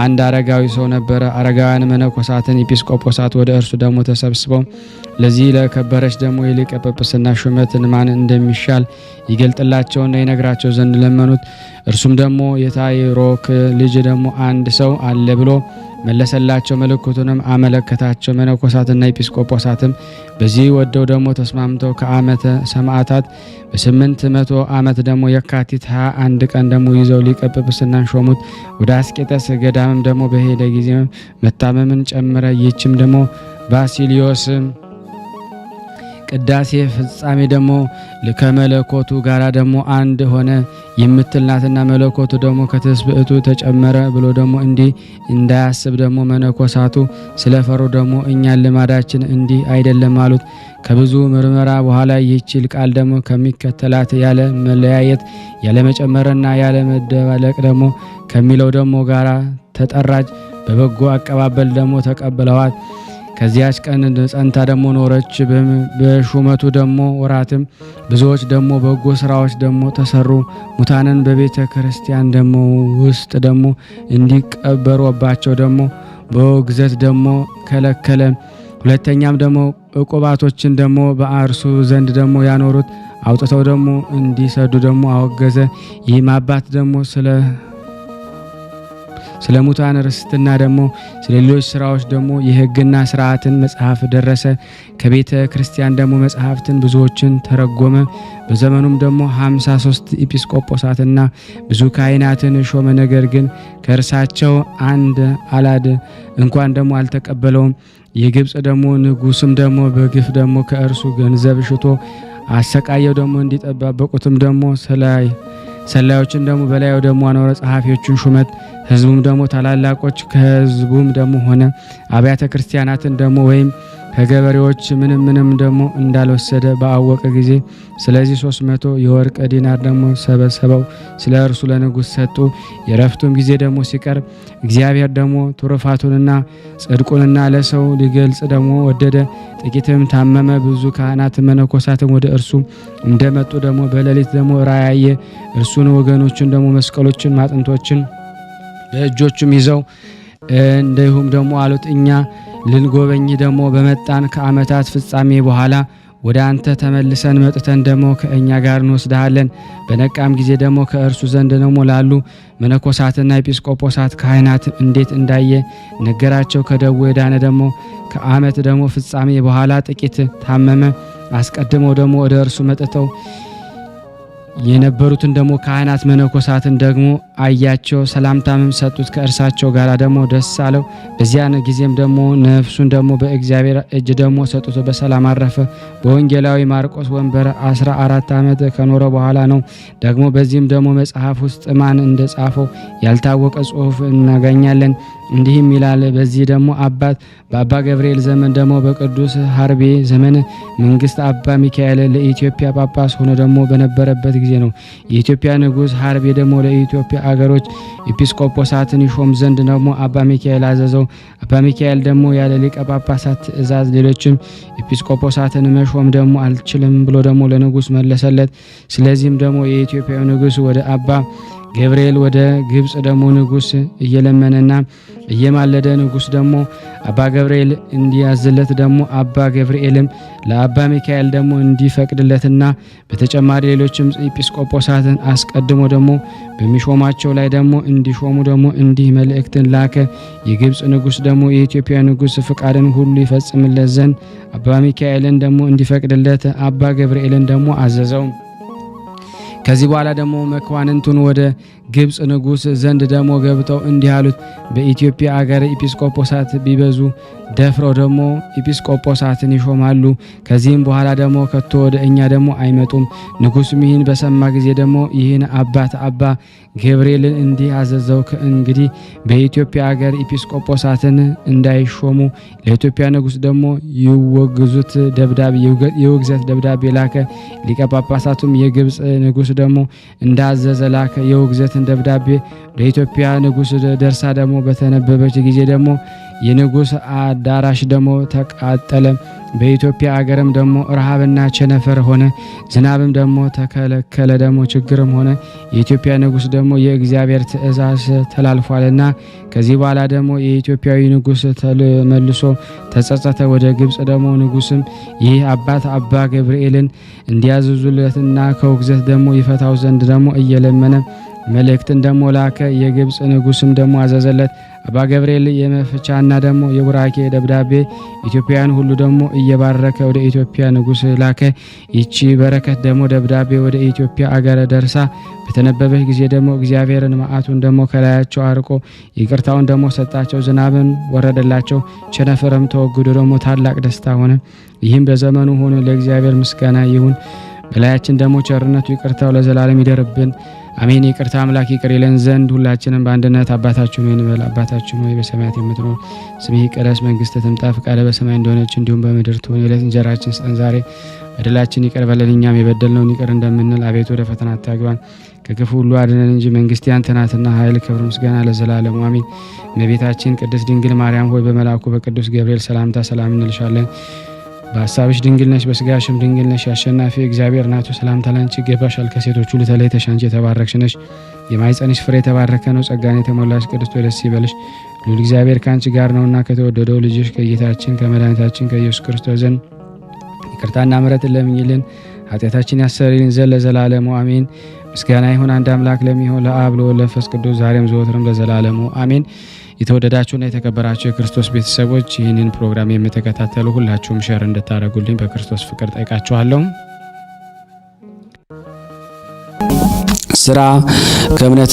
አንድ አረጋዊ ሰው ነበረ። አረጋውያን መነኮሳትን ኤጲስቆጶሳት ወደ እርሱ ደግሞ ተሰብስበው ለዚህ ለከበረች ደግሞ የሊቀ ጵጵስና ሹመትን ማን እንደሚሻል ይገልጥላቸውና ይነግራቸው ዘንድ ለመኑት። እርሱም ደግሞ የታይሮክ ልጅ ደግሞ አንድ ሰው አለ ብሎ መለሰላቸው። ምልክቱንም አመለከታቸው። መነኮሳትና ኤጲስቆጶሳትም በዚህ ወደው ደግሞ ተስማምተው ከዓመተ ሰማዕታት በ800 ዓመት ደግሞ የካቲት 21 ቀን ደግሞ ይዘው ሊቀ ጵጵስናን ሾሙት። ወደ አስቄጥስ ገዳምም ደግሞ በሄደ ጊዜ መታመምን ጨመረ። ይህችም ደግሞ ባሲሊዮስ ቅዳሴ ፍጻሜ ደግሞ ከመለኮቱ ጋራ ደግሞ አንድ ሆነ የምትልናትና መለኮቱ ደግሞ ከትስብእቱ ተጨመረ ብሎ ደግሞ እንዲህ እንዳያስብ ደግሞ መነኮሳቱ ስለፈሩ ደግሞ እኛን ልማዳችን እንዲህ አይደለም አሉት። ከብዙ ምርመራ በኋላ ይህችል ቃል ደግሞ ከሚከተላት ያለ መለያየት ያለ መጨመርና ያለ መደባለቅ ደግሞ ከሚለው ደግሞ ጋራ ተጠራች። በበጎ አቀባበል ደግሞ ተቀብለዋት ከዚያች ቀን ጸንታ ደግሞ ኖረች። በሹመቱ ደግሞ ወራትም ብዙዎች ደግሞ በጎ ስራዎች ደግሞ ተሰሩ። ሙታንን በቤተ ክርስቲያን ደግሞ ውስጥ ደግሞ እንዲቀበሩባቸው ደግሞ በውግዘት ደግሞ ከለከለ። ሁለተኛም ደግሞ ዕቁባቶችን ደግሞ በአርሱ ዘንድ ደግሞ ያኖሩት አውጥተው ደግሞ እንዲሰዱ ደግሞ አወገዘ። ይህም አባት ደግሞ ስለ ሙታን ርስትና ደግሞ ስለ ሌሎች ስራዎች ደግሞ የሕግና ስርዓትን መጽሐፍ ደረሰ። ከቤተ ክርስቲያን ደግሞ መጽሐፍትን ብዙዎችን ተረጎመ። በዘመኑም ደግሞ 53 ኤጲስቆጶሳትና ብዙ ካህናትን ሾመ። ነገር ግን ከእርሳቸው አንድ አላድ እንኳን ደግሞ አልተቀበለውም። የግብጽ ደግሞ ንጉስም ደግሞ በግፍ ደግሞ ከእርሱ ገንዘብ ሽቶ አሰቃየው። ደግሞ እንዲጠባበቁትም ደግሞ ሰላዮችን ደግሞ በላዩ ደግሞ አኖረ። ጸሐፊዎችን ሹመት ህዝቡም ደግሞ ታላላቆች ከህዝቡም ደግሞ ሆነ አብያተ ክርስቲያናትን ደግሞ ወይም ከገበሬዎች ምንም ደግሞ እንዳልወሰደ ባወቀ ጊዜ ስለዚህ 300 የወርቅ ዲናር ደግሞ ሰበሰበው፣ ስለ እርሱ ለንጉሥ ሰጡ። የረፍቱም ጊዜ ደግሞ ሲቀርብ እግዚአብሔር ደግሞ ትሩፋቱንና ጽድቁንና ለሰው ሊገልጽ ደግሞ ወደደ። ጥቂትም ታመመ። ብዙ ካህናት መነኮሳትም ወደ እርሱ እንደመጡ ደግሞ በሌሊት ደግሞ ራእይ አየ። እርሱን ወገኖቹን ደግሞ መስቀሎችን ማጥንቶችን በእጆቹም ይዘው እንዲሁም ደግሞ አሉት፣ እኛ ልንጎበኝ ደግሞ በመጣን ከዓመታት ፍጻሜ በኋላ ወደ አንተ ተመልሰን መጥተን ደግሞ ከእኛ ጋር እንወስድሃለን። በነቃም ጊዜ ደግሞ ከእርሱ ዘንድ ደግሞ ላሉ መነኮሳትና ኤጲስቆጶሳት ካህናት እንዴት እንዳየ ነገራቸው። ከደዌ የዳነ ደግሞ ከዓመት ደግሞ ፍጻሜ በኋላ ጥቂት ታመመ። አስቀድመው ደግሞ ወደ እርሱ መጥተው የነበሩትን ደግሞ ካህናት መነኮሳትን ደግሞ አያቸው። ሰላምታም ሰጡት። ከእርሳቸው ጋር ደግሞ ደስ አለው። በዚያን ጊዜም ደግሞ ነፍሱን ደግሞ በእግዚአብሔር እጅ ደግሞ ሰጡት፣ በሰላም አረፈ። በወንጌላዊ ማርቆስ ወንበር 14 ዓመት ከኖረ በኋላ ነው። ደግሞ በዚህም ደግሞ መጽሐፍ ውስጥ ማን እንደጻፈው ያልታወቀ ጽሑፍ እናገኛለን። እንዲህም ይላል። በዚህ ደግሞ በአባ ገብርኤል ዘመን ደግሞ በቅዱስ ሀርቤ ዘመን መንግስት አባ ሚካኤል ለኢትዮጵያ ጳጳስ ሆኖ ደግሞ በነበረበት ጊዜ ነው። የኢትዮጵያ ንጉሥ ሀርቤ ደግሞ ለኢትዮጵያ አገሮች ኤጲስቆጶሳትን ይሾም ዘንድ ደግሞ አባ ሚካኤል አዘዘው። አባ ሚካኤል ደግሞ ያለ ሊቀ ጳጳሳት ትእዛዝ ሌሎችም ኤጲስቆጶሳትን መሾም ደግሞ አልችልም ብሎ ደግሞ ለንጉሥ መለሰለት። ስለዚህም ደግሞ የኢትዮጵያ ንጉሥ ወደ አባ ገብርኤል ወደ ግብጽ ደግሞ ንጉሥ እየለመነና እየማለደ ንጉሥ ደግሞ አባ ገብርኤል እንዲያዝለት ደግሞ አባ ገብርኤልም ለአባ ሚካኤል ደግሞ እንዲፈቅድለትና በተጨማሪ ሌሎችም ኤጲስቆጶሳትን አስቀድሞ ደግሞ በሚሾማቸው ላይ ደግሞ እንዲሾሙ ደግሞ እንዲህ መልእክትን ላከ። የግብጽ ንጉሥ ደግሞ የኢትዮጵያ ንጉሥ ፍቃድን ሁሉ ይፈጽምለት ዘንድ አባ ሚካኤልን ደግሞ እንዲፈቅድለት አባ ገብርኤልን ደግሞ አዘዘው። ከዚህ በኋላ ደግሞ መኳንንቱን ወደ ግብጽ ንጉሥ ዘንድ ደግሞ ገብተው እንዲህ አሉት፣ በኢትዮጵያ አገር ኤጲስቆጶሳት ቢበዙ ደፍረው ደግሞ ኤጲስቆጶሳትን ይሾማሉ። ከዚህም በኋላ ደግሞ ከቶ ወደ እኛ ደግሞ አይመጡም። ንጉሥም ይህን በሰማ ጊዜ ደግሞ ይህን አባት አባ ገብርኤልን እንዲህ አዘዘው፣ ከእንግዲህ በኢትዮጵያ አገር ኤጲስቆጶሳትን እንዳይሾሙ ለኢትዮጵያ ንጉሥ ደግሞ የውግዘት ደብዳቤ ላከ። ሊቀ ጳጳሳቱም የግብጽ ንጉሥ ደግሞ እንዳዘዘ ላከ። የውግዘትን ደብዳቤ ለኢትዮጵያ ንጉሥ ደርሳ ደግሞ በተነበበች ጊዜ ደግሞ የንጉሥ አዳራሽ ደግሞ ተቃጠለ። በኢትዮጵያ አገርም ደግሞ ረሃብና ቸነፈር ሆነ። ዝናብም ደግሞ ተከለከለ። ደግሞ ችግርም ሆነ። የኢትዮጵያ ንጉሥ ደግሞ የእግዚአብሔር ትእዛዝ ተላልፏልና። ከዚህ በኋላ ደግሞ የኢትዮጵያዊ ንጉሥ መልሶ ተጸጸተ። ወደ ግብጽ ደግሞ ንጉሥም ይህ አባት አባ ገብርኤልን እንዲያዝዙለትና ከውግዘት ደግሞ ይፈታው ዘንድ ደግሞ እየለመነ መልእክትን ደግሞ ላከ። የግብጽ ንጉሥም ደግሞ አዘዘለት። አባ ገብርኤል የመፍቻና ደግሞ የቡራኬ ደብዳቤ ኢትዮጵያውያን ሁሉ ደግሞ እየባረከ ወደ ኢትዮጵያ ንጉሥ ላከ። ይቺ በረከት ደግሞ ደብዳቤ ወደ ኢትዮጵያ አገር ደርሳ በተነበበች ጊዜ ደግሞ እግዚአብሔርን መዓቱን ደግሞ ከላያቸው አርቆ ይቅርታውን ደግሞ ሰጣቸው። ዝናብን ወረደላቸው። ቸነፈርም ተወግዶ ደግሞ ታላቅ ደስታ ሆነ። ይህም በዘመኑ ሆነ። ለእግዚአብሔር ምስጋና ይሁን። በላያችን ደግሞ ቸርነቱ ይቅርታው ለዘላለም ይደርብን፣ አሜን። ይቅርታ አምላክ ይቅር ይለን ዘንድ ሁላችንም በአንድነት አባታችን ሆይ እንበል። አባታችን ሆይ በሰማያት የምትኖር ስምህ ይቀደስ፣ መንግስትህ ትምጣ፣ ፈቃድህ በሰማይ እንደሆነች እንዲሁም በምድር ትሁን። የዕለት እንጀራችንን ስጠን ዛሬ፣ በደላችን ይቅር በለን እኛም የበደልነውን ይቅር እንደምንል፣ አቤቱ ወደ ፈተና አታግባን ከክፉ ሁሉ አድነን እንጂ መንግስት ያንተ ናትና ኃይል፣ ክብር፣ ምስጋና ለዘላለሙ አሜን። እመቤታችን ቅድስት ድንግል ማርያም ሆይ በመልአኩ በቅዱስ ገብርኤል ሰላምታ ሰላም እንልሻለን። በሀሳብሽ ድንግል ነሽ፣ በስጋሽም ድንግል ነሽ። አሸናፊ እግዚአብሔር እናቱ ሰላምታ ላንቺ ይገባሻል። ከሴቶች ሁሉ ተለይተሽ አንቺ የተባረክሽ ነሽ፣ የማኅፀንሽ ፍሬ የተባረከ ነው። ጸጋን የተሞላሽ ቅድስት ሆይ ደስ ይበልሽ፣ ልዑል እግዚአብሔር ከአንቺ ጋር ነውና ከተወደደው ልጅሽ ከጌታችን ከመድኃኒታችን ከኢየሱስ ክርስቶስ ዘንድ ይቅርታና ምሕረትን ለምኝልን ኃጢአታችን ያሰሪልን ዘንድ ለዘላለሙ አሜን። ምስጋና ይሁን አንድ አምላክ ለሚሆን ለአብ ለወልድ ለመንፈስ ቅዱስ ዛሬም ዘወትርም ለዘላለሙ አሜን። የተወደዳችሁና የተከበራችሁ የክርስቶስ ቤተሰቦች ይህንን ፕሮግራም የምትከታተሉ ሁላችሁም ሼር እንድታደርጉልኝ በክርስቶስ ፍቅር ጠይቃችኋለሁ። ስራ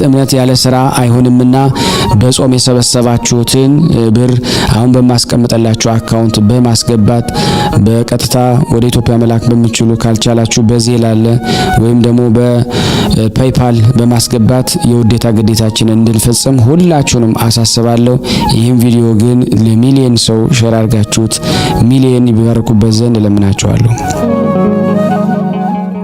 እምነት ያለ ስራ አይሆንምና በጾም የሰበሰባችሁትን ብር አሁን በማስቀምጠላችሁ አካውንት በማስገባት በቀጥታ ወደ ኢትዮጵያ መላክ በሚችሉ ካልቻላችሁ በዜል አለ ወይም ደግሞ በፔይፓል በማስገባት የውዴታ ግዴታችንን እንድንፈጽም ሁላችሁንም አሳስባለሁ። ይህን ቪዲዮ ግን ለሚሊዮን ሰው ሼር አድርጋችሁት ሚሊዮን ይባረኩበት ዘንድ እለምናችኋለሁ።